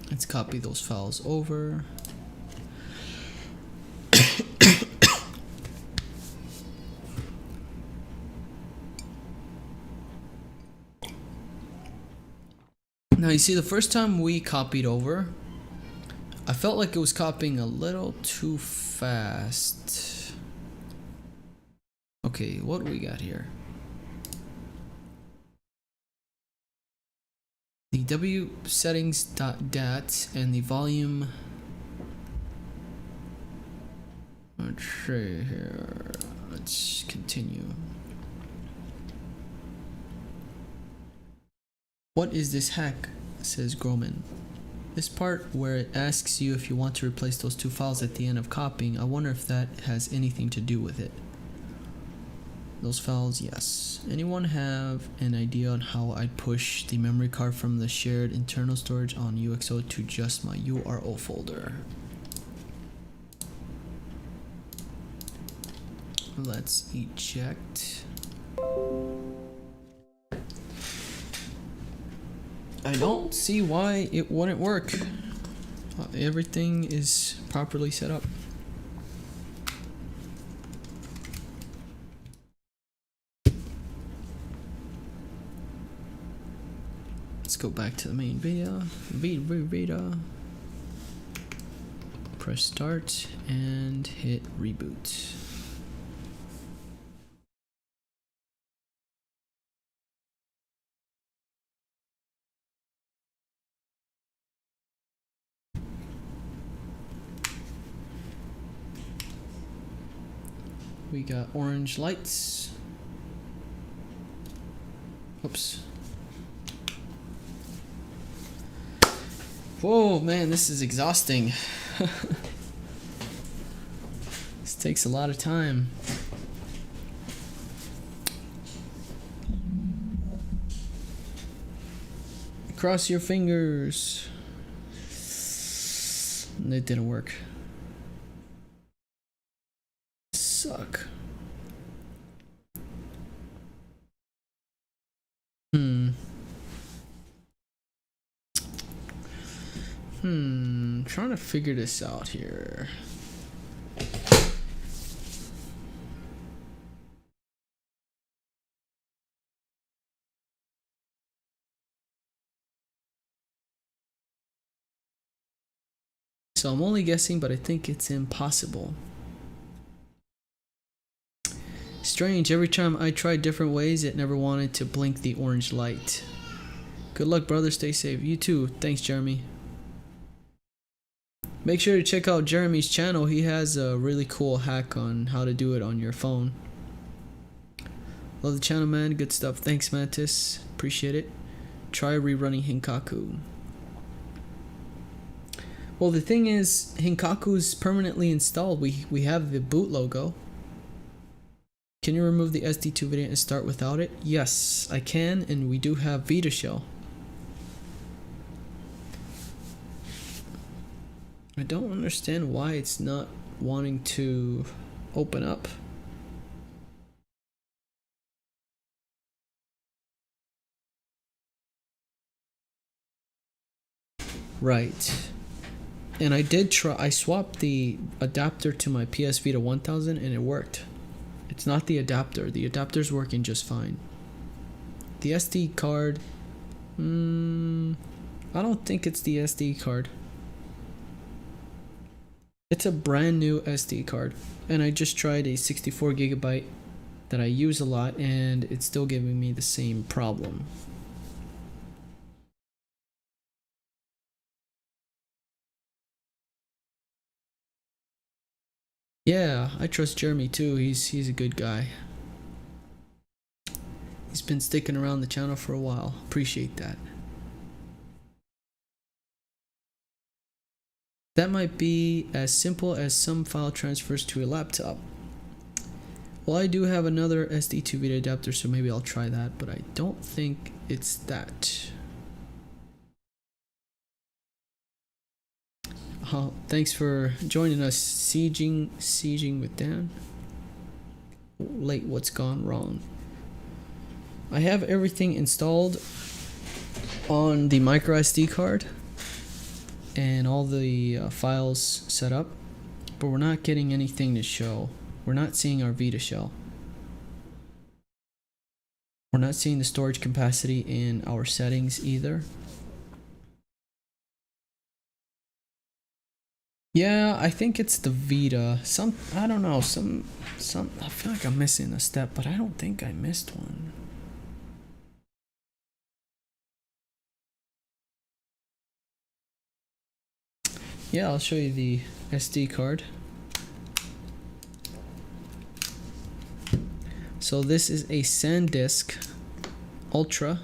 Let's copy those files over. Now you see, the first time we copied over, I felt like it was copying a little too fast. Okay, what do we got here? The W settings.dat and the volume. Let's see here. Let's continue. What is this hack? Says Groman. This part where it asks you if you want to replace those two files at the end of copying, I wonder if that has anything to do with it. Those files, yes. Anyone have an idea on how I'd push the memory card from the shared internal storage on UXO to just my URL folder? Let's eject. I don't see why it wouldn't work. Everything is properly set up. Let's go back to the main video. Vita. Press start and hit reboot. We got orange lights. Oops. Whoa, man, this is exhausting. This takes a lot of time. Cross your fingers. It didn't work. Suck. Trying to figure this out here. So I'm only guessing, but I think it's impossible. Strange, every time I tried different ways, it never wanted to blink the orange light. Good luck, brother. Stay safe. You too. Thanks, Jeremy. Make sure to check out Jeremy's channel. He has a really cool hack on how to do it on your phone. Love the channel, man. Good stuff. Thanks, Mantis. Appreciate it. Try rerunning Hinkaku. Well, the thing is, Hinkaku's permanently installed. We have the boot logo. Can you remove the SD2VITA and start without it? Yes, I can, and we do have Vita Shell. I don't understand why it's not wanting to open up. Right. And I did try, I swapped the adapter to my PS Vita 1000 and it worked. It's not the adapter. The adapter's working just fine. The SD card, I don't think it's the SD card. It's a brand new SD card, and I just tried a 64 gigabyte that I use a lot, and it's still giving me the same problem. Yeah, I trust Jeremy too. He's a good guy. He's been sticking around the channel for a while. Appreciate that. That might be as simple as some file transfers to a laptop. Well, I do have another SD2VITA adapter, so maybe I'll try that, but I don't think it's that. Oh, thanks for joining us, sieging with Dan. Late, what's gone wrong? I have everything installed on the micro SD card and all the files set up, but we're not getting anything to show. We're not seeing our Vita shell. We're not seeing the storage capacity in our settings either. Yeah, I think it's the Vita. I don't know, I feel like I'm missing a step, but I don't think I missed one. Yeah, I'll show you the SD card. So this is a SanDisk Ultra.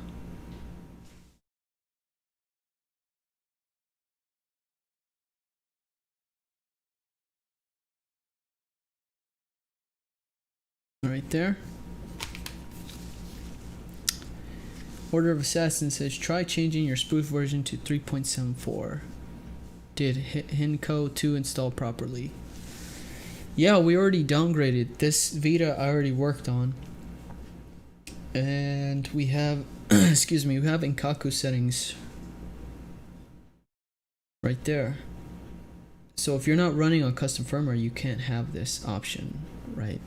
Right there. Order of Assassin says try changing your spoof version to 3.74. Did Hinco 2 install properly? Yeah, we already downgraded. This Vita I already worked on. And we have, excuse me, we have Enkaku settings right there. So if you're not running on custom firmware, you can't have this option, right?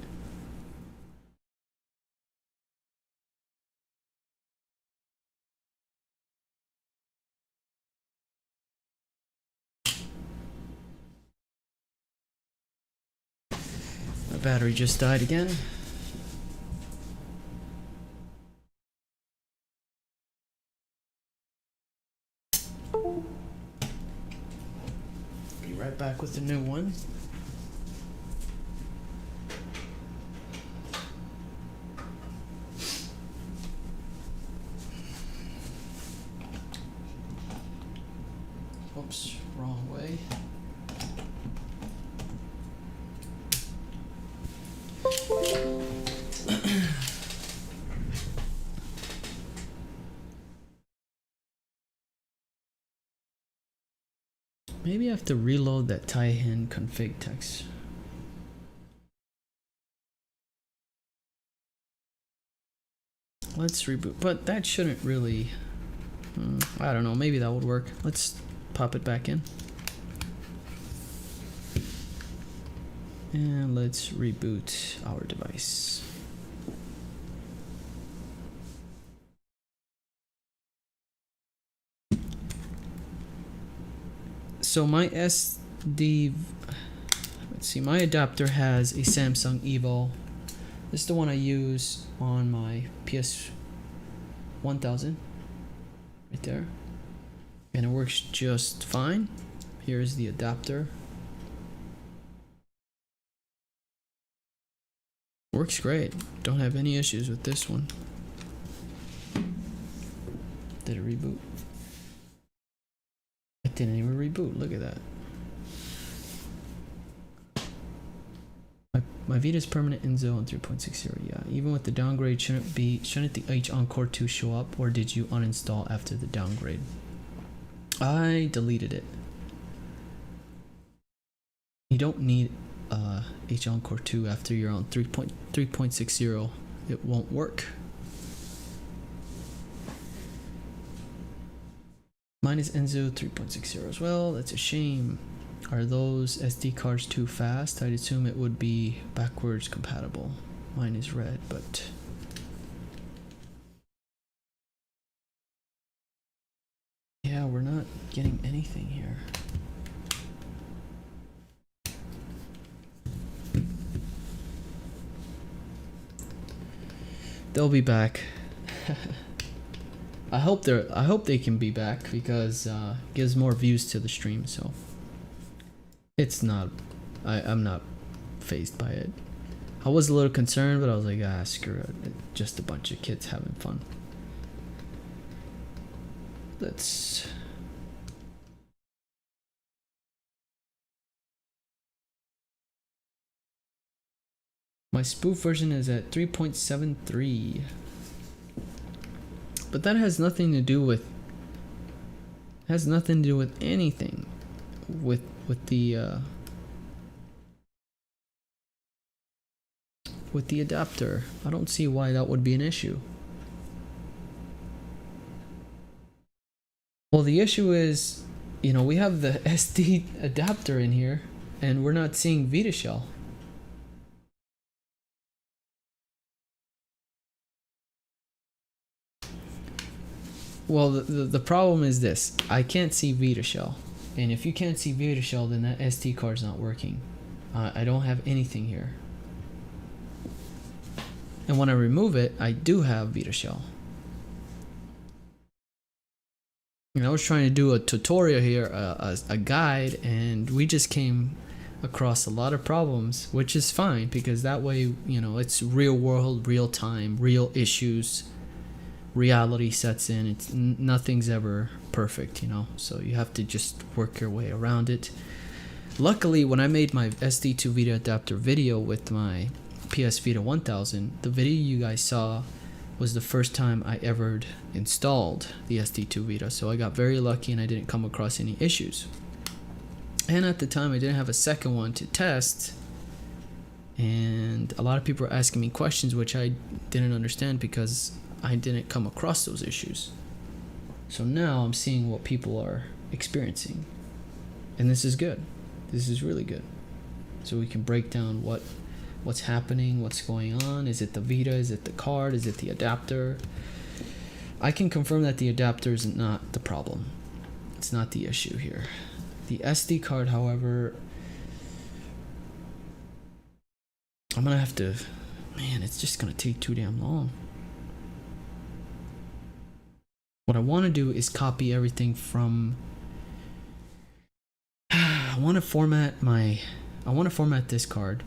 My battery just died again. Be right back with the new one. Oops, wrong way. Maybe I have to reload that Taihin config text. Let's reboot, but that shouldn't really, I don't know, maybe that would work. Let's pop it back in. And let's reboot our device. So my SD, let's see, my adapter has a Samsung EVO. This is the one I use on my PS 1000, right there. And it works just fine. Here's the adapter. Works great. Don't have any issues with this one. Did it reboot? It didn't even reboot. Look at that. My Vita's permanent Enzo on 3.60. Yeah, even with the downgrade, shouldn't the H Encore 2 show up, or did you uninstall after the downgrade? I deleted it. You don't need H Encore 2 after you're on 3.60. It won't work. Mine is Enzo 3.60 as well. That's a shame. Are those SD cards too fast? I'd assume it would be backwards compatible. Mine is red, but yeah, we're not getting anything here. They'll be back. I hope they can be back because gives more views to the stream, so it's not I'm not fazed by it. I was a little concerned, but I was like, ah, screw it. It's just a bunch of kids having fun. Let's my spoof version is at 3.73. But that has nothing to do with anything with the adapter. I don't see why that would be an issue. Well, the issue is, you know, we have the SD adapter in here and we're not seeing Vita shell. Well, the problem is this. I can't see Vita shell. And if you can't see Vita shell, then that SD card's not working. I don't have anything here. And when I remove it, I do have Vita shell. And I was trying to do a tutorial here, a guide, and we just came across a lot of problems, which is fine because that way, you know, it's real world, real time, real issues. Reality sets in. It's nothing's ever perfect, you know, so you have to just work your way around it. Luckily, when I made my SD2VITA adapter video with my PS Vita 1000, the video you guys saw was the first time I ever installed the SD2VITA, so I got very lucky and I didn't come across any issues. And at the time I didn't have a second one to test, and a lot of people were asking me questions which I didn't understand because I didn't come across those issues. So now I'm seeing what people are experiencing, and this is good. This is really good. So we can break down what's happening, what's going on. Is it the Vita? Is it the card? Is it the adapter? I can confirm that the adapter is not the problem. It's not the issue here. The SD card, however, I'm gonna have to, man, it's just gonna take too damn long. What I want to do is copy everything from, I want to format this card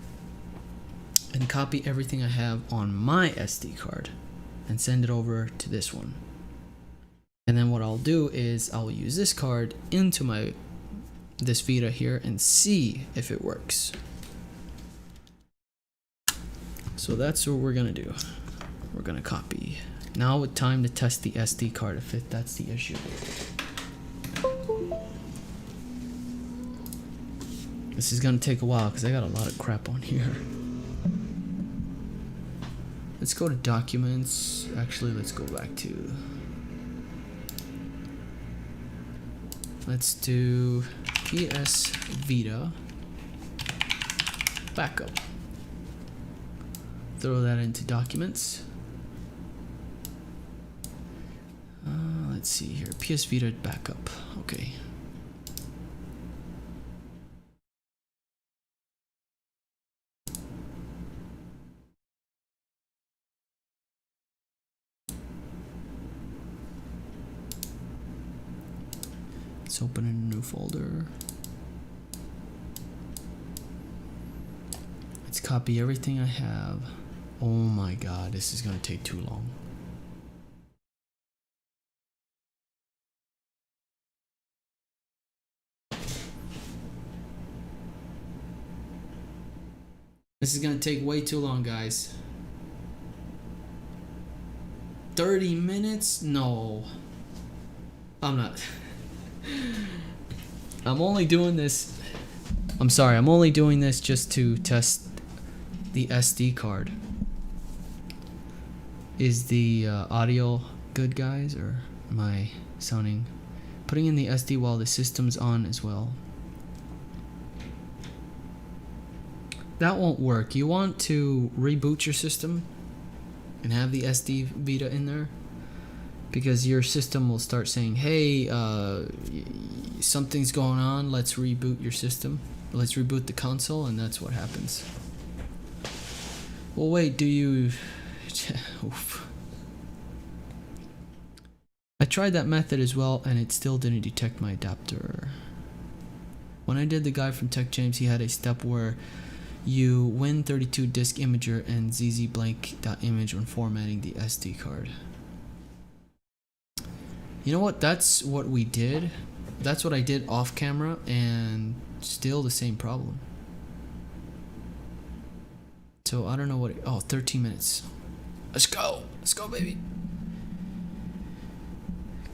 and copy everything I have on my SD card and send it over to this one. And then what I'll do is I'll use this card into this Vita here and see if it works. So that's what we're gonna do. We're gonna copy. Now it's time to test the SD card if that's the issue. This is gonna take a while because I got a lot of crap on here. Let's go to documents. Actually, let's go back to, let's do PS Vita backup. Throw that into documents. Let's see here, PS Vita backup, okay. Let's open a new folder. Let's copy everything I have. Oh my god, this is gonna take too long. This is gonna take way too long, guys. 30 minutes? No. I'm not. I'm only doing this. I'm sorry, I'm only doing this just to test the SD card. Is the audio good, guys, or am I sounding? Putting in the SD while the system's on as well. that won't work. You want to reboot your system and have the SD2VITA in there, because your system will start saying, hey, something's going on, let's reboot your system, let's reboot the console, and that's what happens. Well, wait, do you... Oof. I tried that method as well, and it still didn't detect my adapter. When I did the guy from Tech James, he had a step where you Win32 disk imager and zzblank.image when formatting the SD card. You know what? That's what we did. That's what I did off camera, and still the same problem. So I don't know what it, oh, 13 minutes. Let's go. Let's go, baby.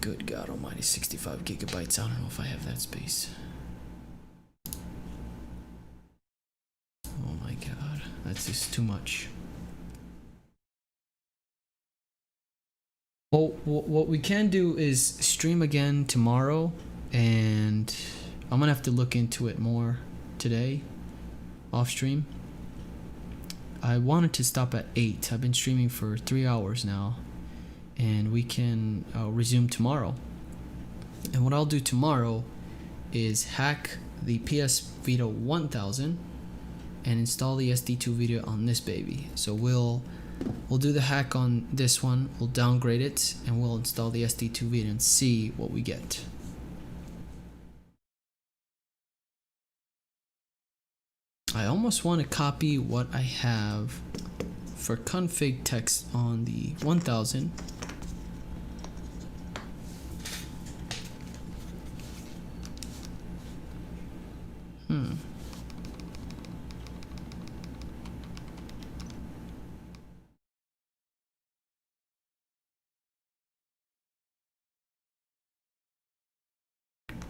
Good God almighty, 65 gigabytes. I don't know if I have that space. Oh my God, that's just too much. Well, what we can do is stream again tomorrow, and I'm gonna have to look into it more today, off stream. I wanted to stop at 8. I've been streaming for 3 hours now, and we can resume tomorrow. And what I'll do tomorrow is hack the PS Vita 1000 and install the SD2VITA on this baby. So we'll do the hack on this one, we'll downgrade it, and we'll install the SD2VITA and see what we get. I almost want to copy what I have for config text on the 1000.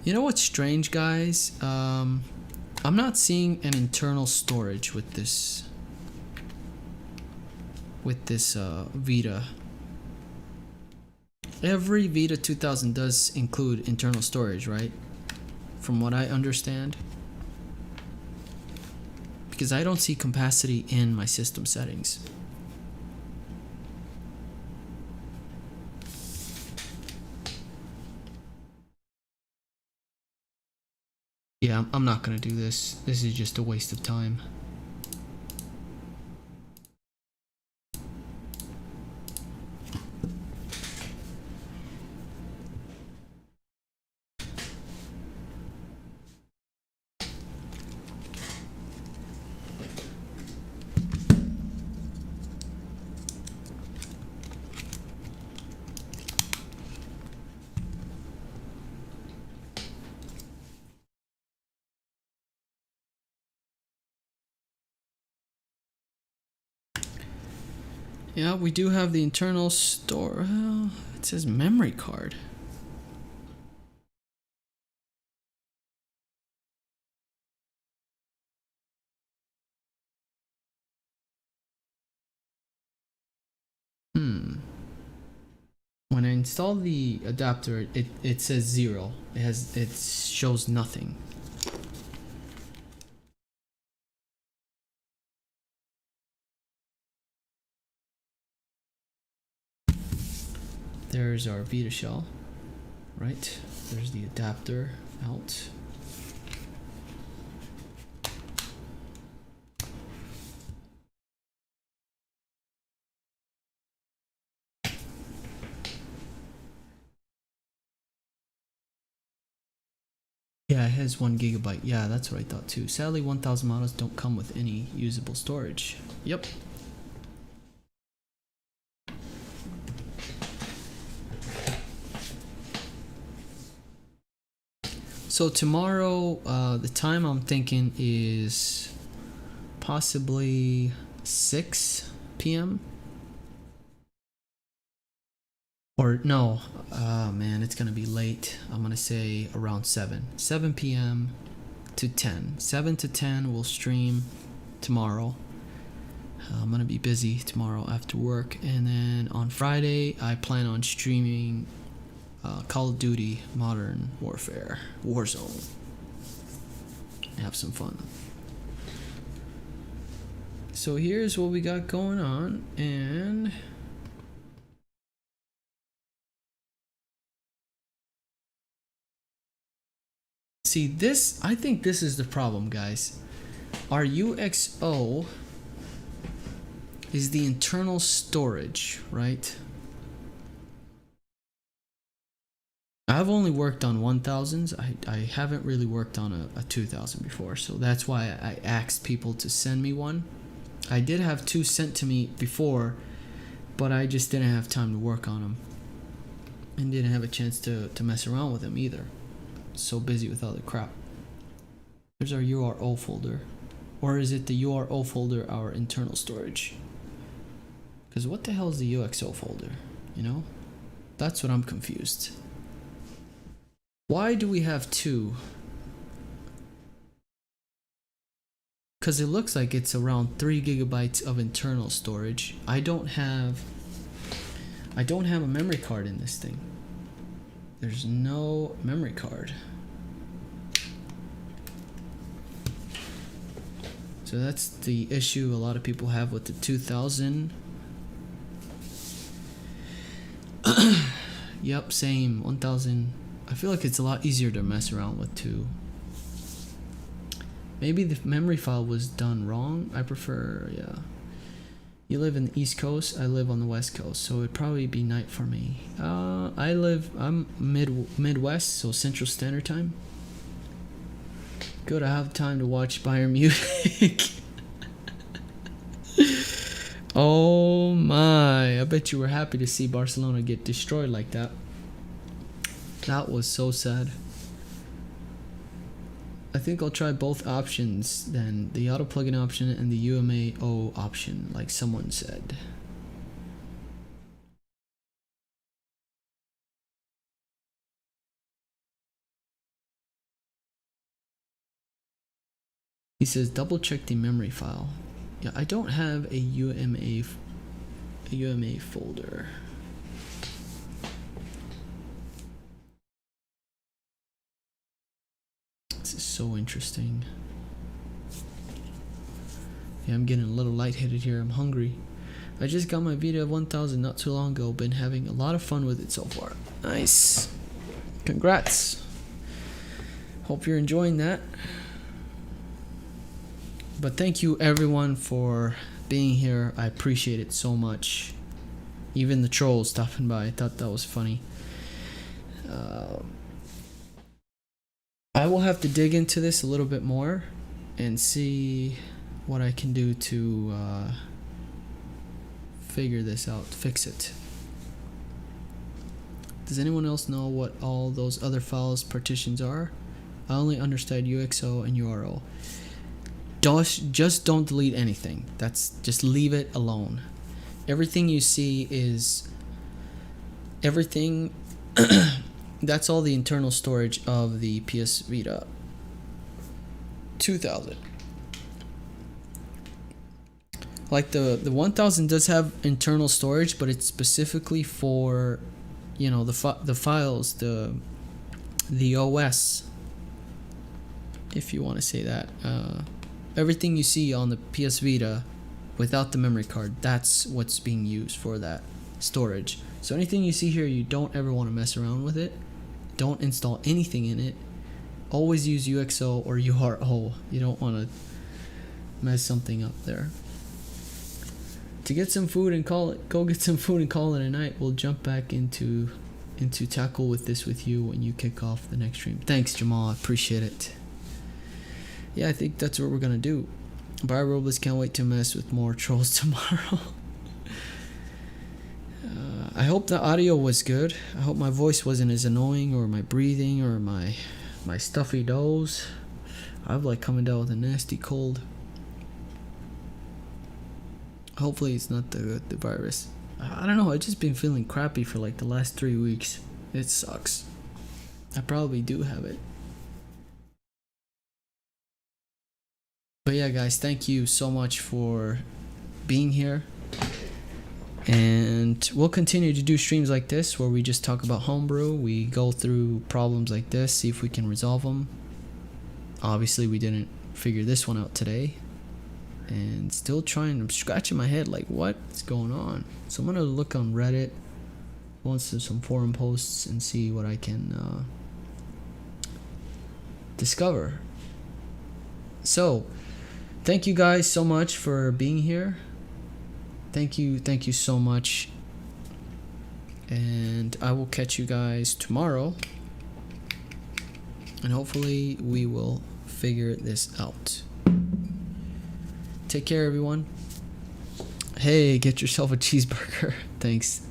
You know what's strange, guys? I'm not seeing an internal storage with this Vita. Every Vita 2000 does include internal storage, right? From what I understand. Because I don't see capacity in my system settings. Yeah, I'm not gonna do this. This is just a waste of time. Yeah, we do have the internal store. It says memory card. When I install the adapter, it says 0. It shows nothing. There's our Vita shell, right? There's the adapter out. Yeah, it has 1 gigabyte. Yeah, that's what I thought too. Sadly, 1000 models don't come with any usable storage. Yep. So tomorrow, the time I'm thinking is possibly 6 p.m. Or no, man, it's gonna be late. I'm gonna say around 7 p.m. to 10. 7 to 10 we'll stream tomorrow. I'm gonna be busy tomorrow after work, and then on Friday I plan on streaming Call of Duty Modern Warfare Warzone. Have some fun. So here's what we got going on, and see this, I think this is the problem, guys. Our UXO is the internal storage, right? I've only worked on 1000s. I haven't really worked on a 2000 before, so that's why I asked people to send me one. I did have two sent to me before, but I just didn't have time to work on them and didn't have a chance to mess around with them either. So busy with other crap. There's our URO folder. Or is it the URO folder our internal storage? Because what the hell is the UXO folder? You know? That's what I'm confused. Why do we have two? Because it looks like it's around 3 gigabytes of internal storage. I don't have a memory card in this thing. There's no memory card. So that's the issue a lot of people have with the 2000. Yep, same. 1000. I feel like it's a lot easier to mess around with too. Maybe the memory file was done wrong. I prefer, yeah. You live in the East Coast, I live on the West Coast, so it'd probably be night for me. I'm Midwest, so Central Standard Time. Good, I have time to watch Bayern Munich. Oh my, I bet you were happy to see Barcelona get destroyed like that. That was so sad. I think I'll try both options then, the auto plugin option and the UMAO option, like someone said. He says double check the memory file. Yeah, I don't have a UMA folder. This is so interesting. Yeah, I'm getting a little lightheaded here. I'm hungry. I just got my Vita 1000 not too long ago. Been having a lot of fun with it so far. Nice. Congrats. Hope you're enjoying that. But thank you everyone for being here. I appreciate it so much. Even the trolls stopping by. I thought that was funny. I will have to dig into this a little bit more and see what I can do to figure this out, fix it. Does anyone else know what all those other files partitions are? I only understand UXO and URO. Just don't delete anything. Just leave it alone. Everything you see is everything. That's all the internal storage of the PS Vita 2000. Like the 1000 does have internal storage, but it's specifically for, you know, the files, the OS, if you want to say that. Everything you see on the PS Vita without the memory card, that's what's being used for that storage. So anything you see here, you don't ever want to mess around with it. Don't install anything in it. Always use UXO or URO. You don't want to mess something up there. To get some food and call it, go get some food and call it a night. We'll jump back into tackle with this with you when you kick off the next stream. Thanks, Jamal. I appreciate it. Yeah, I think that's what we're gonna do. Rey N Robles can't wait to mess with more trolls tomorrow. I hope the audio was good. I hope my voice wasn't as annoying, or my breathing, or my stuffy nose. I'm like coming down with a nasty cold. Hopefully it's not the virus. I don't know, I've just been feeling crappy for like the last 3 weeks. It sucks. I probably do have it. But yeah, guys, thank you so much for being here. And we'll continue to do streams like this where we just talk about homebrew. We go through problems like this, see if we can resolve them. Obviously, we didn't figure this one out today. and still trying. I'm scratching my head like what's going on. So I'm gonna look on Reddit, once there's some forum posts, and see what I can discover. So thank you guys so much for being here. Thank you so much, and I will catch you guys tomorrow, and hopefully we will figure this out. Take care, everyone. Hey, get yourself a cheeseburger. Thanks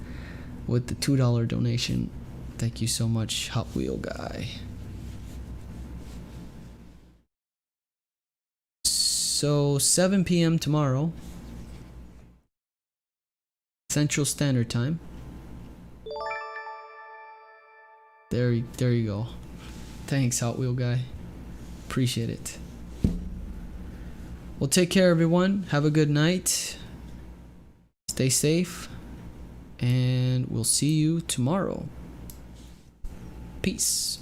with the $2 donation. Thank you so much, Hot Wheel guy. So 7 p.m. tomorrow, Central Standard Time. There you go. Thanks, Hot Wheel guy. Appreciate it. Well, take care, everyone. Have a good night. Stay safe, and we'll see you tomorrow. Peace.